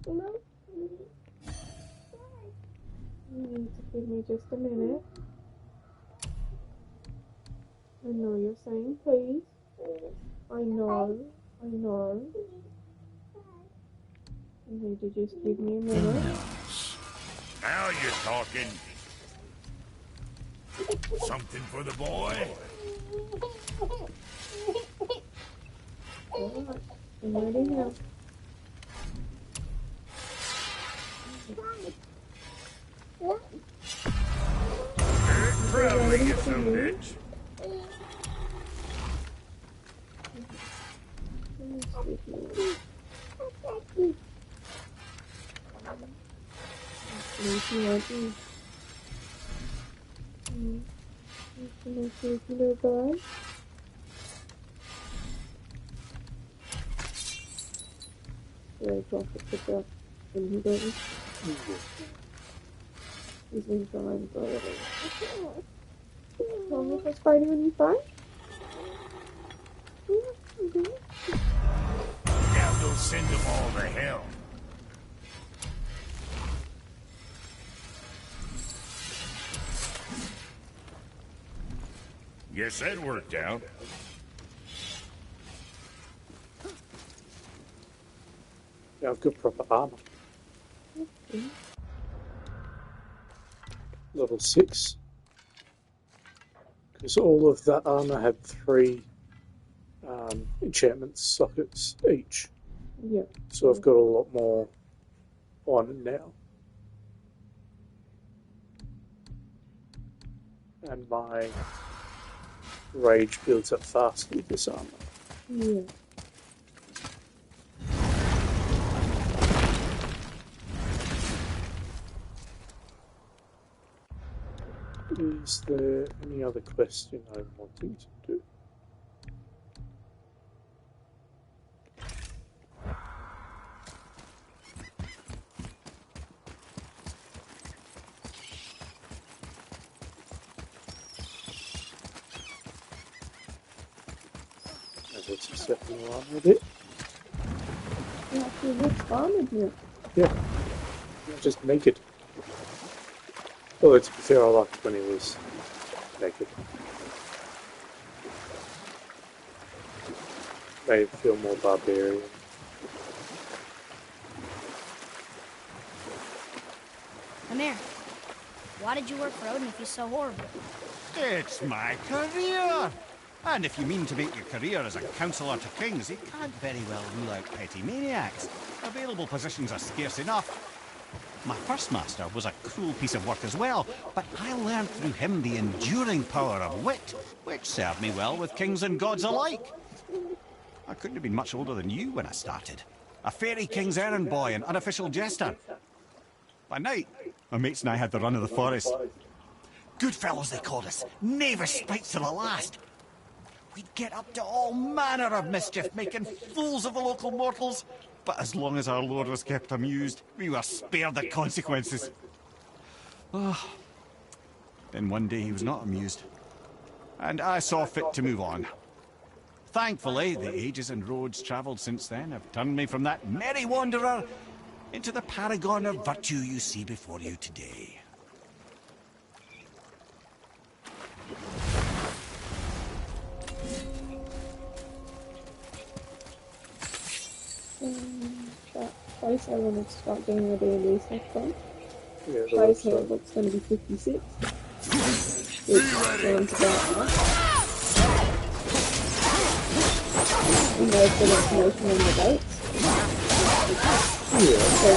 No. You need to give me just a minute. I know you're saying please. I know. You need to just give me a minute. Now you're talking. Something for the boy? Alright, I'm ready now. Traveling, you some bitch. Little guy. Very profit pick up when he doesn't. He's been trying forever. Tell me if I spidey when you fight? Now go send them all to hell. Guess that worked out. Yeah, I've got proper armor. Level 6. Because all of that armor had 3 enchantment sockets each. Yeah. So I've got a lot more on it now. And my rage builds up fast with this armor. Yeah. Is there any other question I'm wanting to do? That's a second one with it. You actually looks armored here. Yeah. Just naked. Although to be fair, I liked when he was naked. Made it feel more barbarian. Amir, why did you work for Odin if he's so horrible? It's my career! And if you mean to make your career as a counsellor to kings, you can't very well rule out petty maniacs. Available positions are scarce enough. My first master was a cruel piece of work as well, but I learned through him the enduring power of wit, which served me well with kings and gods alike. I couldn't have been much older than you when I started. A fairy king's errand boy and unofficial jester. By night, my mates and I had the run of the forest. Good fellows they called us, knavish spites to the last. We'd get up to all manner of mischief, making fools of the local mortals. But as long as our lord was kept amused, we were spared the consequences. Then one day he was not amused, and I saw fit to move on. Thankfully, the ages and roads travelled since then have turned me from that merry wanderer into the paragon of virtue you see before you today. That place I wanted to start doing the D&D stuff from. Yeah, the Place website. looks going to be 56. Which sounds about right. And there's the information on the dates. Yeah. So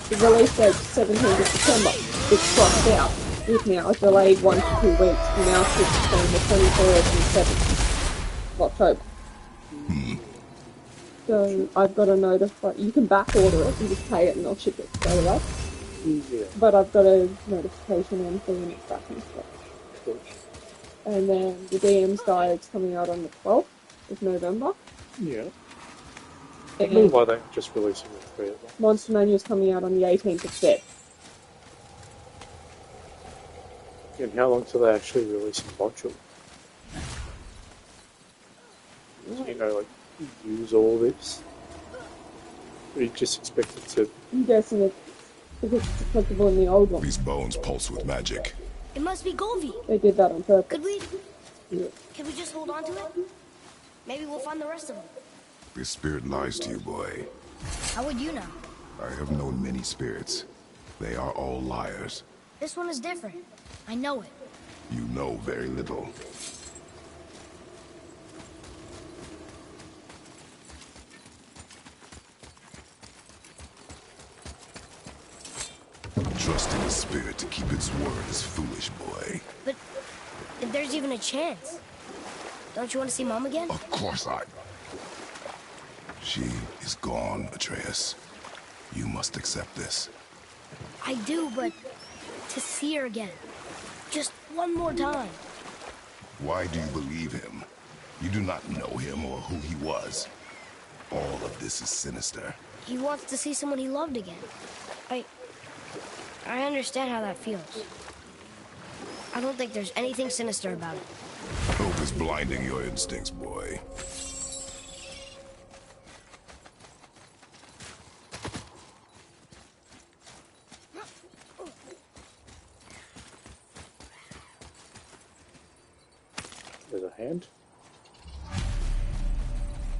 the release date 17th of September. It's crossed out. With now delayed 1 to 2 weeks. Now sits between the 23rd and 7th of October. So I've got to notify. You can back order it and just pay it and they'll ship it straight away. Yeah. But I've got a notification on for when it's back in stock. Cool. And then the DM's Guide's coming out on the 12th of November. Yeah. I don't know And why they're just releasing the 3 of them. Monster Manual's coming out on the 18th of Feb. And how long till they actually release a module? Do you know, like, use all this? Or you just expect it to... I'm guessing it's because it's applicable in the old one. These bones pulse with magic. It must be Golvi. They did that on purpose. Could we? Yeah. Can we just hold on to it? Maybe we'll find the rest of them. This spirit lies to you, boy. How would you know? I have known many spirits. They are all liars. This one is different. I know it. You know very little. Trusting a spirit to keep its word is foolish, boy. But if there's even a chance, don't you want to see Mom again? Of course I... She is gone, Atreus. You must accept this. I do, but to see her again. Just one more time. Why do you believe him? You do not know him or who he was. All of this is sinister. He wants to see someone he loved again. I understand how that feels. I don't think there's anything sinister about it. Hope is blinding your instincts, boy. There's a hand.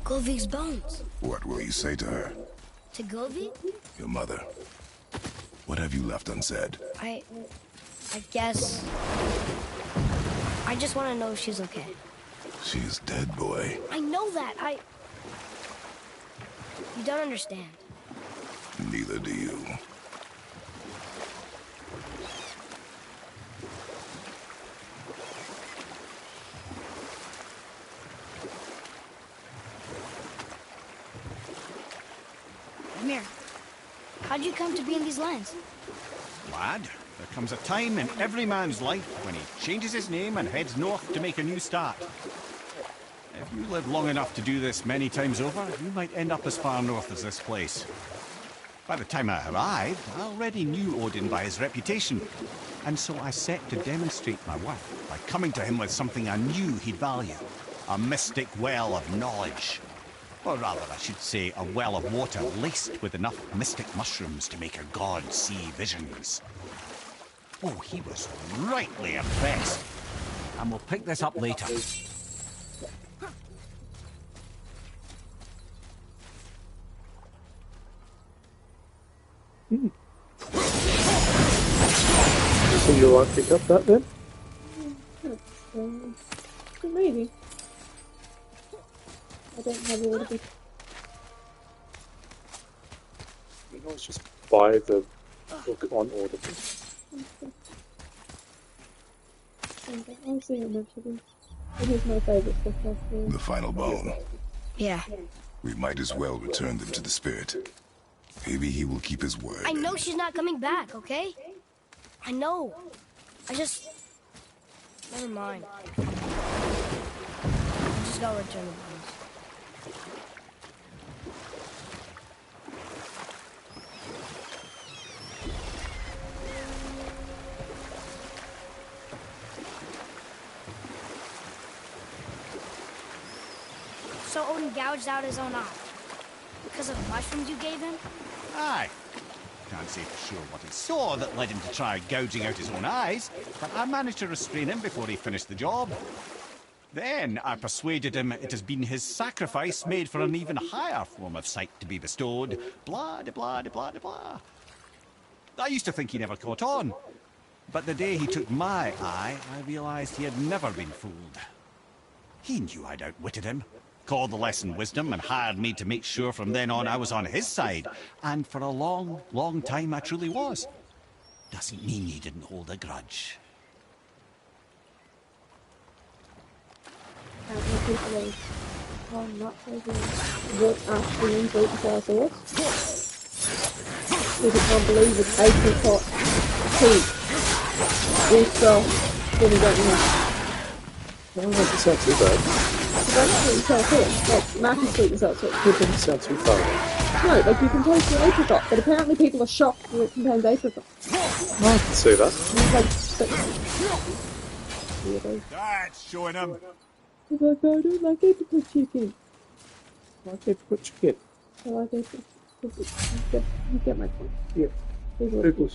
Golvik's bones. What will you say to her? To Golvik? Your mother. What have you left unsaid? I guess... I just want to know if she's okay. She is dead, boy. I know that. You don't understand. Neither do you. Amir, how'd you come to be in these lands? Lad, there comes a time in every man's life when he changes his name and heads north to make a new start. If you live long enough to do this many times over, you might end up as far north as this place. By the time I arrived, I already knew Odin by his reputation, and so I set to demonstrate my worth by coming to him with something I knew he'd value. A mystic well of knowledge. Or rather, I should say, a well of water laced with enough mystic mushrooms to make a god see visions. Oh, he was rightly impressed. And we'll pick this up later. So you want to pick up that then? Maybe. I don't have all of it. You can always just buy the book on Audible. I'll see how much it is. It is my favourite book after all. The final bone. Yeah. We might as well return them to the spirit. Maybe he will keep his word. I know she's not coming back, okay? I know. I just... Never mind. I just gotta return the bones. So Odin gouged out his own eye. Because of the mushrooms you gave him? Aye. Can't say for sure what he saw that led him to try gouging out his own eyes, but I managed to restrain him before he finished the job. Then I persuaded him it has been his sacrifice made for an even higher form of sight to be bestowed. Blah, de blah, de blah, de blah. I used to think he never caught on. But the day he took my eye, I realized he had never been fooled. He knew I'd outwitted him, called the lesson wisdom, and hired me to make sure from then on I was on his side. And for a long, long time I truly was. Doesn't mean he didn't hold a grudge. How many people are not taking what afternoon's eating sauce? Because I can't believe it's apricot tea. Also, then you don't know. Well, that doesn't sound too bad. You don't know what you tell here. Like, Marcus sweet and salsa. It doesn't sound too far. No, like you can taste the apricot, but apparently people are shocked that it contains apricot. No, I can see that. And it's like, weirdo. That's showing him. He's like, I don't like apricot chicken. Like apricot chicken. I like apricot. You get my point. Yeah. People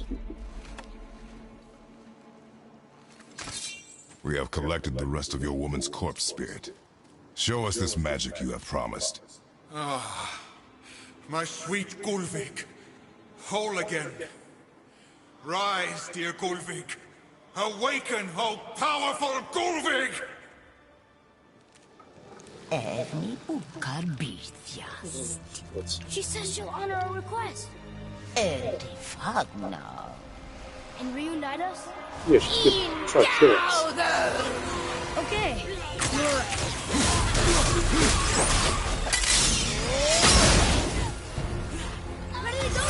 We have collected the rest of your woman's corpse spirit. Show us this magic you have promised. Ah, my sweet Gulvik. Whole again. Rise, dear Gulvik. Awaken, oh powerful Gulvik! Evni Bukarbithias. She says she'll honor our request. Edifagna. And reunite us? Yeah, she could try to kill us. Okay. You're right. Ready to go?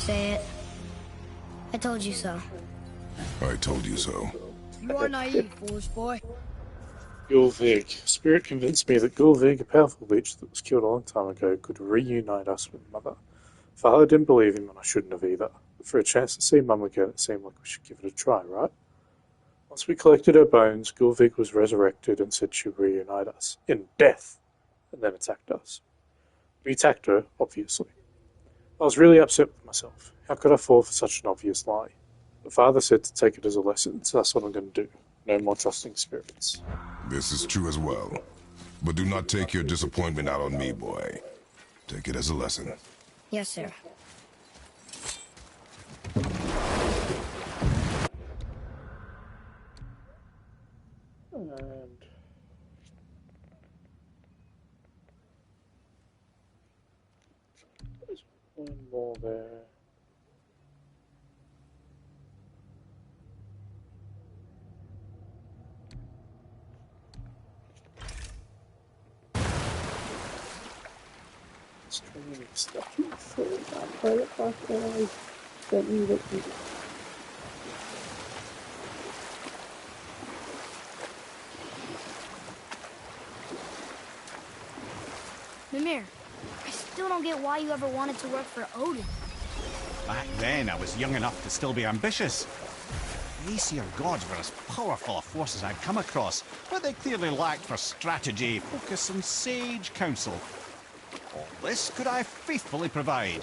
Say it. I told you so. I told you so. You are naive, foolish boy. Gulvig. Spirit convinced me that Gulvig, a powerful witch that was killed a long time ago, could reunite us with Mother. Father didn't believe him, and I shouldn't have either. But for a chance to see Mum again, it seemed like we should give it a try, right? Once we collected her bones, Gulvig was resurrected and said she'd reunite us. In death! And then attacked us. We attacked her, obviously. I was really upset with myself. How could I fall for such an obvious lie? But Father said to take it as a lesson, so that's what I'm going to do. No more trusting spirits. This is true as well. But do not take your disappointment out on me, boy. Take it as a lesson. Yes, sir. And there's one more there. Streaming stuff. Toilet box that I sent you that you... Mimir, I still don't get why you ever wanted to work for Odin. Back then, I was young enough to still be ambitious. The Aesir gods were as powerful a force as I'd come across, but they clearly lacked for strategy, focus, and sage counsel. All this could I faithfully provide.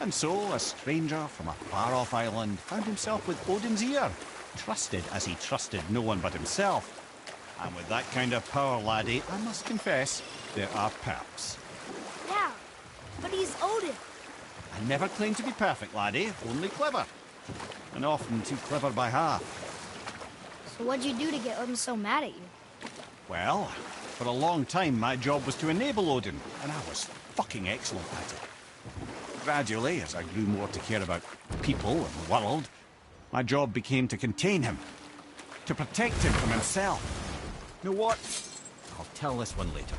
And so, a stranger from a far-off island found himself with Odin's ear, trusted as he trusted no one but himself. And with that kind of power, laddie, I must confess, there are perks. Yeah, but he's Odin. I never claimed to be perfect, laddie, only clever. And often too clever by half. So what'd you do to get Odin so mad at you? Well, for a long time my job was to enable Odin, and I was fucking excellent at it. Gradually, as I grew more to care about people and the world, my job became to contain him. To protect him from himself. You know what? I'll tell this one later.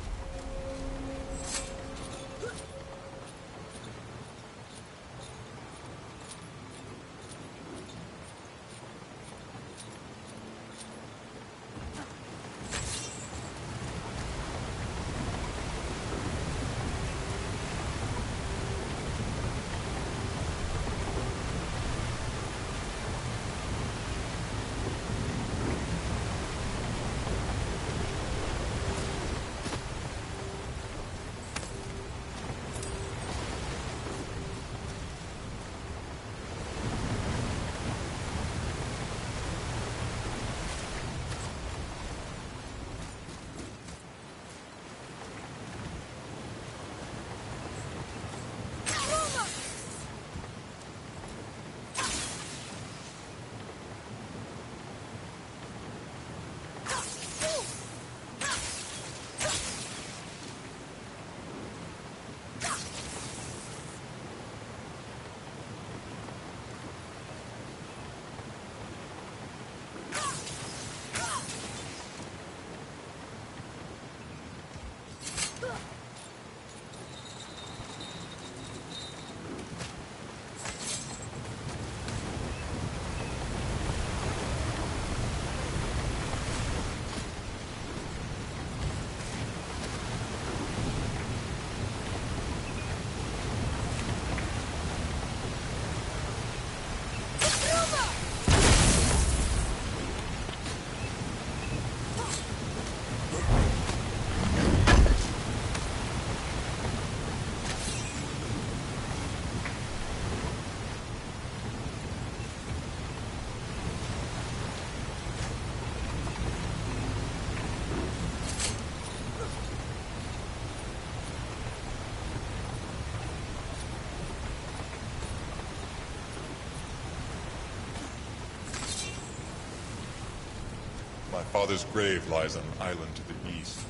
My father's grave lies on an island to the east.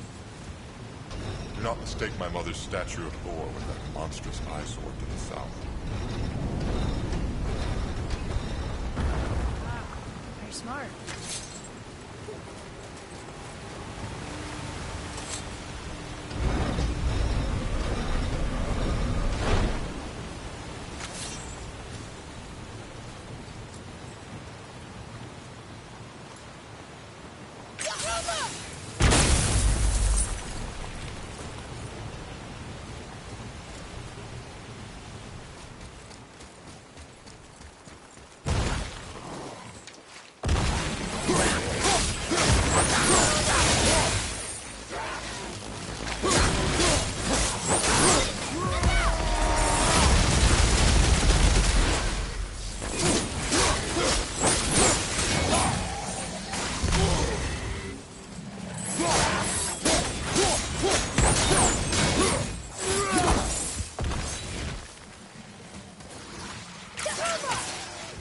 Do not mistake my mother's statue of Thor with that monstrous eyesore to the south. Wow, very smart.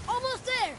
Almost there!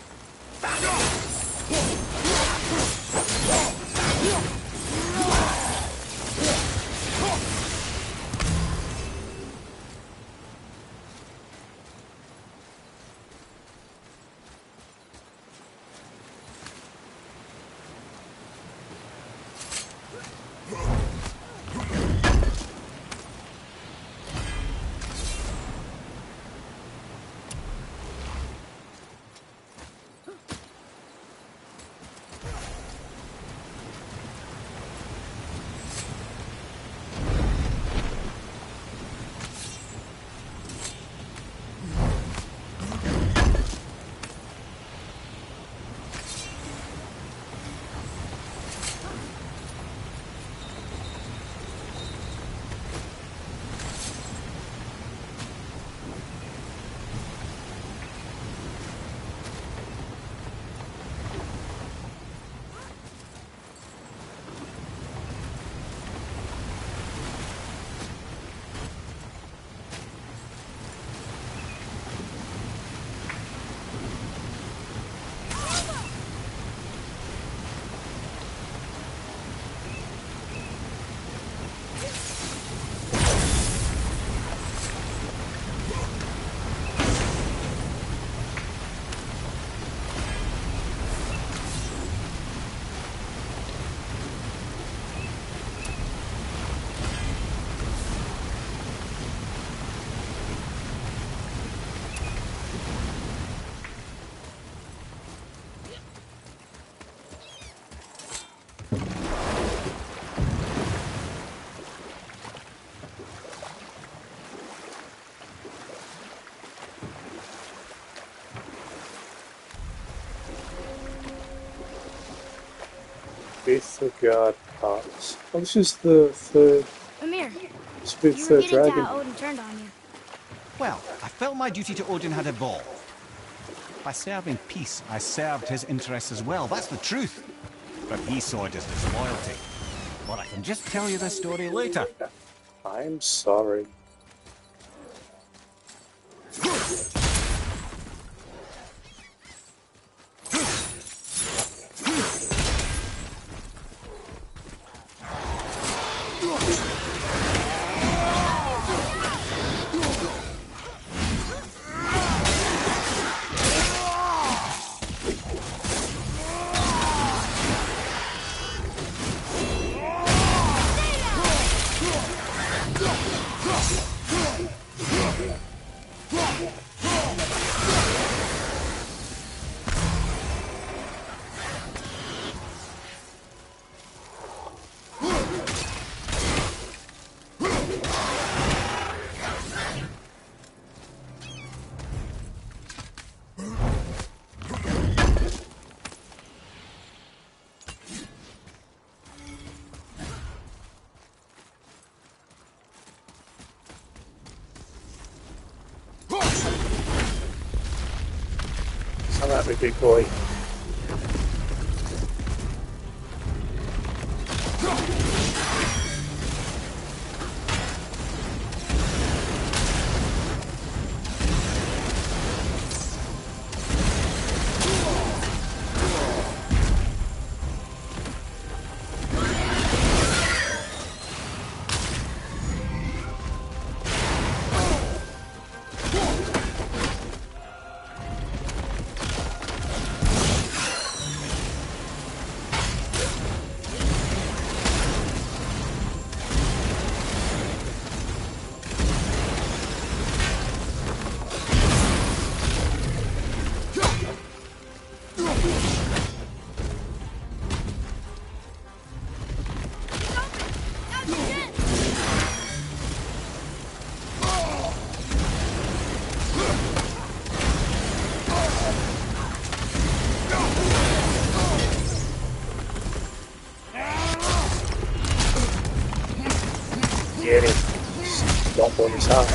Bithogard Pass. Oh, this is the third. Amir, It's the you were third getting to dragon. how Odin turned on you. Well, I felt my duty to Odin had evolved. By serving peace, I served his interests as well. That's the truth. But he saw it as disloyalty. But I can just tell you the story later. I'm sorry. Come at me, big boy. Get him. Stomp on his heart.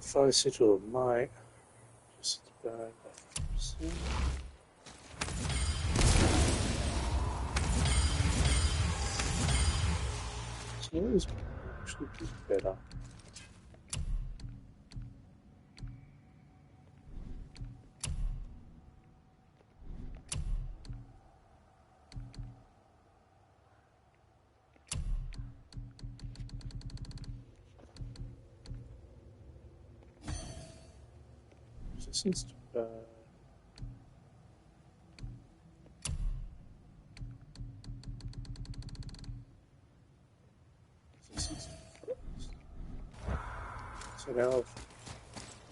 Fire sigil of might. Just about so it is actually better. Resistance to resistance to frost. So now I've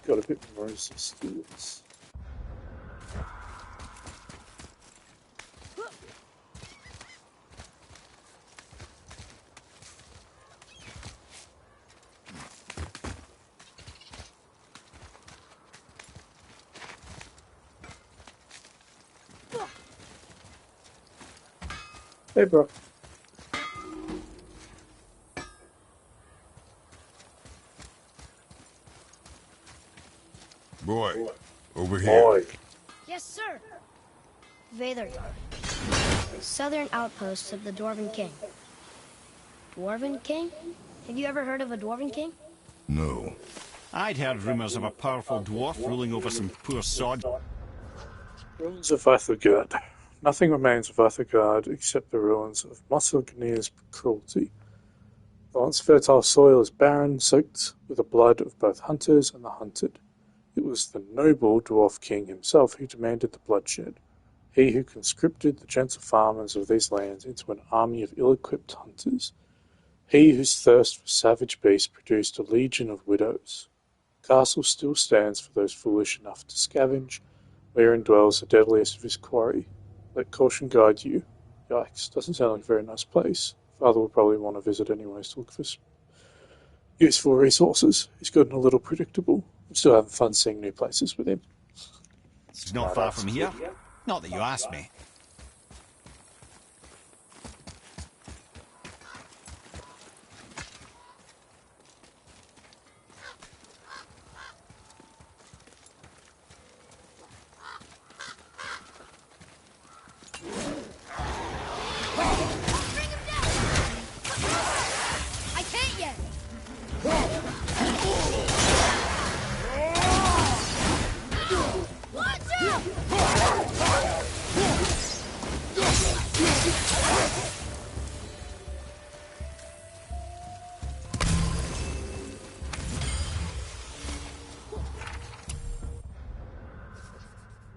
got a bit more resistance. Hey, bro. Boy, over here. Boy. Yes, sir. Vathor. Southern outposts of the Dwarven King. Dwarven King? Have you ever heard of a Dwarven King? No. I'd heard rumours of a powerful dwarf ruling over some poor sod. Ruins of Vathorgard. Nothing remains of Vathorgard except the ruins of Mosselgnir's cruelty. The once fertile soil is barren, soaked with the blood of both hunters and the hunted. It was the noble dwarf king himself who demanded the bloodshed. He who conscripted the gentle farmers of these lands into an army of ill-equipped hunters. He whose thirst for savage beasts produced a legion of widows. The castle still stands for those foolish enough to scavenge, wherein dwells the deadliest of his quarry. Let caution guide you. Yikes, doesn't sound like a very nice place. Father will probably want to visit anyways to look for useful resources. He's gotten a little predictable. I'm still having fun seeing new places with him. It's not far from here. Not that you asked me. I can't yet.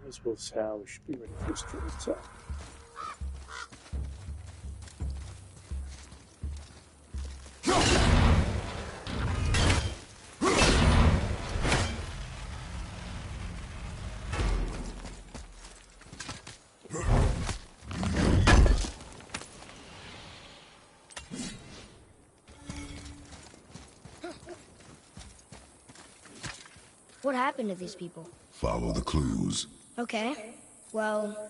As well as how we should be ready for this drill attack. What happened to these people? Follow the clues. Okay. Well,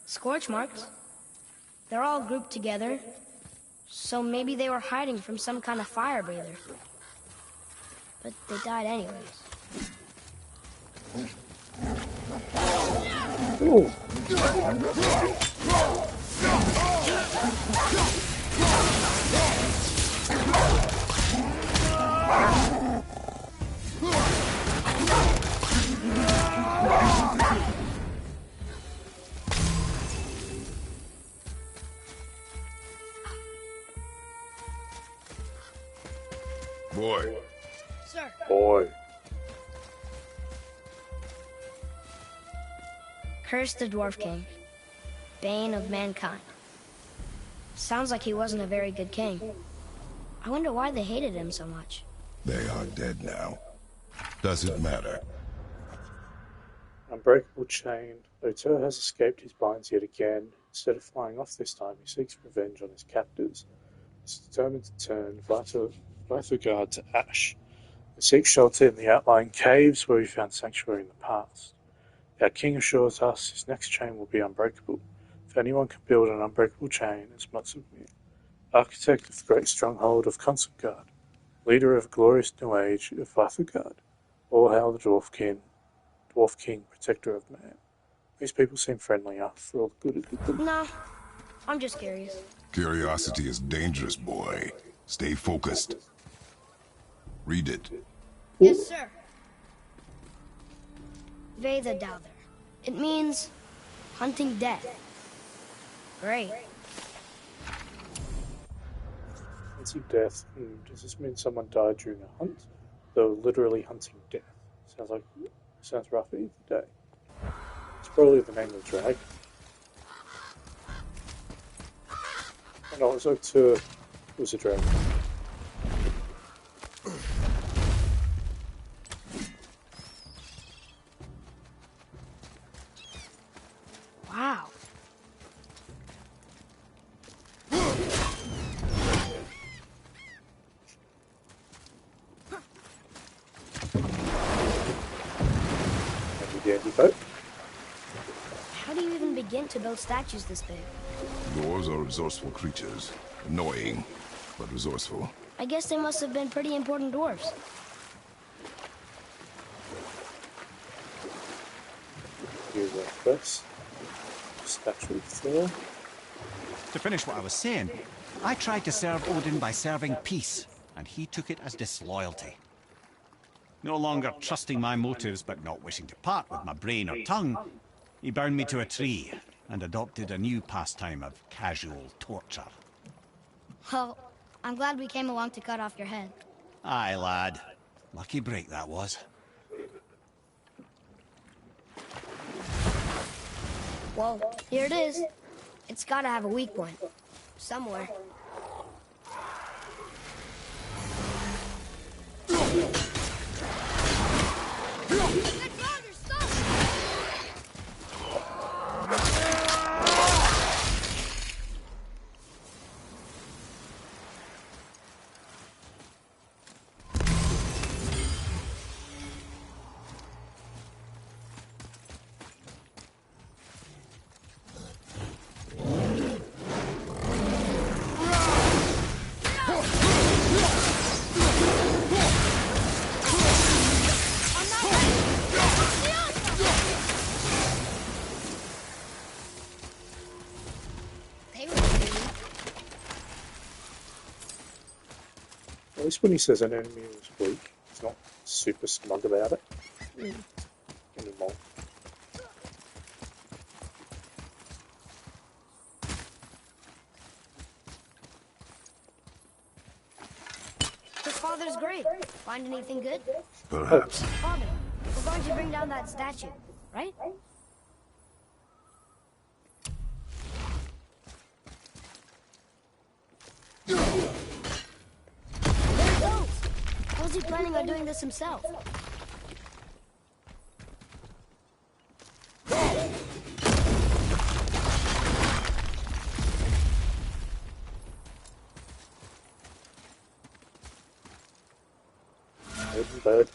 scorch marks. They're all grouped together. So maybe they were hiding from some kind of fire breather. But they died anyways. Ooh. Boy. Sir. Boy. Curse the Dwarf King. Bane of mankind. Sounds like he wasn't a very good king. I wonder why they hated him so much. They are dead now. Does it matter? Unbreakable chain. Lothair has escaped his binds yet again. Instead of flying off this time, he seeks revenge on his captors. He's determined to turn Vathugard to ash. They seek shelter in the outlying caves where we found sanctuary in the past. Our king assures us his next chain will be unbreakable. If anyone can build an unbreakable chain, it's Mutsumir, architect of the great stronghold of Consengard, leader of a glorious new age of Vathugard. All hail the Dwarf King, protector of man. These people seem friendly after all the good it did them. No, I'm just curious. Curiosity is dangerous, boy. Stay focused. Read it. Yes, sir. Veda Dowther. It means hunting death. Great. Hunting death. Does this mean someone died during a hunt? Though literally hunting death. Sounds rough either day. It's probably the name of the dragon. And also to was a dragon. Wow. How do you even begin to build statues this big? Dwarves are resourceful creatures. Annoying, but resourceful. I guess they must have been pretty important dwarves. Here's our first statue of Thor. To finish what I was saying, I tried to serve Odin by serving peace, and he took it as disloyalty. No longer trusting my motives but not wishing to part with my brain or tongue, he bound me to a tree and adopted a new pastime of casual torture. Well, I'm glad we came along to cut off your head. Aye, lad. Lucky break that was. Well, here it is. It's gotta have a weak point. Somewhere. At least when he says an enemy is weak, he's not super smug about it. Anymore. His father's great. Find anything good? Perhaps. Father, we're going to bring down that statue, right? There he goes! How's he planning on doing this himself? Bird.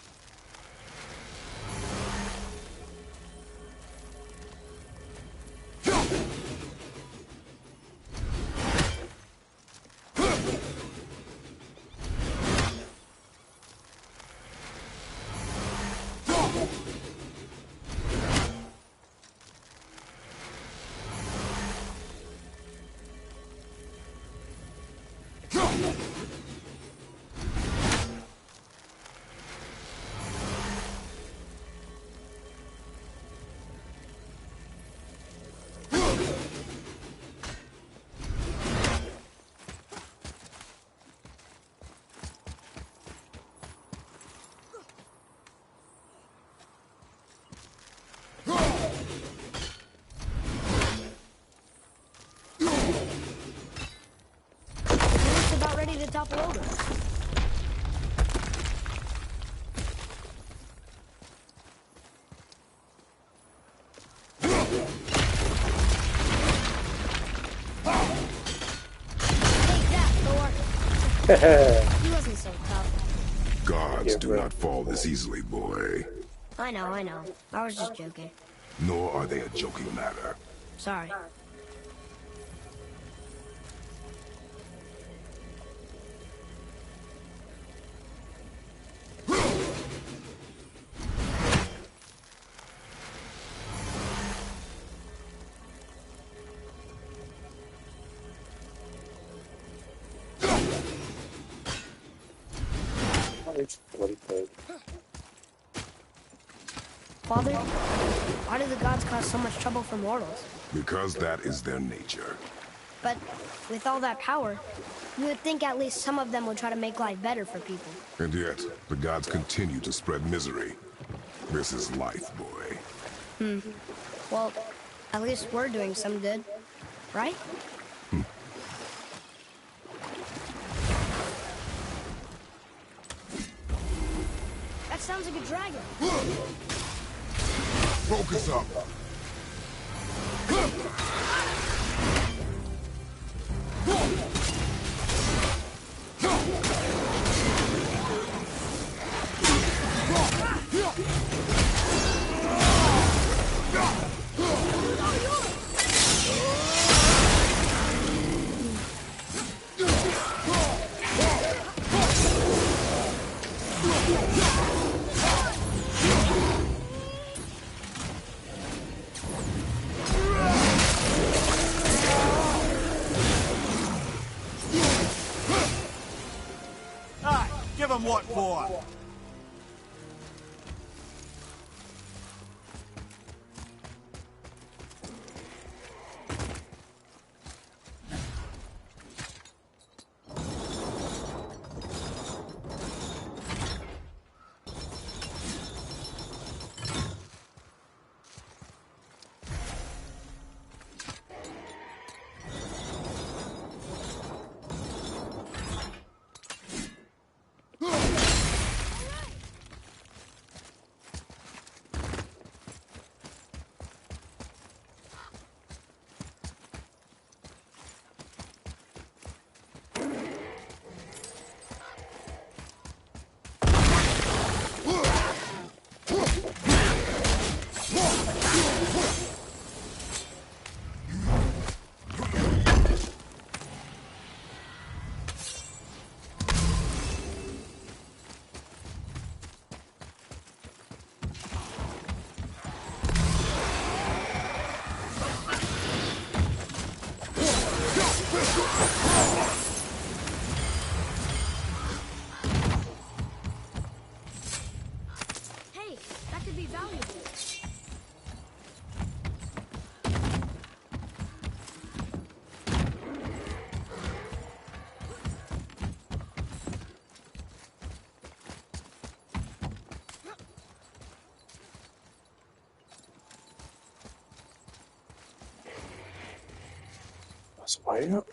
might topple over. He wasn't so tough. Gods do not fall this easily, boy. I know. I was just joking. Nor are they a joking matter. Sorry. Father, why do the gods cause so much trouble for mortals? Because that is their nature. But with all that power, you would think at least some of them would try to make life better for people. And yet, the gods continue to spread misery. This is life, boy. Well, at least we're doing some good, right? That sounds like a dragon. Focus up. Give him what for? Hey, that could be valuable. That's way up.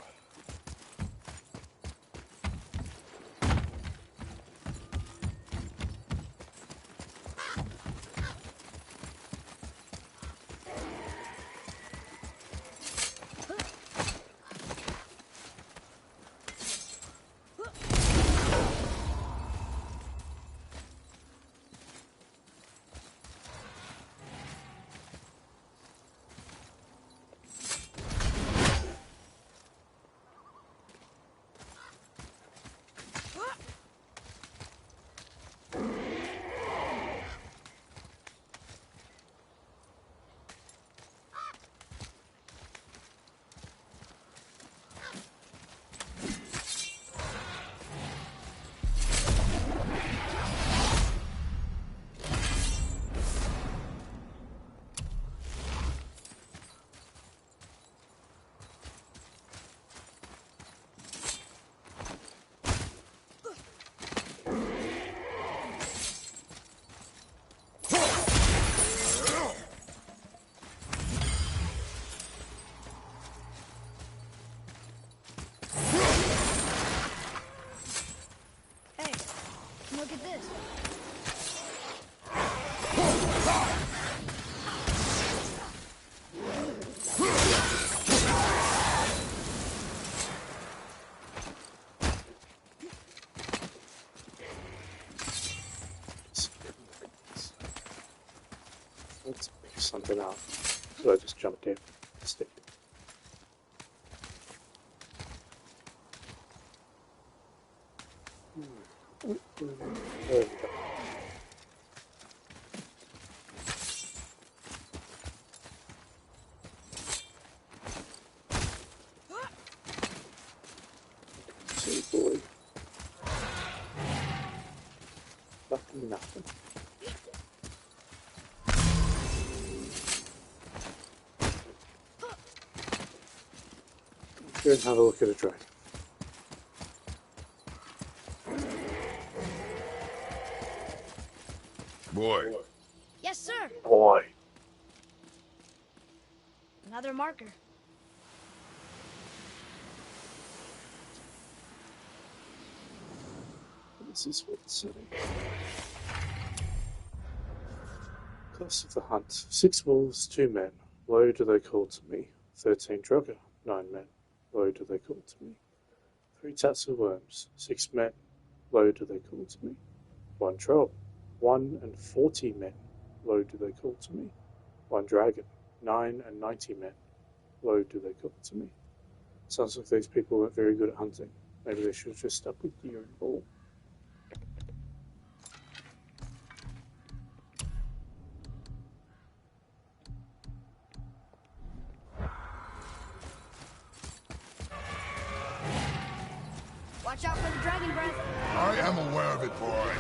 something out. So I just jumped in instead. There we go. See, boy. Fucking nothing. Go and have a look at a dragon. Boy. Yes, sir. Boy. Another marker. This is what's sitting. Cost of the hunt. 6 wolves, 2 men. Low do they call to me. 13 Draugr, 9 men. Low do they call to me. 3 tassel worms, 6 men. Low do they call to me. 1 troll, 1 and 40 men. Low do they call to me. 1 dragon, 9 and 90 men. Low do they call to me. Sounds like these people weren't very good at hunting. Maybe they should have just stuck with deer and boar. Watch out for the dragon breath. I am aware of it, boy.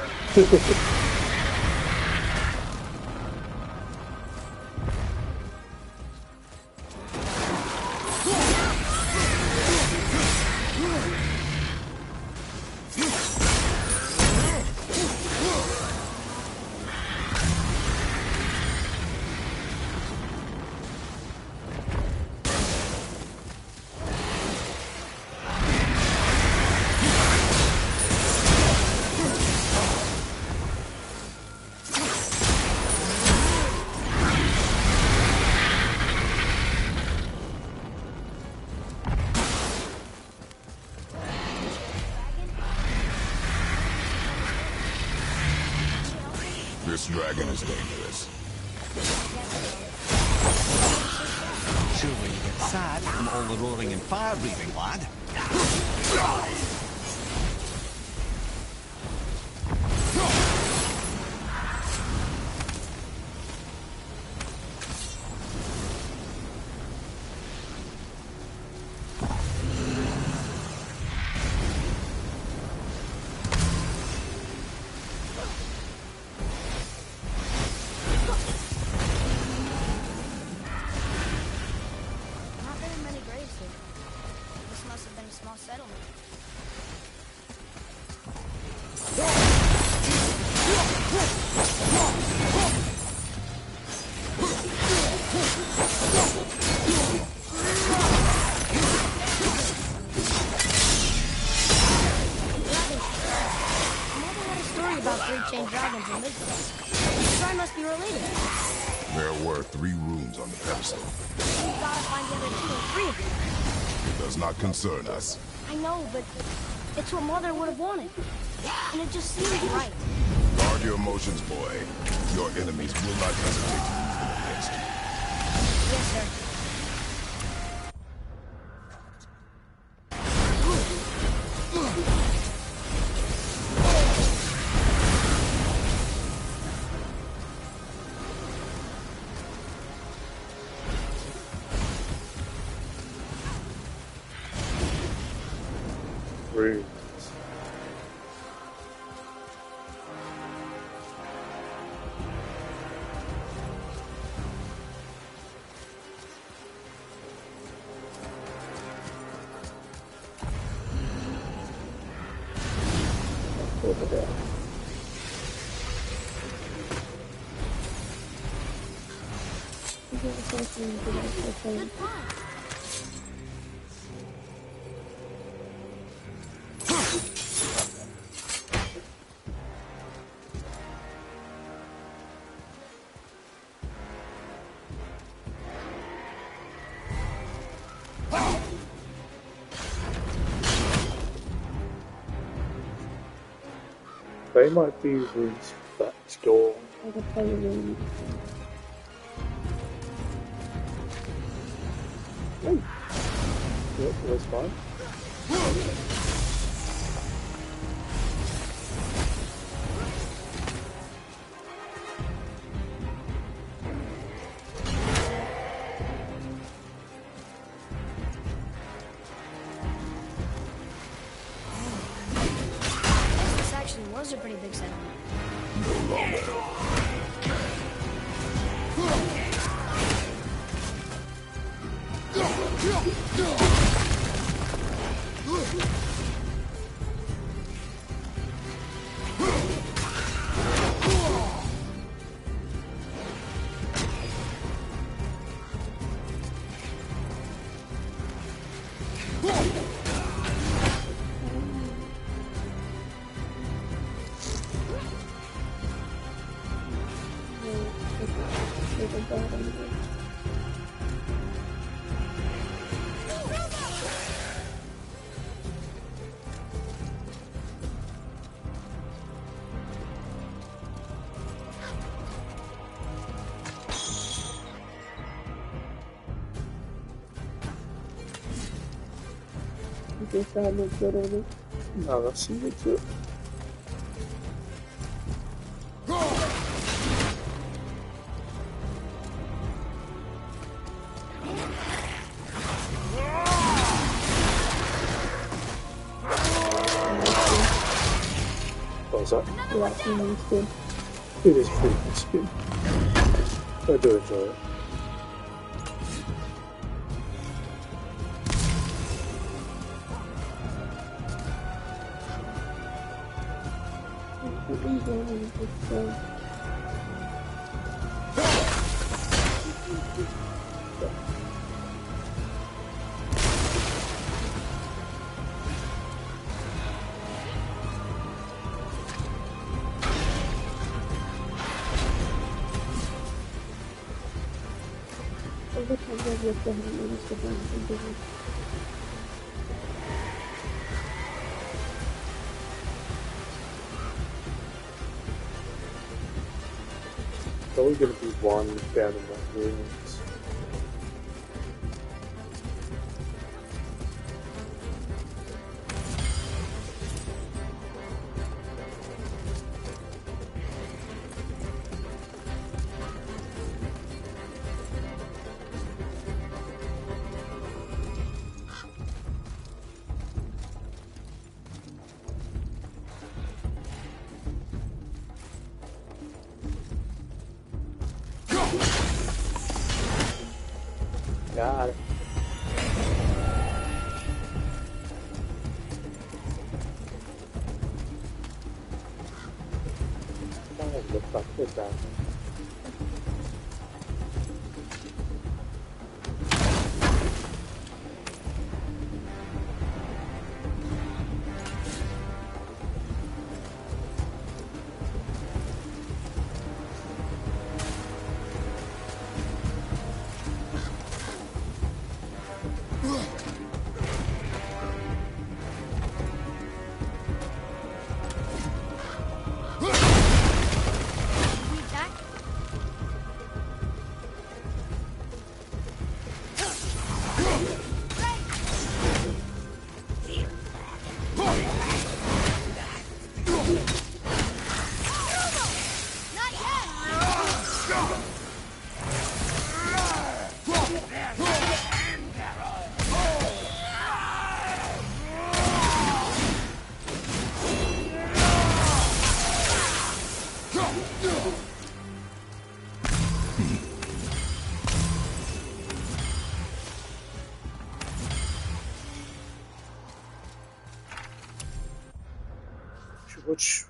This dragon is dangerous. Surely you get sad from all the roaring and fire breathing, lad. There were 3 rooms on the pedestal. We gotta find the other 2 or 3 of them. It does not concern us. I know, but it's what Mother would have wanted. And it just seems right. Guard your emotions, boy. Your enemies will not hesitate to use them against you. Yes, sir. Runes. Over there. Good plan. They might be runes for that door. I could play the room. Yep, that's fine. This actually was a pretty big settlement. No longer. Guess I look good on it. No, that's it. What's that? Yeah, it's good. It is pretty good skin. I do enjoy it. Probably going to be one down in that ruins. Got it. That looks like this down there. Watch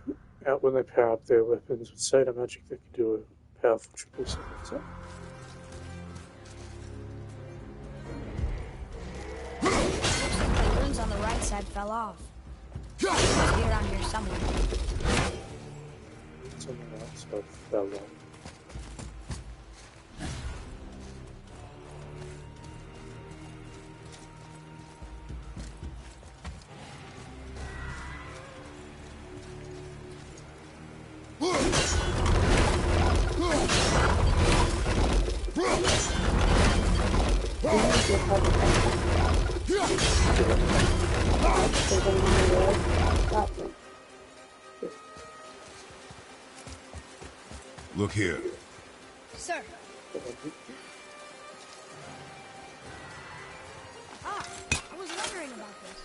out when they power up their weapons with Sata magic that can do a powerful triple silencer. The runes on the right side fell off. It must be around here somewhere. Someone else fell off. Look here. Sir. Ah, I was wondering about this.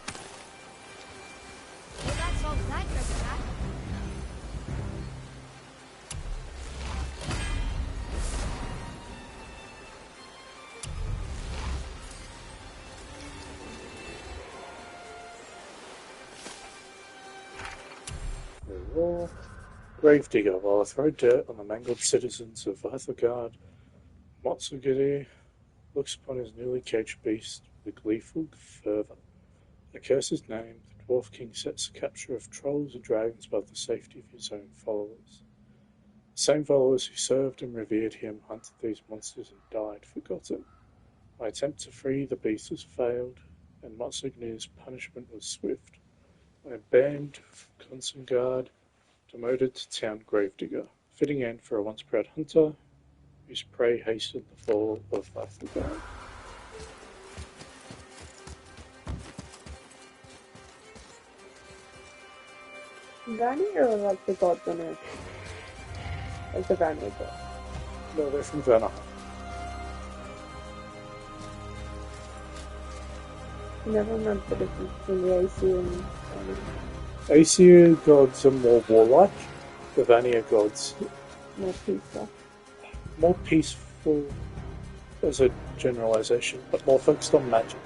Well, that's all that treasure had. Gravedigger, while I throw dirt on the mangled citizens of Vithogard, Motsugiri looks upon his newly caged beast with gleeful fervour. A curse is named, the Dwarf King sets the capture of trolls and dragons above the safety of his own followers. The same followers who served and revered him hunted these monsters and died forgotten. My attempt to free the beast has failed, and Motsugiri's punishment was swift. I am banned from Konsengard, demoted to town gravedigger, fitting end for a once proud hunter whose prey hastened the fall of Vithogard. Vanny or like the gods on Earth? Like the Vanny gods? No, they're from Vanaheim. I never remember the difference between the AC and Vanny. Aesir gods are more warlike, the Vanir gods More peaceful. more peaceful as a generalization, but more focused on magic.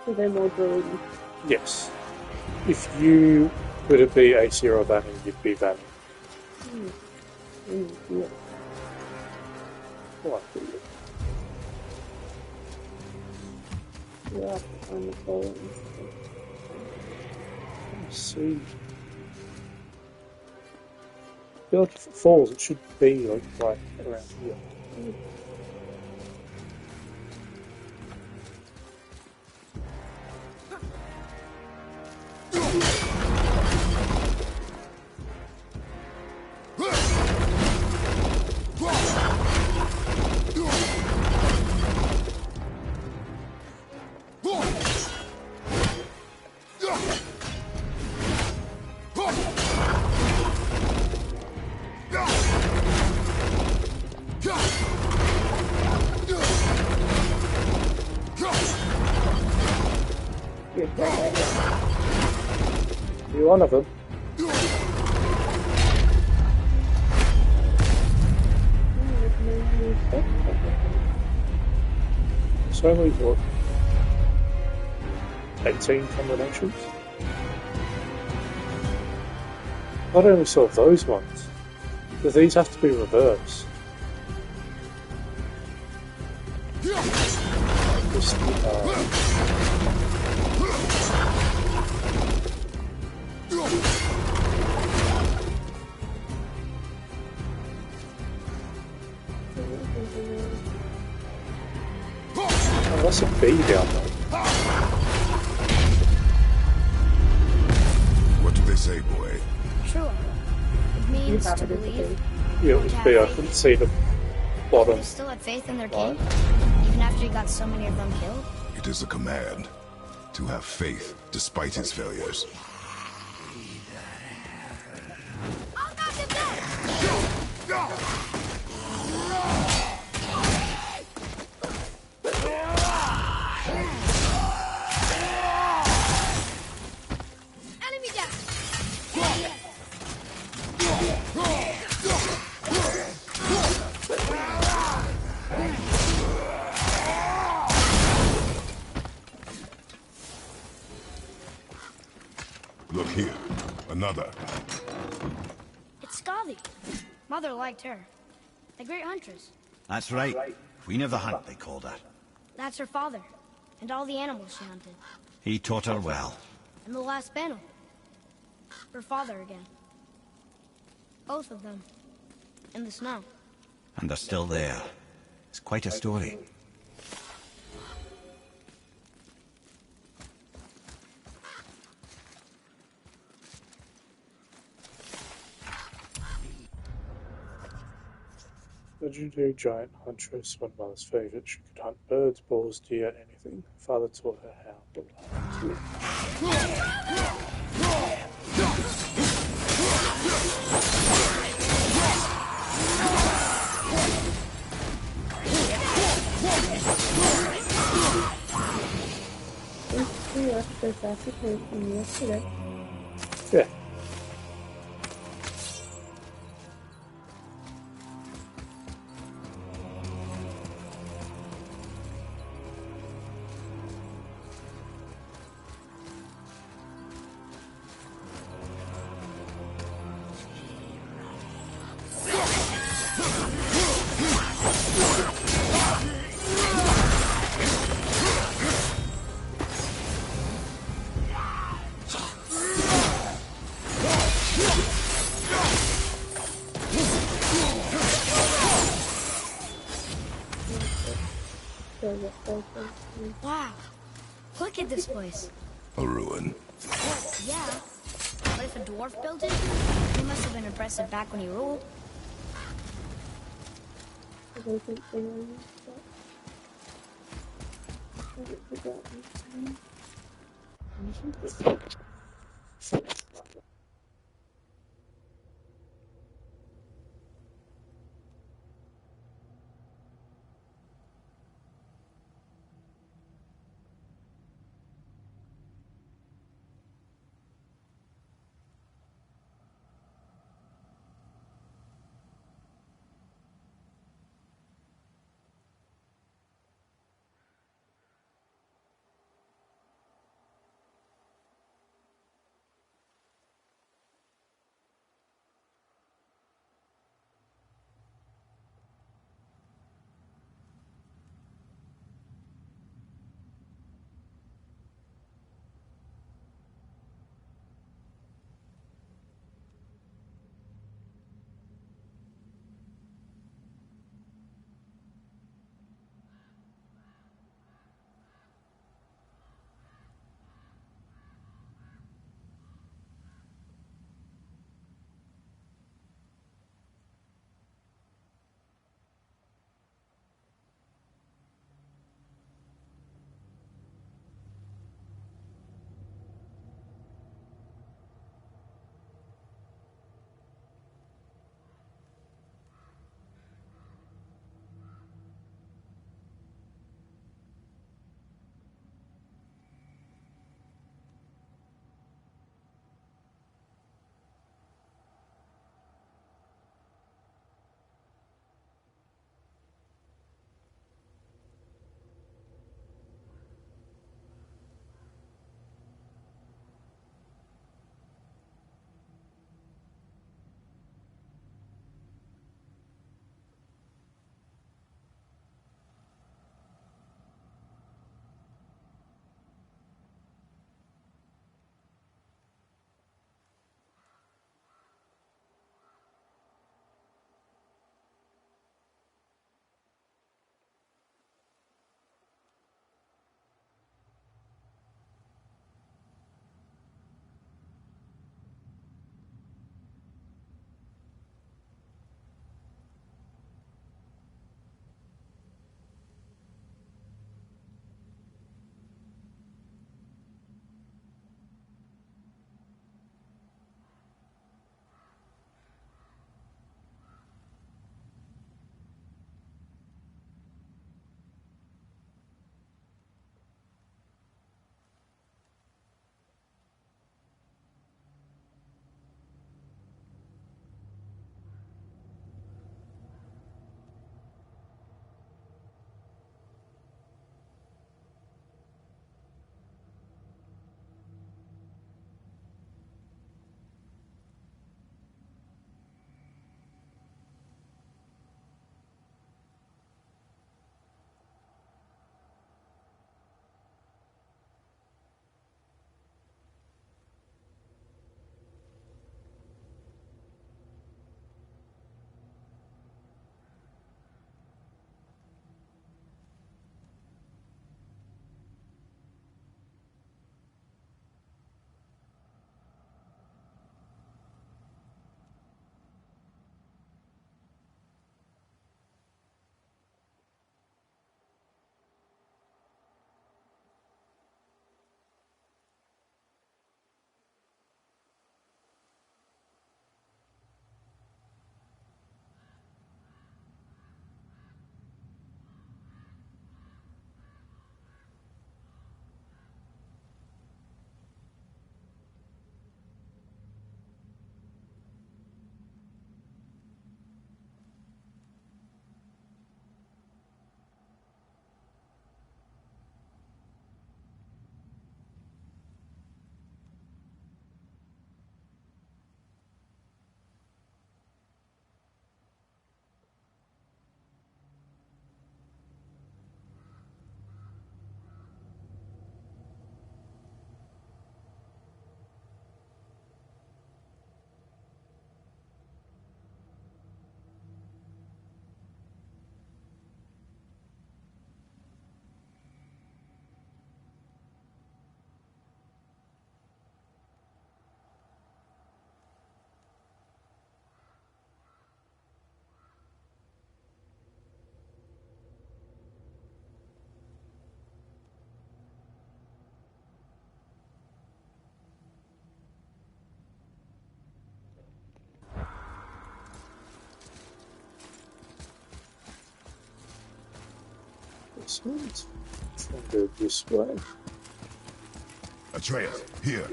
So they're more druidy. Yes. If you were to be Aesir or Vanir, you'd be Vanir. Yeah. Well, You have to find the soul. let's see. I feel like if it falls, it should be like right around here. You're one of them. It's only what 18 combinations. I only saw those ones. Do these have to be reversed? This, oh, that's a bee down there. What do they say, boy? True. It means to believe. Yeah, it was bee. I couldn't see the bottom. They still had faith in their king, even after he got so many of them killed. It is a command to have faith despite his failures. I'll knock him down! Enemy down! Look here, another. It's Skadi. Mother liked her. The great huntress. That's right. Queen of the Hunt, they called her. That's her father. And all the animals she hunted. He taught her well. And the last battle. Her father again. Both of them. In the snow. And they're still there. It's quite a story. Legendary giant huntress, one of Mother's favorites. She could hunt birds, bulls, deer, anything. Father taught her how, but We left this occupation yesterday. yeah. Wow. Look at this place. A ruin. Well, yeah. But if a dwarf built it, he must have been impressive back when he ruled. I don't think they know that. I don't forget this. basement. Try and go this way. Atreus, here.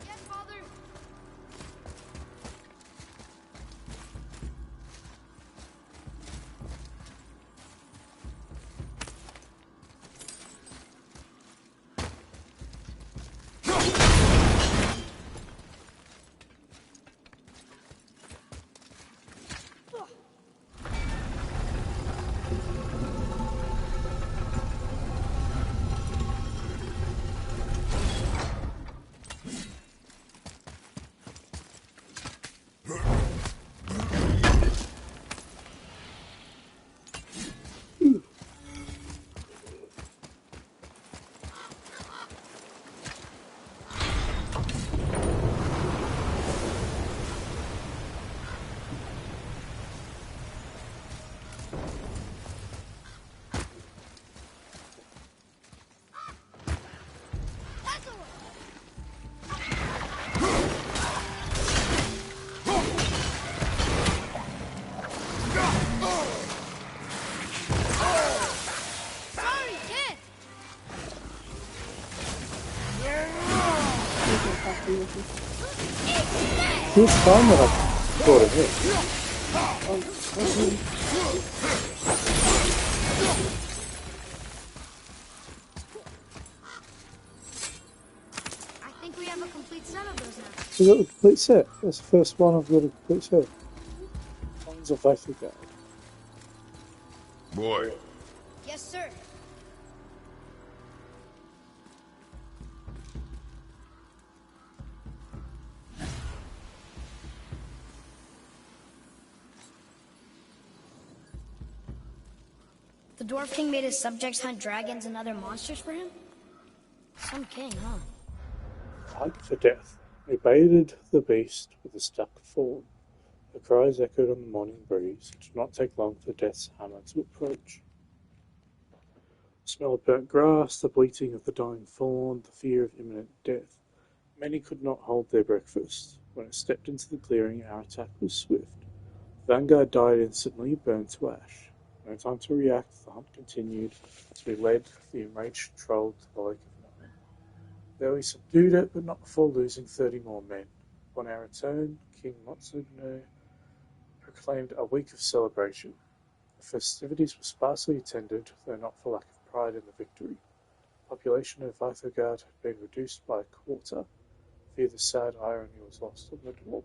Yes, Father. This time that I thought of it. I think we have a complete set of those now. We got a complete set. That's the first one I've got a complete set. Songs of Vathugard. Boy, Yes, sir. The Dwarf King made his subjects hunt dragons and other monsters for him? Some king, huh? Hunt for death. They baited the beast with a stuck thorn. The cries echoed on the morning breeze. It did not take long for death's hammer to approach. The smell of burnt grass, the bleating of the dying fawn, the fear of imminent death. Many could not hold their breakfast. When it stepped into the clearing, our attack was swift. The vanguard died instantly, burned to ash. No time to react, the hunt continued as we led the enraged troll to the Lake of Nine. There we subdued it, but not before losing 30 more men. Upon our return, King Motsuno proclaimed a week of celebration. The festivities were sparsely attended, though not for lack of pride in the victory. The population of Vathugard had been reduced by a quarter. Fear the sad irony was lost on the dwarf.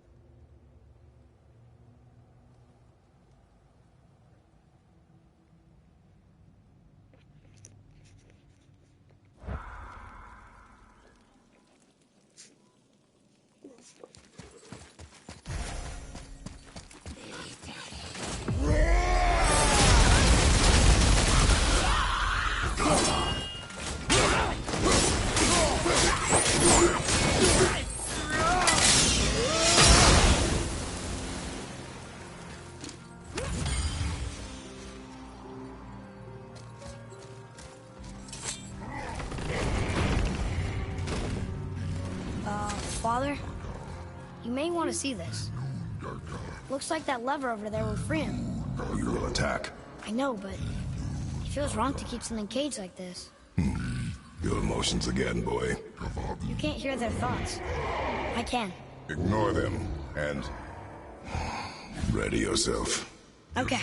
Father, you may want to see this. Looks like that lever over there will free him. you will attack. I know, but it feels wrong to keep something caged like this. Your emotions again, boy. You can't hear their thoughts. I can. Ignore them, and ready yourself. Okay.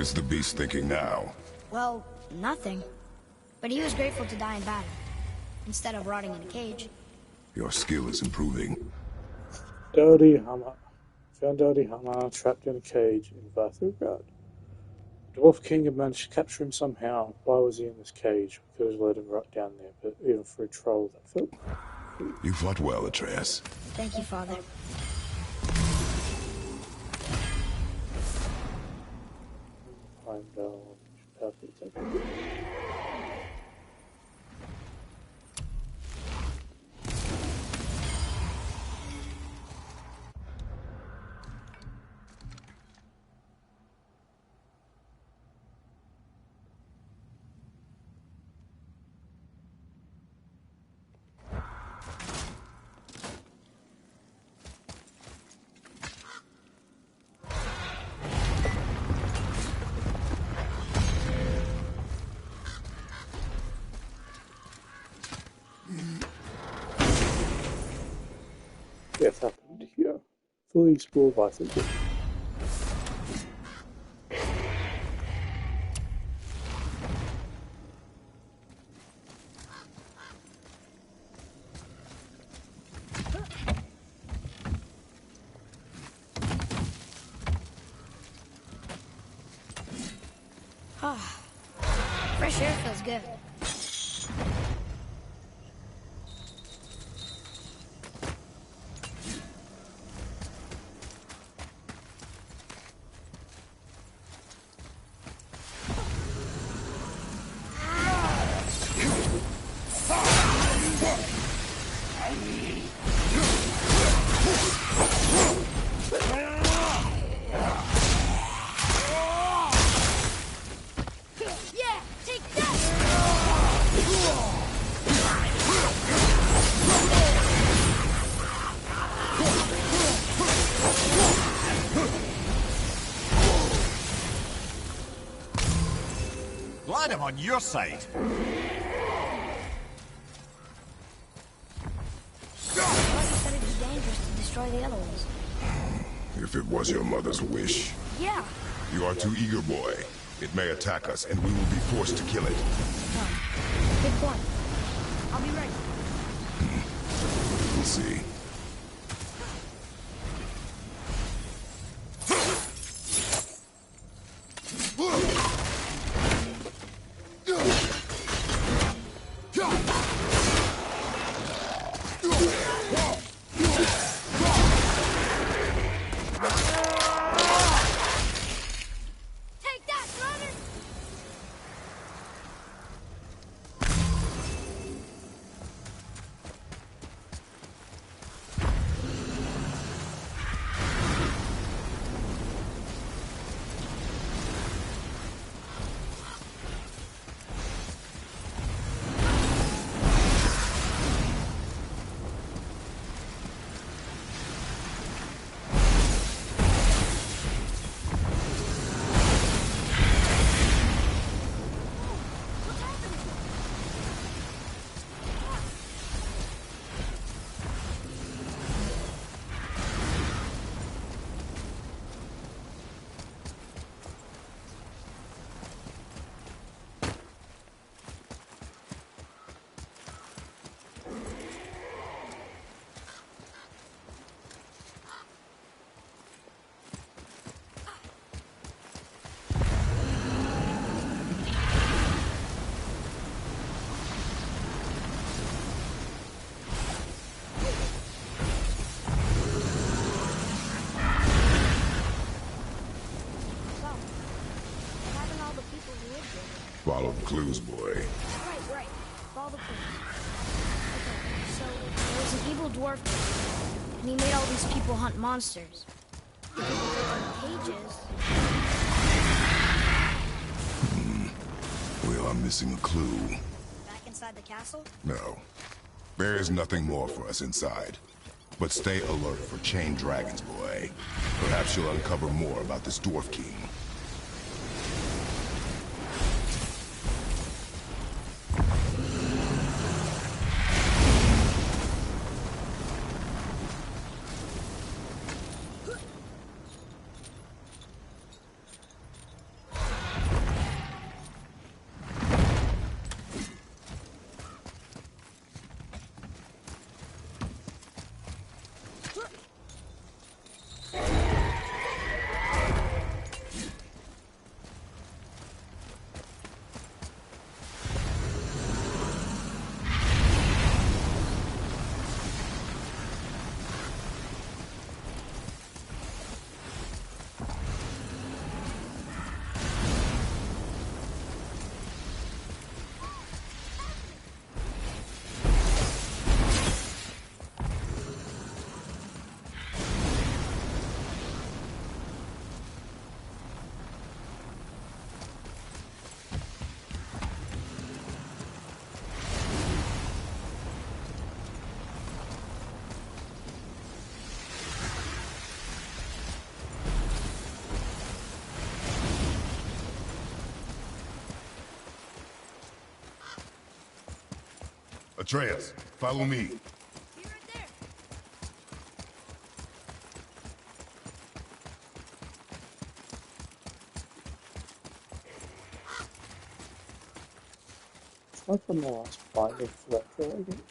What is the beast thinking now? Well, nothing. But he was grateful to die in battle, instead of rotting in a cage. Your skill is improving. Dirty Hammer. Found Dirty Hammer trapped in a cage in Vathrugard. The Dwarf King had managed to capture him somehow. Why was he in this cage? We could have let him rot down there, but even for a troll, that felt... You fought well, Atreus. Thank you, Father. Heimdall, perfect. What happened here? Fully explore Vathrugard. Fresh air feels good. Glad I'm on your side. I thought you said it'd be dangerous to destroy the other ones. If it was your mother's wish. Yeah. You are too eager, boy. It may attack us, and we will be forced to kill it. Good point. I'll be ready. We'll see. Follow the clues, boy. Right. Follow the clues. Okay, so there's an evil dwarf, and he made all these people hunt monsters. Cages. We are missing a clue. Back inside the castle? No. There is nothing more for us inside. But stay alert for chained dragons, boy. Perhaps you'll uncover more about this Dwarf King. Atreus, follow me. Be right there. It's like the last binding for that dragon.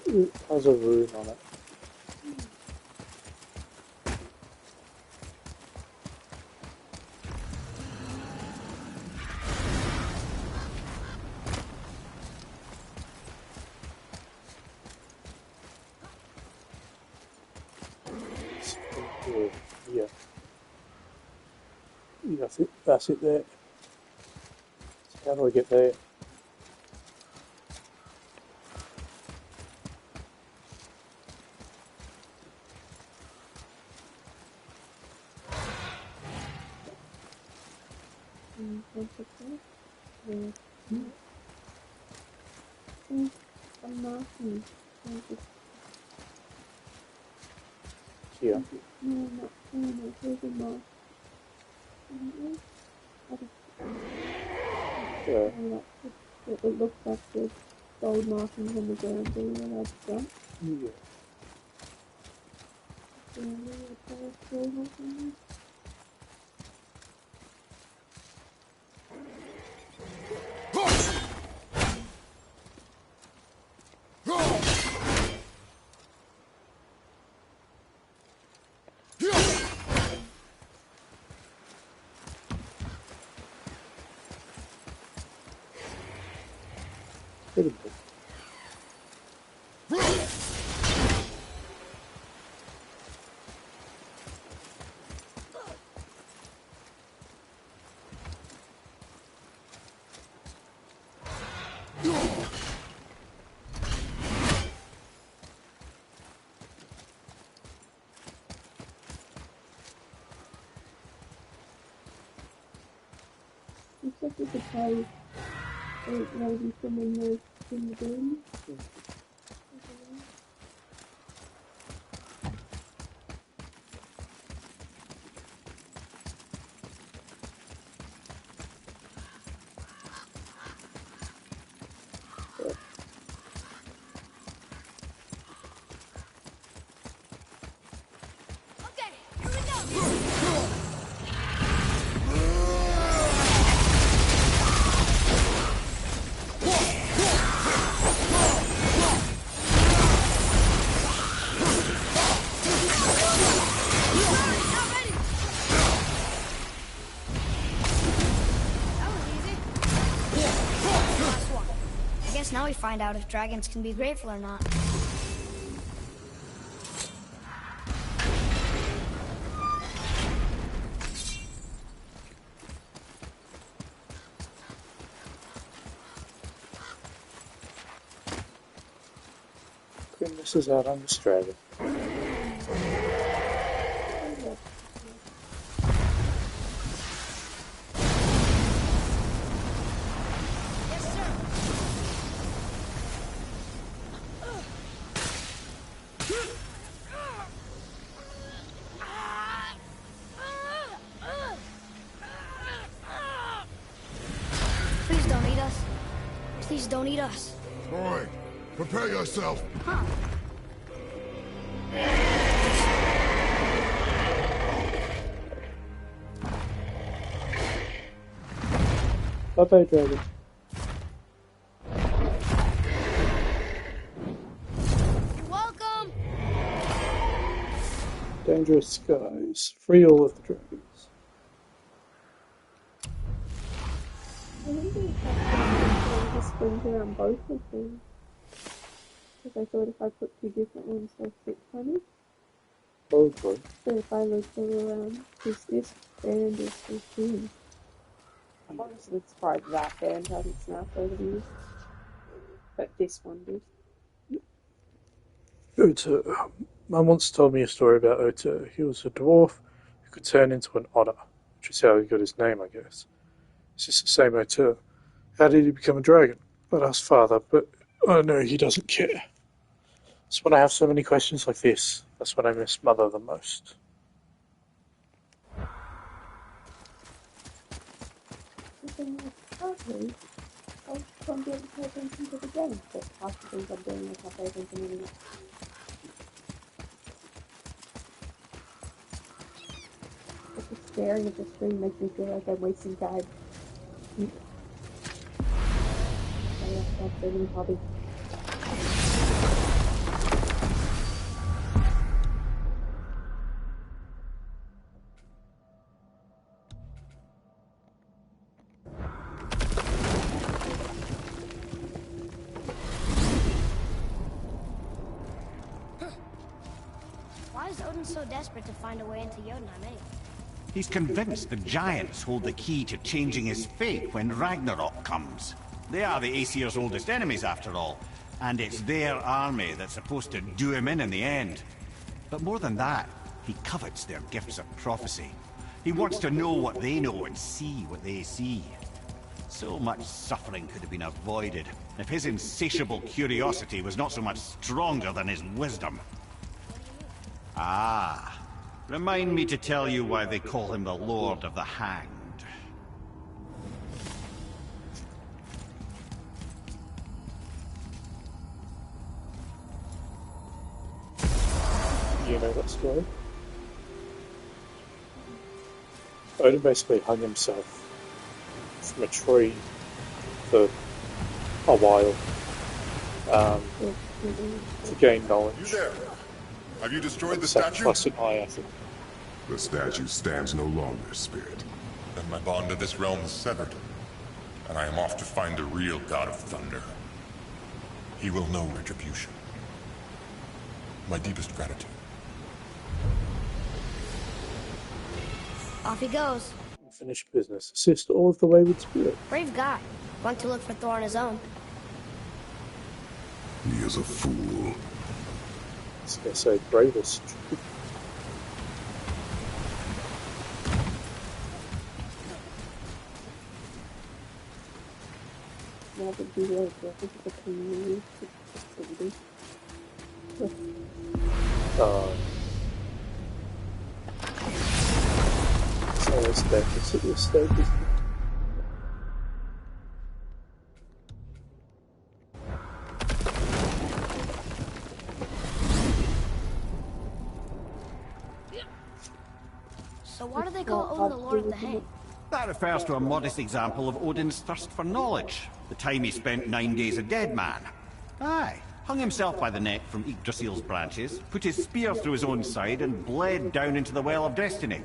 It has a rune on it. Yeah. Yeah, that's it there. So how do I get there? Here. Yeah. It looks like the gold markings on the ground being allowed to jump. Yeah. Pretty good. Looks like you could play maybe some in the room. Okay, here we go. I guess now we find out if dragons can be grateful or not. This is out on Australia. Yes, sir. Please don't eat us. Please don't eat us. Boy, prepare yourself. Huh. Bye-bye, dragon. You're welcome. Dangerous skies. Free all of the dragons. I wonder if I could sprint around both of them. Because I thought if I put two different ones, they'll fit funny. Probably. So if I look around, is this band is so thin. I'm honestly surprised that band hasn't snapped over the years. But this one did. Otter. Mum once told me a story about Otter. He was a dwarf who could turn into an otter, which is how he got his name, I guess. Is this the same Otter? How did he become a dragon? I'd ask Father, but I know he doesn't care. It's when I have so many questions like this, that's when I miss Mother the most. Okay. I'll try and be able to pay attention to the game, but half the things I'm doing is not pay attention anymore. But just staring at the screen makes me feel like I'm wasting time. So yeah, that's a new hobby. Why is Odin so desperate to find a way into Jotunheim anyway? He's convinced the giants hold the key to changing his fate when Ragnarok comes. They are the Aesir's oldest enemies, after all, and it's their army that's supposed to do him in the end. But more than that, he covets their gifts of prophecy. He wants to know what they know and see what they see. So much suffering could have been avoided if his insatiable curiosity was not so much stronger than his wisdom. Ah, remind me to tell you why they call him the Lord of the Hanged. You know that story? Odin basically hung himself from a tree for a while to gain knowledge. You there? Have you destroyed the Sacrifice statue? an eye, I think. The statue stands no longer, Spirit. Then my bond to this realm is severed, and I am off to find the real God of Thunder. He will know retribution. My deepest gratitude. Off he goes. Unfinished business. Assist all of the wayward spirit. Brave guy. Went to look for Thor on his own. He is a fool. I was going to say bravest. Now that you really feel this is a community. It's always dangerous at this stage, isn't it? So why do they call Odin the Lord of the Hanged? That refers to a modest example of Odin's thirst for knowledge. The time he spent 9 days a dead man. Aye, hung himself by the neck from Yggdrasil's branches, put his spear through his own side, and bled down into the Well of Destiny.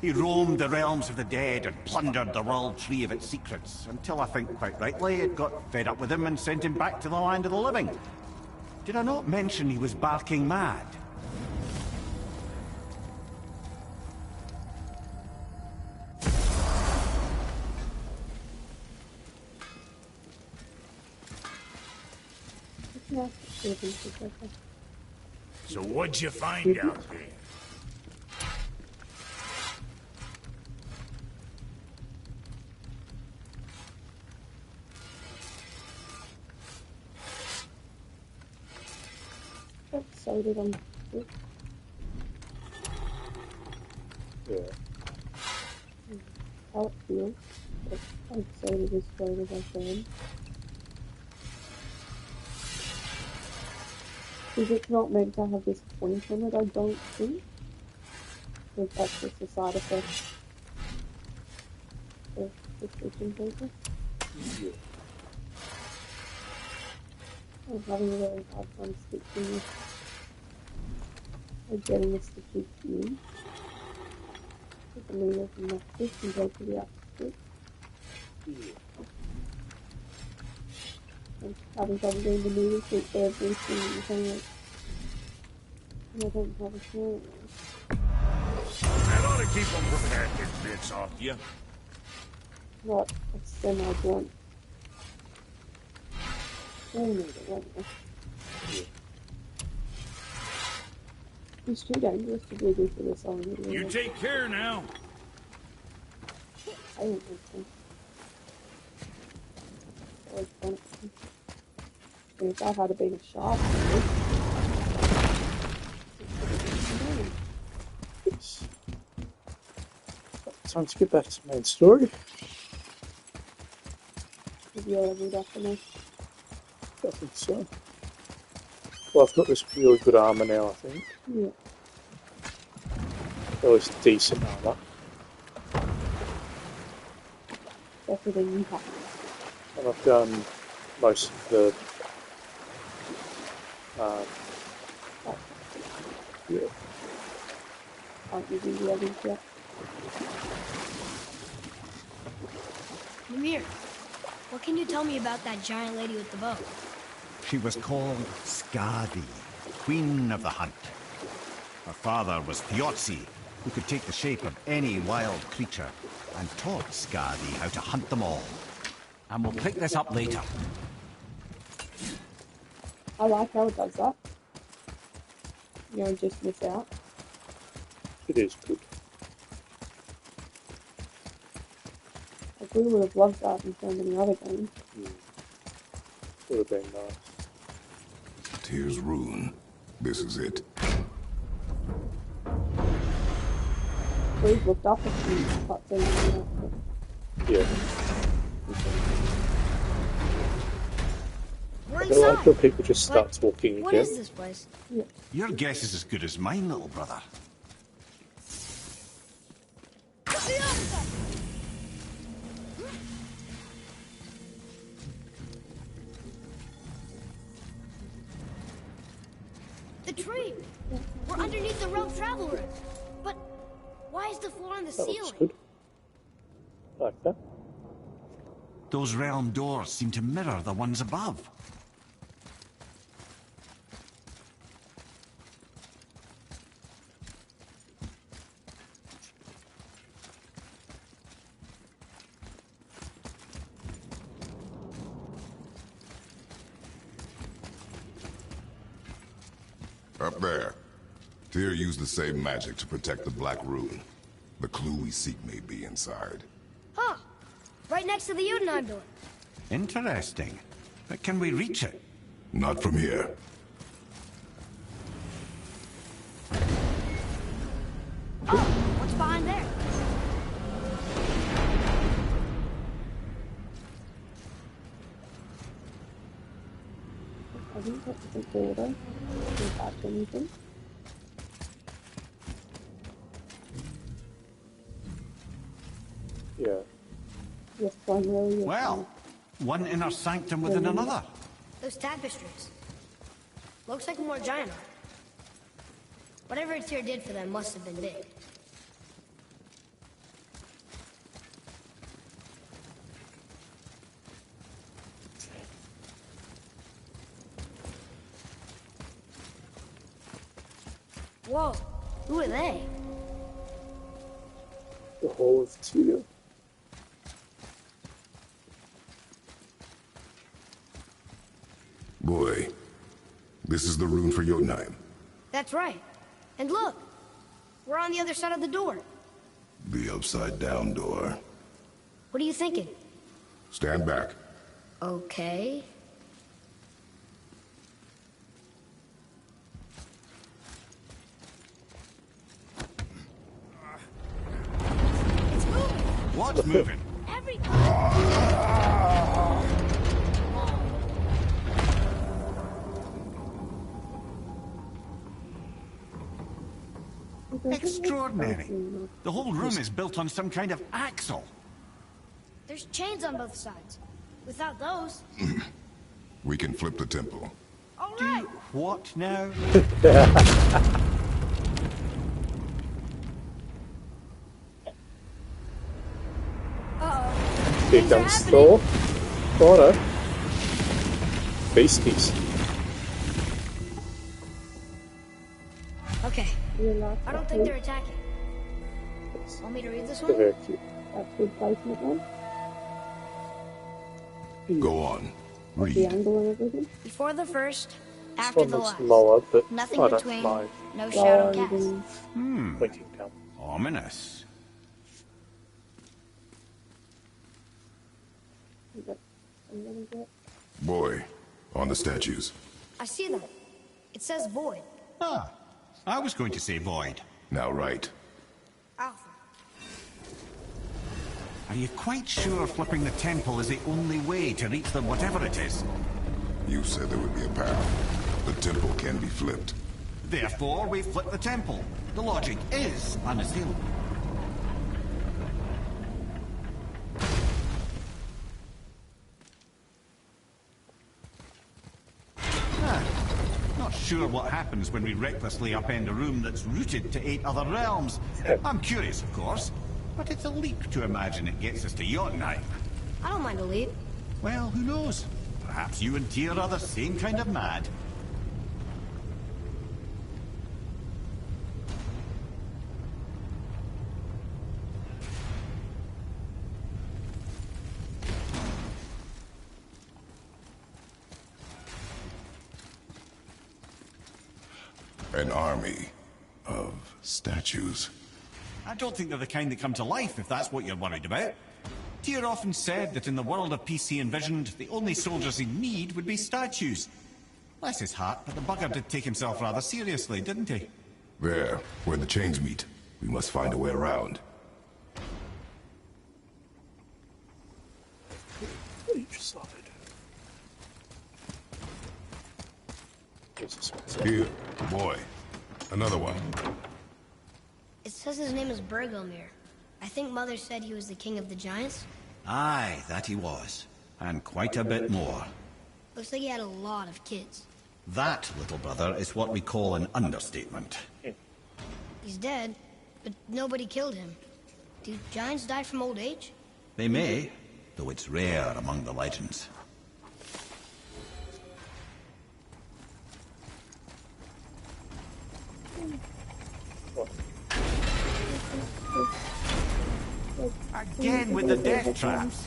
He roamed the realms of the dead and plundered the World Tree of its secrets, until I think quite rightly it got fed up with him and sent him back to the land of the living. Did I not mention he was barking mad? So what'd you find out there? Excited on it. Yeah. How it feels. I'm excited as far as I can. Because it's not meant to have this point on it, I don't think. Because that's just a side effect of the switching process. Yeah. I'm having a really hard time switching this. Like getting this to keep in. With the needle from the switch and go to the up switch. I'm having trouble getting the needle switch every single time. And I don't have a small one. That ought to keep them from hacking bits off you. Not a semi-blunt. It's too dangerous to do this with a song. You take care now. I don't think so. Always fun. And if I had been a shot, Yes. Time to get back to the main story. Have you leveled up enough? I think so. Well, I've got this really good armor now, I think. Yeah. At least decent armor. Better than you have. And I've done most of the... yeah. Aren't using the others yet. Mimir, what can you tell me about that giant lady with the bow? She was called Skadi, Queen of the Hunt. Her father was Thiotzi, who could take the shape of any wild creature, and taught Skadi how to hunt them all. And we'll pick this up later. I like how it does that. You don't just miss out. It is good. Like, we would have loved that in so many other games. Would have been nice. Tyr's Rune. This is it. We've looked up a few cutscenes. Yeah. We're I don't like inside. when people just start talking What again. is this place? Yeah. Your guess is as good as mine, little brother. The tree. We're underneath the rope travel room. But why is the floor on the That looks ceiling? good. Like that. Those realm doors seem to mirror the ones above. Up there. Tyr used the same magic to protect the Black Rune. The clue we seek may be inside. Huh. Right next to the Udenheim door. Interesting. But can we reach it? Not from here. Oh, what's behind there? I think that's the border. Is that anything? Yeah. Yes, primarily. Yes, Well, one inner sanctum within another. Those tapestries. Looks like more giant art. Whatever Tyr did for them must have been big. Whoa, who are they? The Hall of Tyr. Boy, this is the rune for Jotunheim. That's right. And look, we're on the other side of the door. The upside-down door. What are you thinking? Stand back. Okay. It's moving. What's moving? Extraordinary. The whole room is built on some kind of axle. There's chains on both sides. Without those... We can flip the temple. All right. What now? Uh-oh. Here Things are comes happening. Thor. Oh no. Beasties. Okay. I don't think they're attacking. Want me to read this one? They're very cute. That's good placement one. Go on. The Read. angle and everything. Before the first, This after one the looks last. lower, but Nothing I don't between. mind No shadow cast. pointing down. Ominous. Boy, on the statues. I see them. It says void. Ah, I was going to say void. Now right. Alpha. Are you quite sure flipping the temple is the only way to reach them, whatever it is? You said there would be a path. The temple can be flipped. Therefore, we flip the temple. The logic is unassailable. Not sure what happens when we recklessly upend a room that's rooted to 8 other realms. I'm curious, of course, but it's a leap to imagine it gets us to Jotunheim. I don't mind a leap. Well, who knows? Perhaps you and Tyr are the same kind of mad. An army of statues. I don't think they're the kind that come to life, if that's what you're worried about. Tyr often said that in the world of peace he envisioned, the only soldiers he'd need would be statues. Bless his heart, but the bugger did take himself rather seriously, didn't he? There, where the chains meet. We must find a way around. Each side. Here, boy. Another one. It says his name is Bergelmir. I think Mother said he was the king of the giants. Aye, that he was. And quite a bit more. Looks like he had a lot of kids. That, little brother, is what we call an understatement. He's dead, but nobody killed him. Do giants die from old age? They may, though it's rare among the legends. Again with the death traps.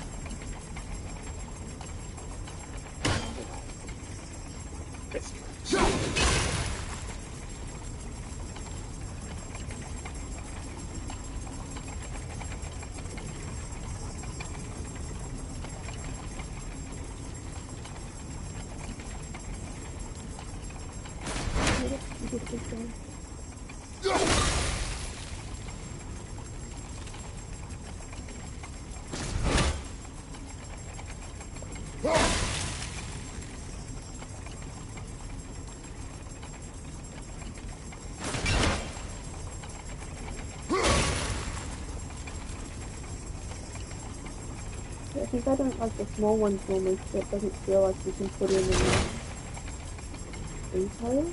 I think I don't like the small ones normally, so it doesn't feel like you can put in enough detail.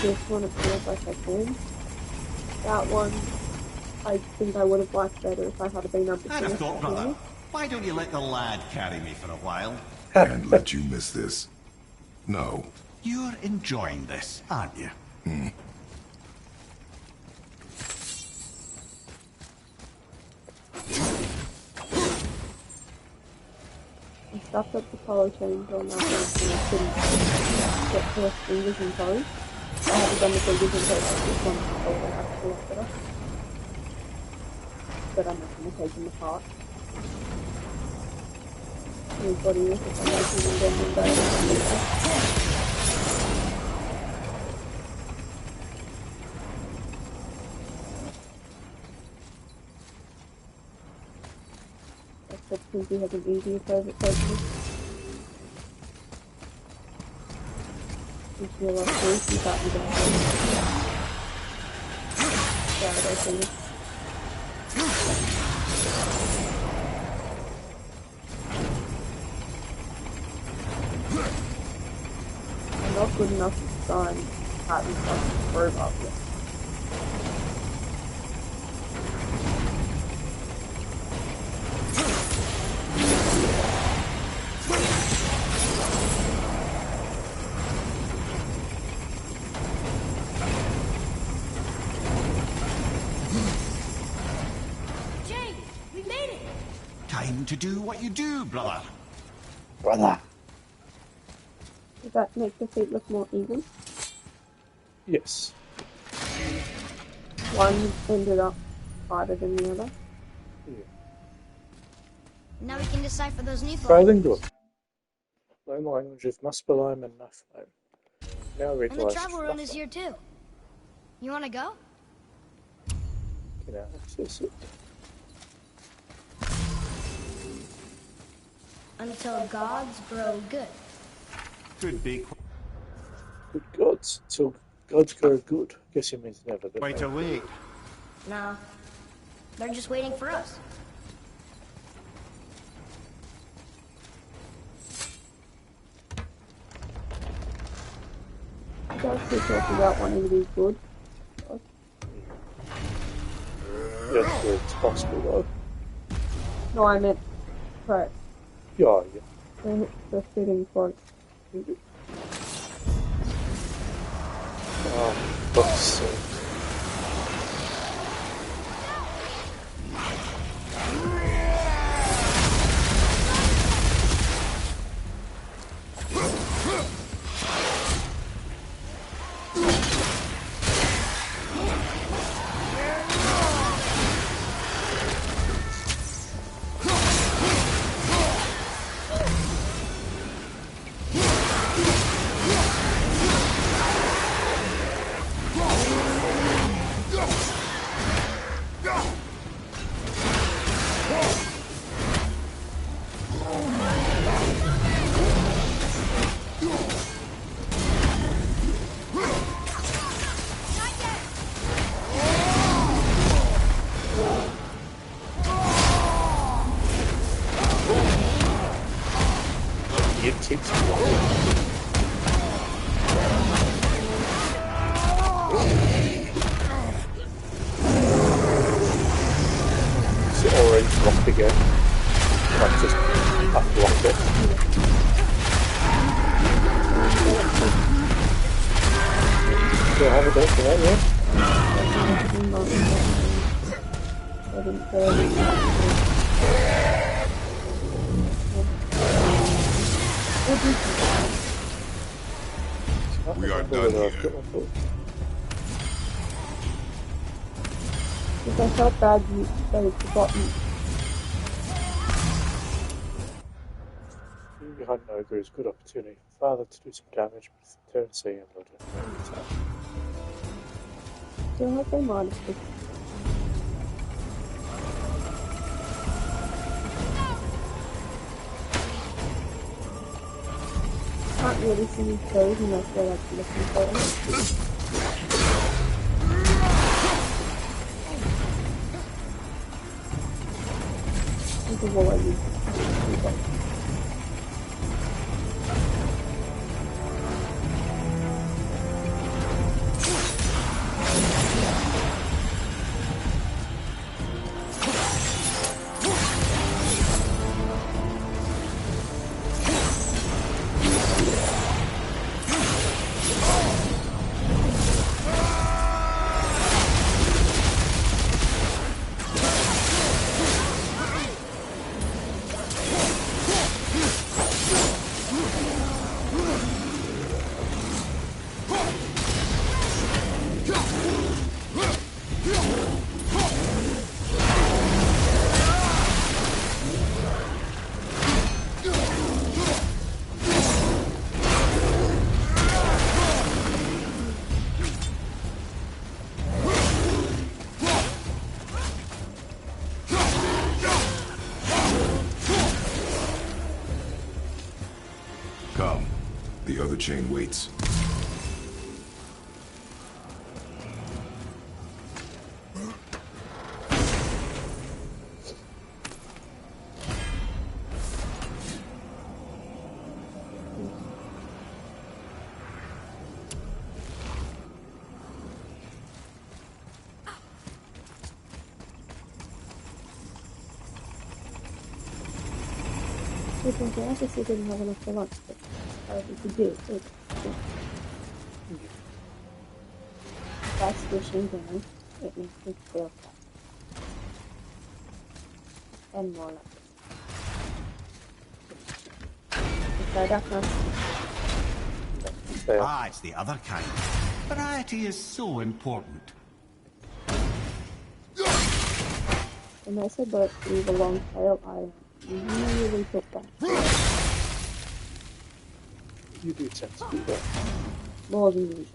This one it feels like I can. That one, I think I would have liked better if I had been able to I'd have thought, brother, why don't you let the lad carry me for a while? And let you miss this. No. You're enjoying this, aren't you? I stuffed up the collar change on that one and I couldn't get to the fingers and toes. I haven't done the fingers and toes like this one, so I actually like better. But I'm not going to take them apart. Anybody else if I'm making them one day. Except since he has an easier favourite person. If you're like this, you thought you don't have I think. I'm not good enough to sign patent stuff for robot yet. To do what you do, brother. Brother. Does that make the feet look more even? Yes. One ended up harder than the other. Yeah. Now we can decipher those new Bilingual. Learn the language of Muspelheim and Niflheim. Now read and the travel room is here too. You want to go? Can I access it? Until gods grow good. Could be Good gods. Until gods grow good. Guess it means never. quite a wait. Nah, they're just waiting for us. Just keep talking about wanting to be good. Yeah, it's possible though. No, I meant correct. Yeah, yeah. The fitting quote. Oh, fuck's sake. It takes a while. Is it already blocked again? Like just unblocked it. Do I have a date for that yet? We are done here. Because I felt bad that it's forgotten. Being behind an ogre is a good opportunity for Father to do some damage, but if the turn see him, they'll do no attack. Feel like they might have picked. Can't really see his toes unless they're like looking for him. There's a wall I use. Come. The other chain waits. I guess he didn't have enough for lunch, but he did. That's pushing down. It makes me feel bad. And more like this. Ah, it's the other kind. Variety is so important. When I said that leave a long tail, I really took that. You do tend to do that. More than usual.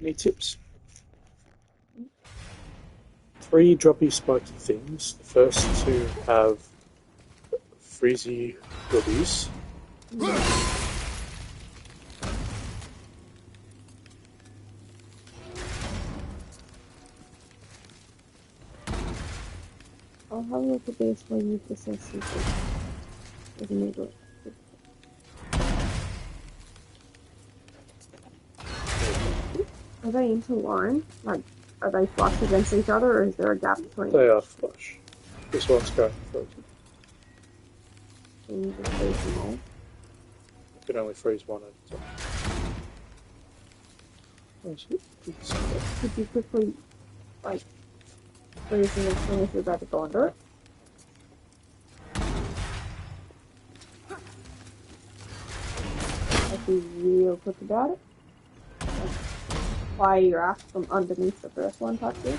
Any tips? 3 droppy spiky things. The first 2 have freezy goodies. I'll have a look at this when you possess it. With a needle. Are they interlined? Like, are they flush against each other, or is there a gap between? They are flush. This one's going frozen. So you just freeze them all. You can only freeze one at a time. Could you quickly, like, freeze them as soon as you're about to go under it? Like, be real quick about it. Like, fire your axe from underneath the first one touches.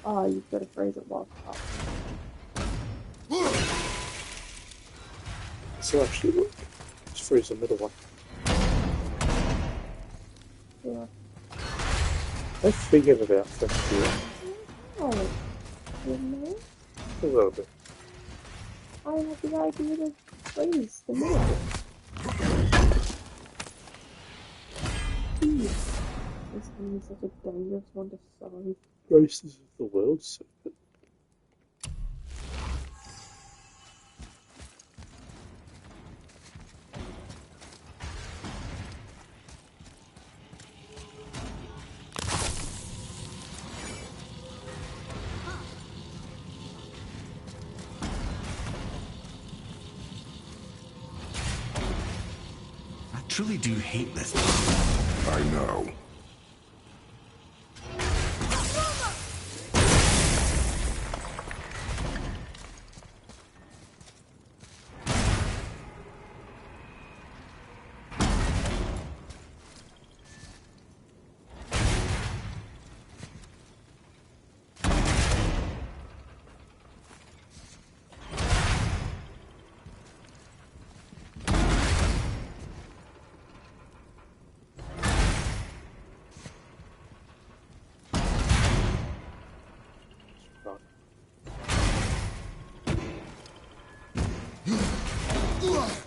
Oh, you've got to freeze it while it's up. So actually, look. Just freeze the middle one. Yeah. I figured it out from here. Oh, you know? A little bit. I had the idea to freeze the middle. This game is such a dangerous one to solve. Races of the world, so I truly do hate this. I know.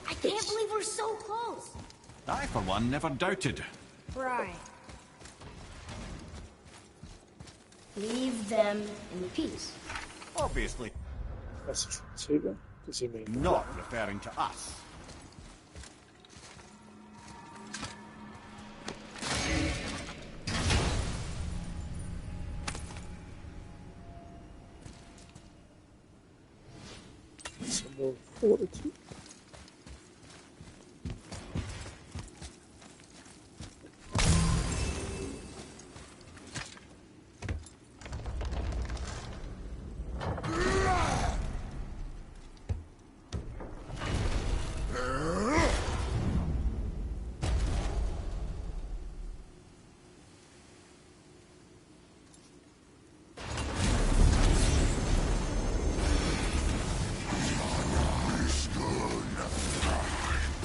I can't believe we're so close. I, for one, never doubted. Right. Leave them in peace. Obviously. that's a transceiver. Does he mean Not referring to us. some more fortitude?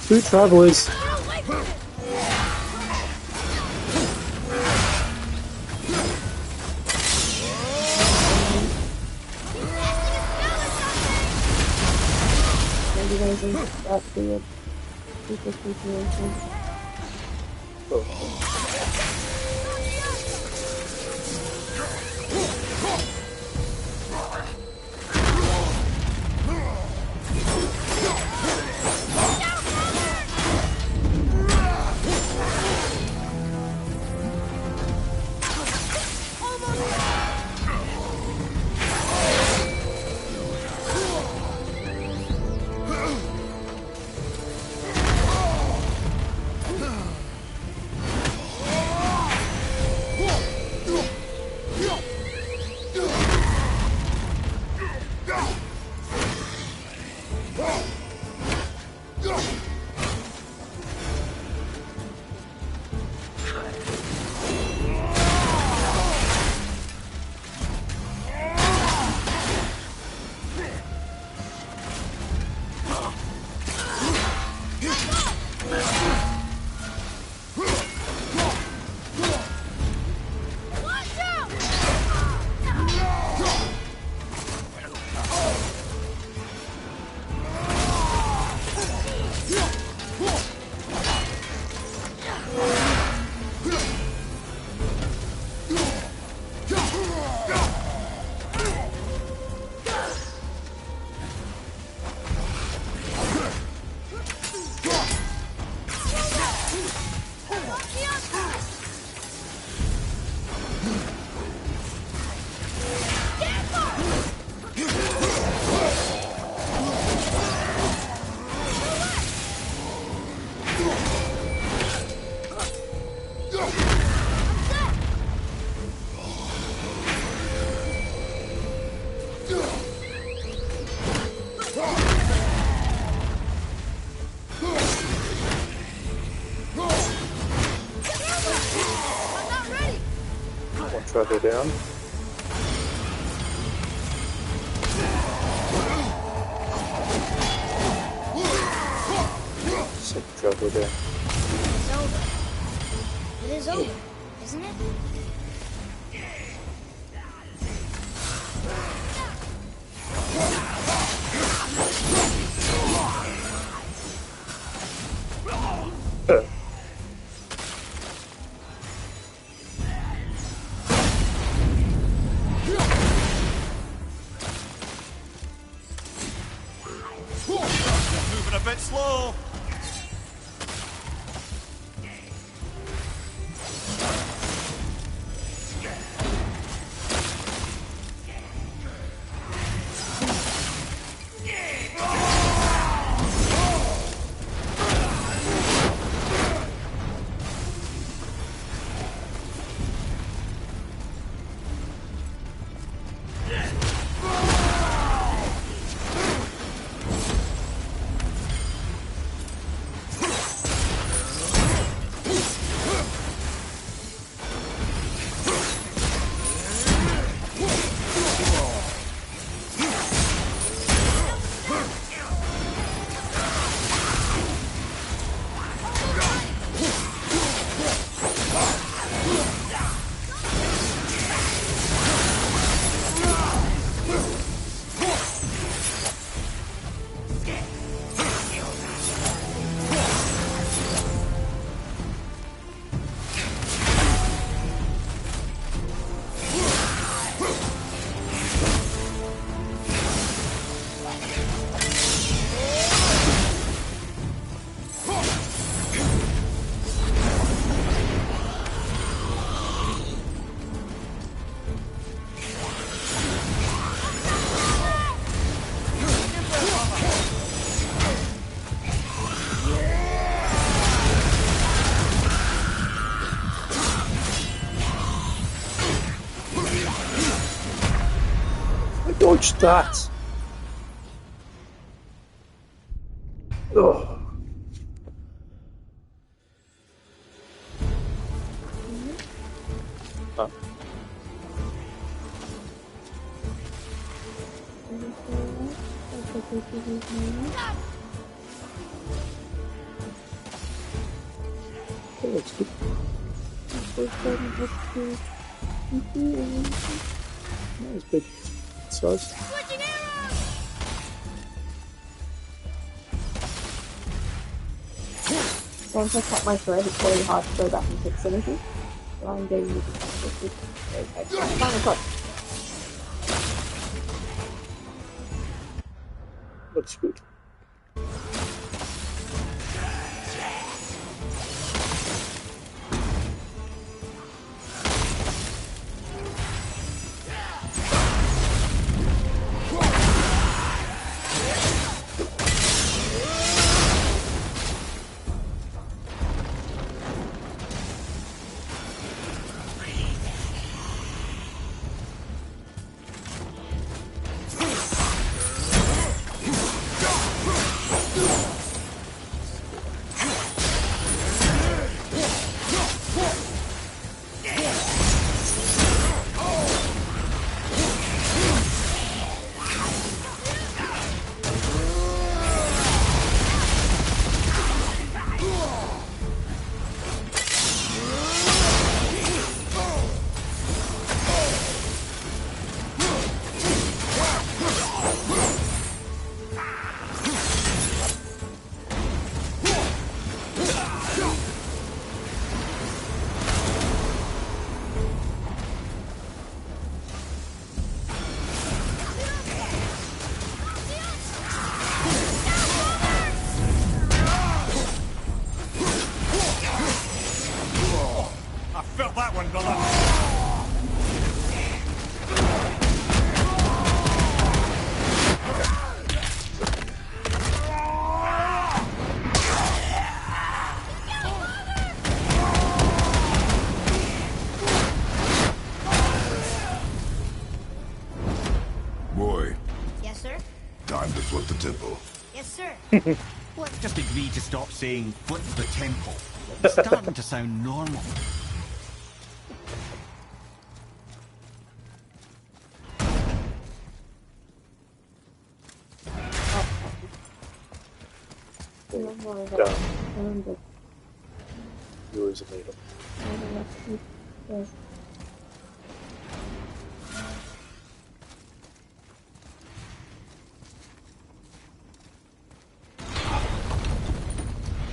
Two travelers. Maybe there's that weird super situation. travel down. Safe travel down. It's over. It is over, isn't it? Moving a bit slow. Dodged that. Oh. Huh? Oh, that's good. Nice big size. Once I cut my thread, it's really hard to go back and fix anything. So I'm going to final cut. Looks good. Let's just agree to stop saying flip the temple. It's starting to sound normal. Done. I'm good. Yours are made up. Yes.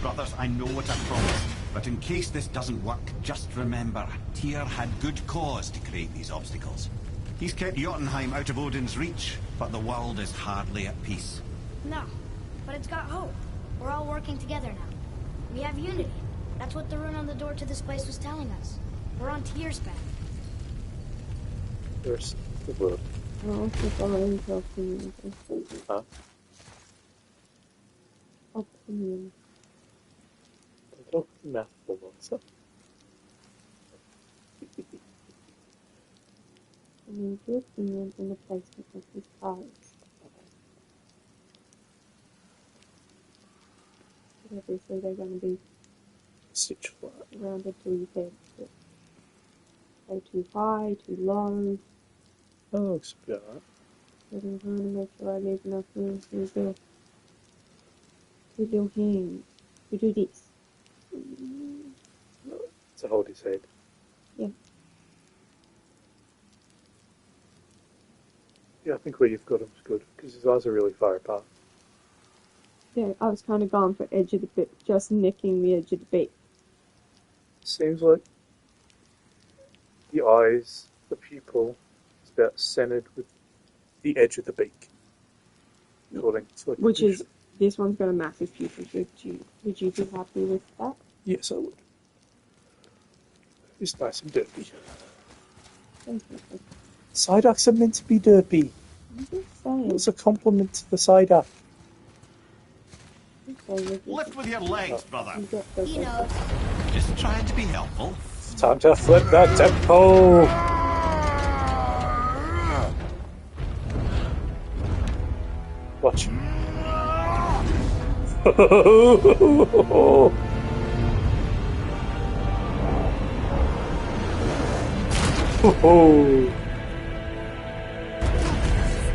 Brothers, I know what I promised, but in case this doesn't work, just remember, Tyr had good cause to create these obstacles. He's kept Jotunheim out of Odin's reach, but the world is hardly at peace. No, but it's got hope. We're all working together now. We have unity. That's what the rune on the door to this place was telling us. We're on Tyr's path. There's the word. Oh, it's already opinion. Huh? Opinion. Don't talk mouthful monster. I mean, your opinion in the placement of these cards. But obviously they're going to be Stitch flat. rounded to your head. Go too high, too low. Oh, looks a bit alright. So I'm trying to make sure I leave enough room for the little hand to do this. To hold his head. Yeah. Yeah, I think where you've got him is good, because his eyes are really far apart. Yeah, I was kind of going for edge of the bit, just nicking the edge of the beak. Seems like the eyes, the pupil, is about centered with the edge of the beak. According to like Which is, this one's got a massive pupil. Would you be happy with that? Yes, I would. It's nice and derpy. Thank you. Psyducks are meant to be derpy. I'm just saying. It's a compliment to the Psyduck. Lift with your legs, brother. He knows. Just trying to be helpful. It's time to flip that tempo! Watch.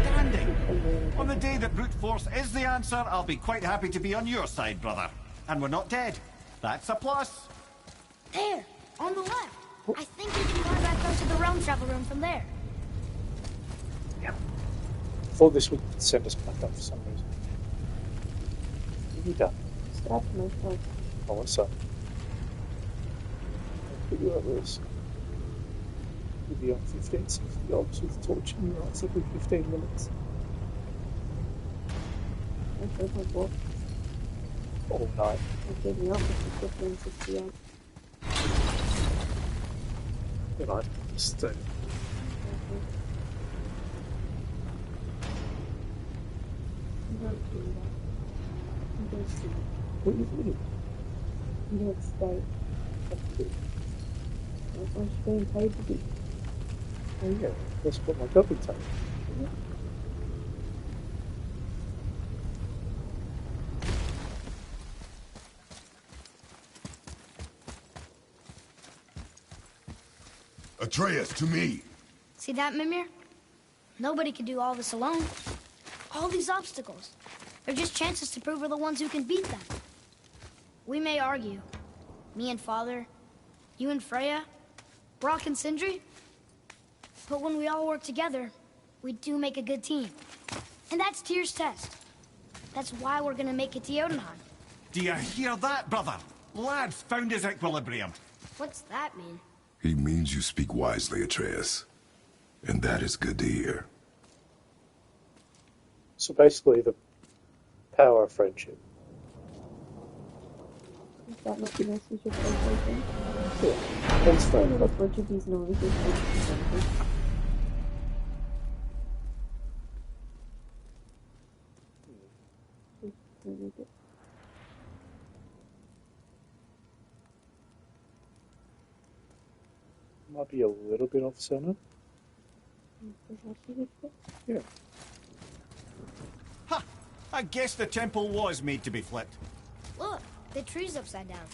Standing. On the day that brute force is the answer, I'll be quite happy to be on your side, brother. And we're not dead. That's a plus. There, on the left. I think we can fly back up to the realm travel room from there. Yeah. Thought this would send us back up for some reason. What have you done? Stabbed myself. Oh, what's up? I'll put you at risk. You'll be on 15, 60 dogs with torch in your eyes every 15 minutes. Okay, my boy. All night. I'm giving up with the 15, 68. Good night. Stay. I'm not doing that. I'm going to stay. What are you doing? I'm going to stay. That's what you're being paid to do. Oh yeah, that's what my job would take. Atreus, to me! See that, Mimir? Nobody can do all this alone. All these obstacles. They're just chances to prove we're the ones who can beat them. We may argue. Me and Father, you and Freya, Brock and Sindri. But when we all work together, we do make a good team. And that's Tyr's test. That's why we're gonna make it to Jotunheim. Do you hear that, brother? Lad's found his equilibrium. What's that mean? He means you speak wisely, Atreus. And that is good to hear. So basically, the power of friendship. Is that not the message of PlayStation? Yeah, that's I fine. look much of these noises. Might be a little bit off center. Yeah. Ha! I guess the temple was made to be flipped. Look, the tree's upside down.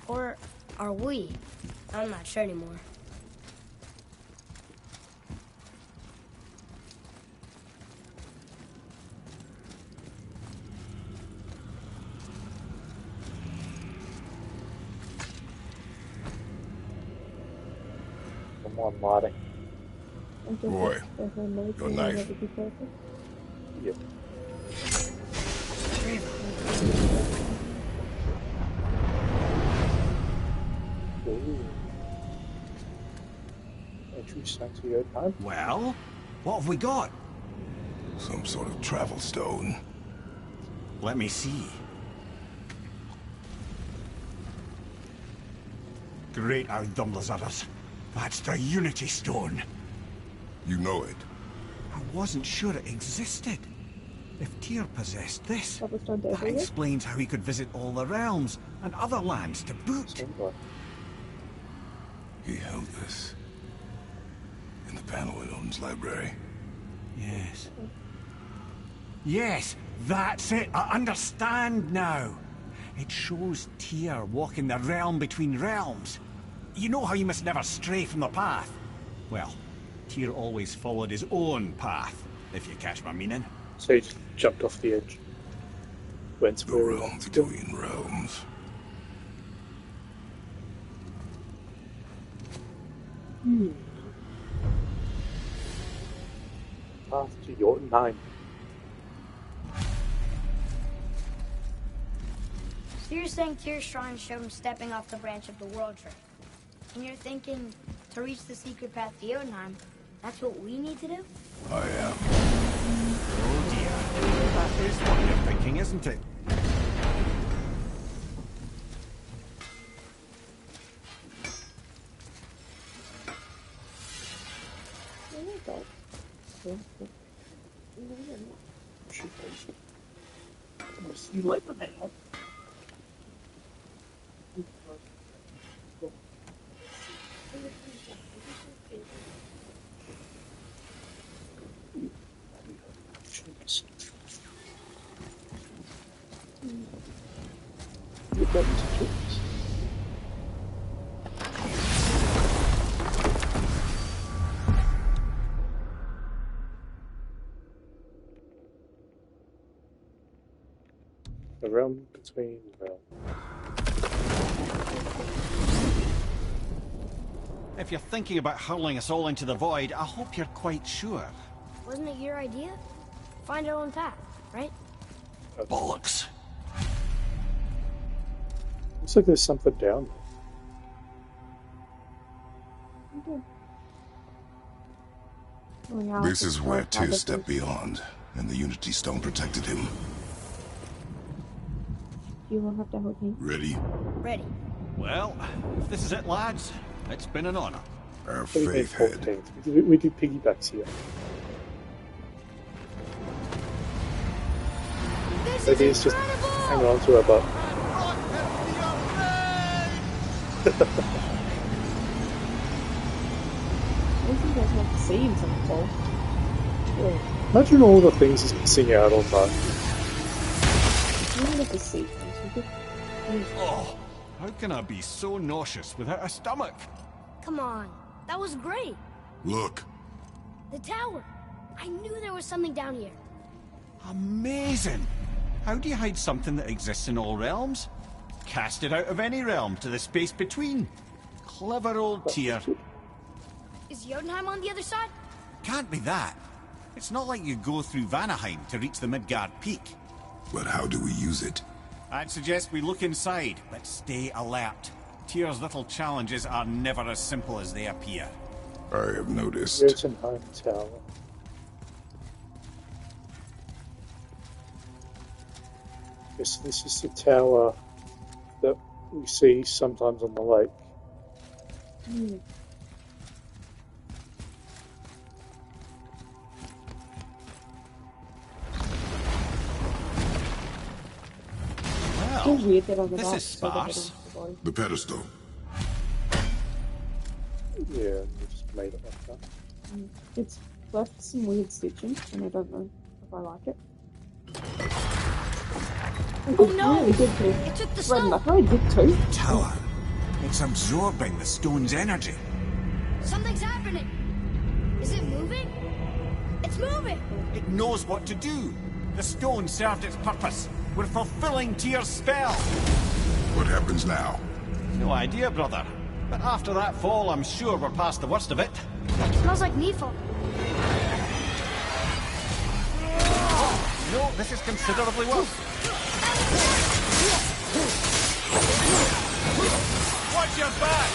Or are we? I'm not sure anymore. one lighting. Roy, your knife. Yep. Ooh. Entry Santiago time. Well, what have we got? Some sort of travel stone. Let me see. Great Ardumlazaras. That's the Unity Stone. You know it. I wasn't sure it existed. If Tyr possessed this, Cobblestone that Desert. explains how he could visit all the realms and other lands to boot. He held this in the panel in Odin's library. Yes. Yes, that's it. I understand now. It shows Tyr walking the realm between realms. You know how you must never stray from the path? Well, Tyr always followed his own path, if you catch my meaning. So he just jumped off the edge. Went to The where he realm wanted to go. between realms. Path to Jotunheim. So you're saying Tyr's shrine showed him stepping off the branch of the World Tree. And you're thinking, to reach the secret path to Jotunheim, that's what we need to do? I am. Oh dear. That is what you're thinking, isn't it? You let them out. You got to choose. The realm between realms. If you're thinking about hurling us all into the void, I hope you're quite sure. Wasn't it your idea? Find our own path, right? Bollocks. Looks like there's something down there. This is where Tyr stepped beyond, and the Unity Stone protected him. You won't have to help me. Ready? Ready. Well, if this is it, lads, it's been an honor. Our What do you mean faith head. 14th? We do piggybacks here. This Maybe is it's just incredible! hang on to her butt. I think I have to see him some fall. Imagine all the things he's missing out on, though. You don't get to see things. You just... Oh, how can I be so nauseous without a stomach? Come on. That was great. Look, The tower. I knew there was something down here. Amazing! How do you hide something that exists in all realms? Cast it out of any realm to the space between. Clever old Tyr. Is Jotunheim on the other side? Can't be that. It's not like you go through Vanaheim to reach the Midgard Peak. but how do we use it? I'd suggest we look inside, but stay alert. Tyr's little challenges are never as simple as they appear. I have noticed. Jotunheim Tower. Yes, this is the tower that we see sometimes on the lake. Well, weird that I'm this not is so that I sparse. don't survive. The pedestal. Yeah, we just made it like that. It's left some weird stitching, and I don't know if I like it. Oh no! Really good too. It took the Red stone! I did too. Tower. It's absorbing the stone's energy. Something's happening! Is it moving? It's moving! It knows what to do. The stone served its purpose. We're fulfilling Tyr's spell. What happens now? No idea, brother. But after that fall, I'm sure we're past the worst of it. Smells like Needful. No, this is considerably worse. Watch your back!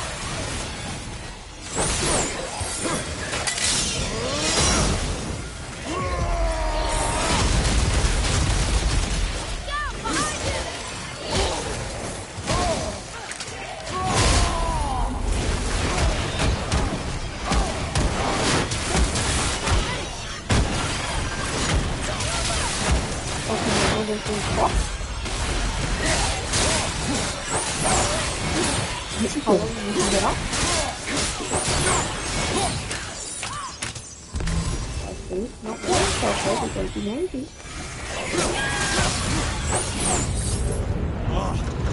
Oh,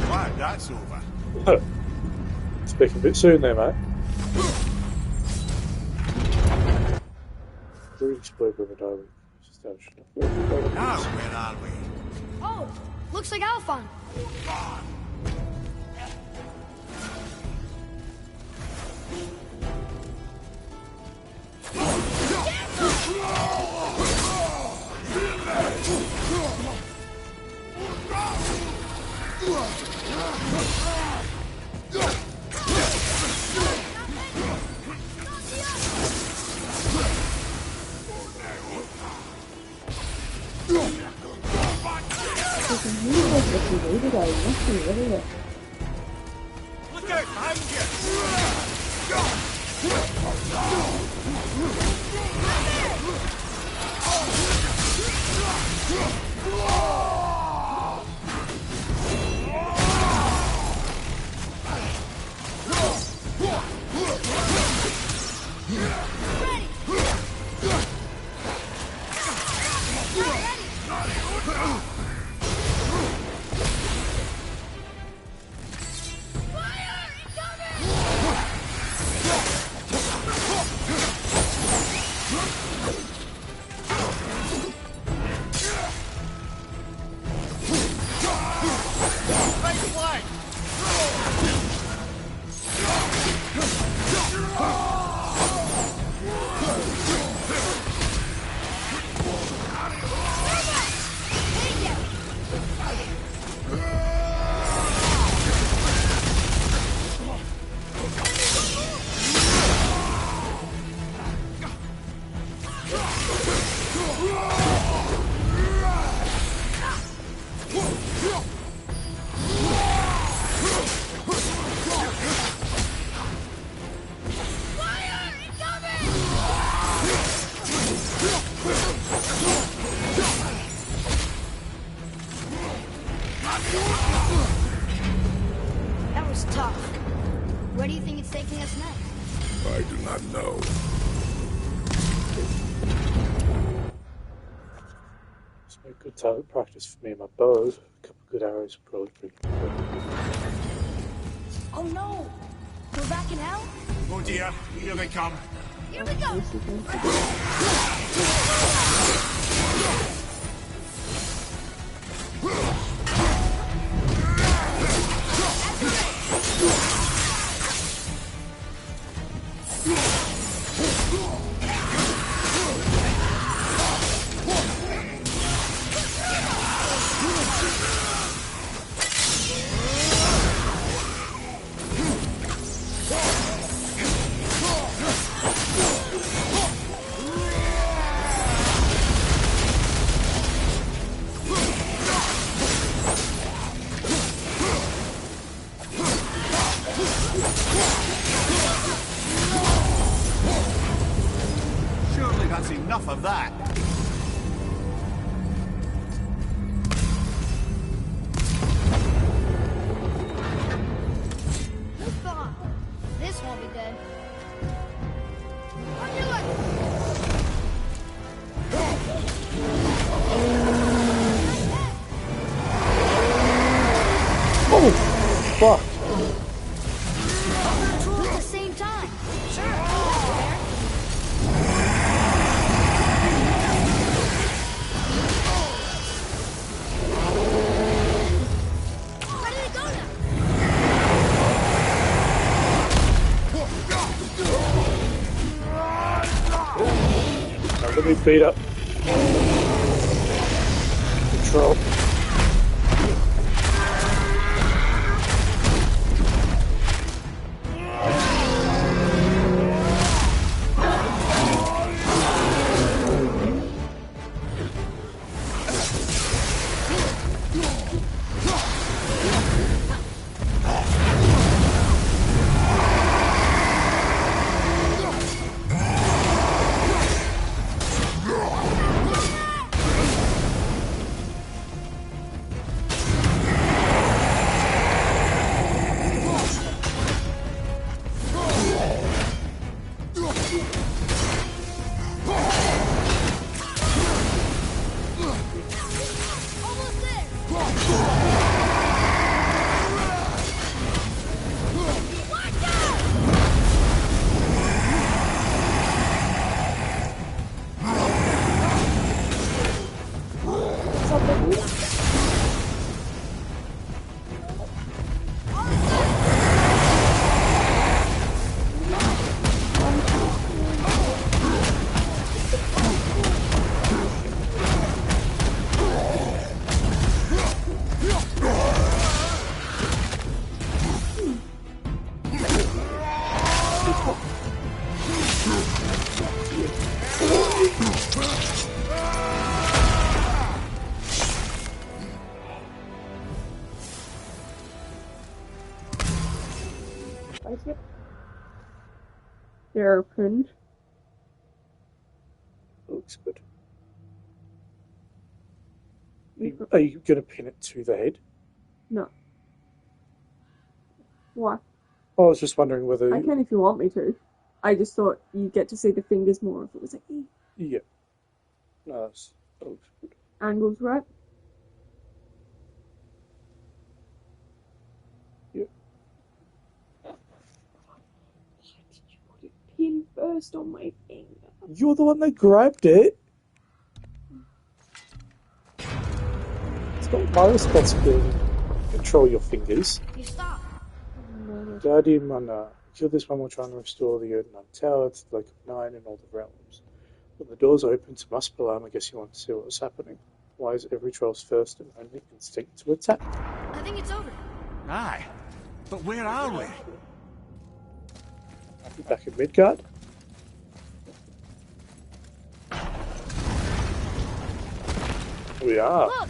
glad that's over. Speaking a bit soon there, mate. Really spoiled with a diary. Now, where are we? Oh, looks like Alphon. Look out behind That was tough. Where do you think it's taking us next? I do not know. It's a good target practice for me and my bow. A couple of good arrows are probably pretty good. Oh no! We're back in hell? Oh dear, here they come. Here we go! Surely that's enough of that. Move on. This won't be dead. On your way! Oh, fuck. Two at the same time. Sure, that's fair. Where did it go now? Let me beat up the troll. They're opened. Looks good. Are you going to pin it to the head? No. Why? I was just wondering whether... I can if you want me to. I just thought you'd get to see the fingers more if it was like... Yeah. No, that looks good. Angles right. Yeah. Why did you put it pin first on my finger? You're the one that grabbed it. It's not my responsibility to control your fingers. You stop. Daddy Mana. Kill this one while trying to restore the Jotunheim Tower to the Lake of Nine and all the realms. When the doors open to Muspelheim, I guess you want to see what's happening. Why is every troll's first and only instinct to attack? I think it's over. Aye. But where are we? Back in Midgard? We are. Look!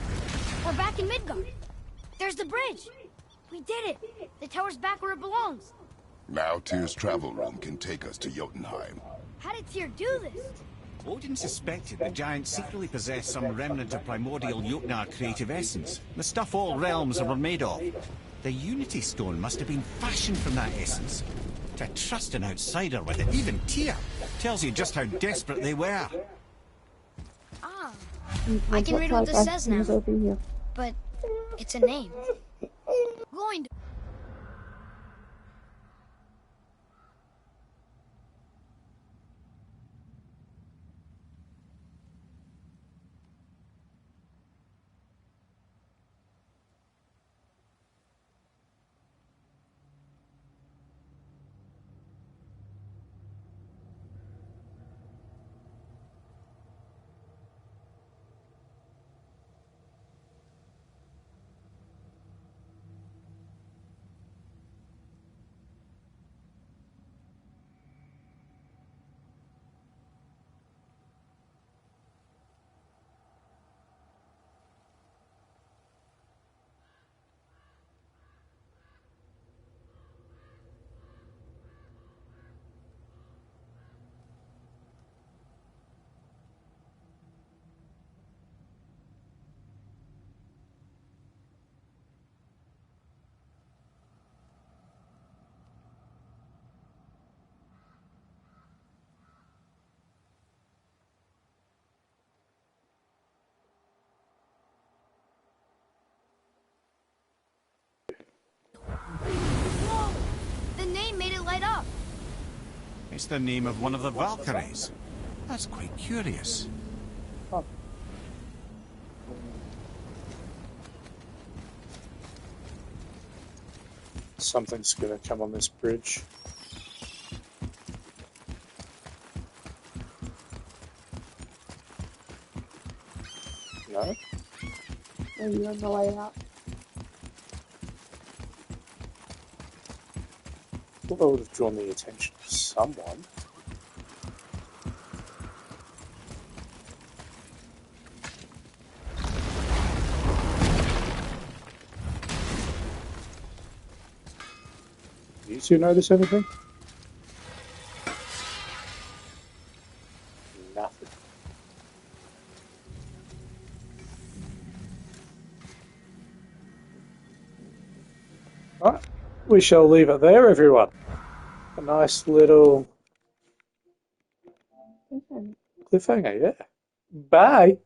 We're back in Midgard. There's the bridge. We did it. The tower's back where it belongs. Now Tyr's travel room can take us to Jotunheim. How did Tyr do this? Odin suspected the giant secretly possessed some remnant of primordial Jotnar creative essence, the stuff all realms were made of. The Unity Stone must have been fashioned from that essence. To trust an outsider with it, even Tyr, tells you just how desperate they were. Ah, I can read what this says now. But it's a name. Going to... Whoa! The name made it light up. It's the name of one of the Valkyries. That's quite curious. Oh. Something's gonna come on this bridge. Are you on the way out? I thought I would have drawn the attention of someone. Do you two notice anything? Nothing. Alright, we shall leave it there, everyone. A nice little cliffhanger, yeah. Bye.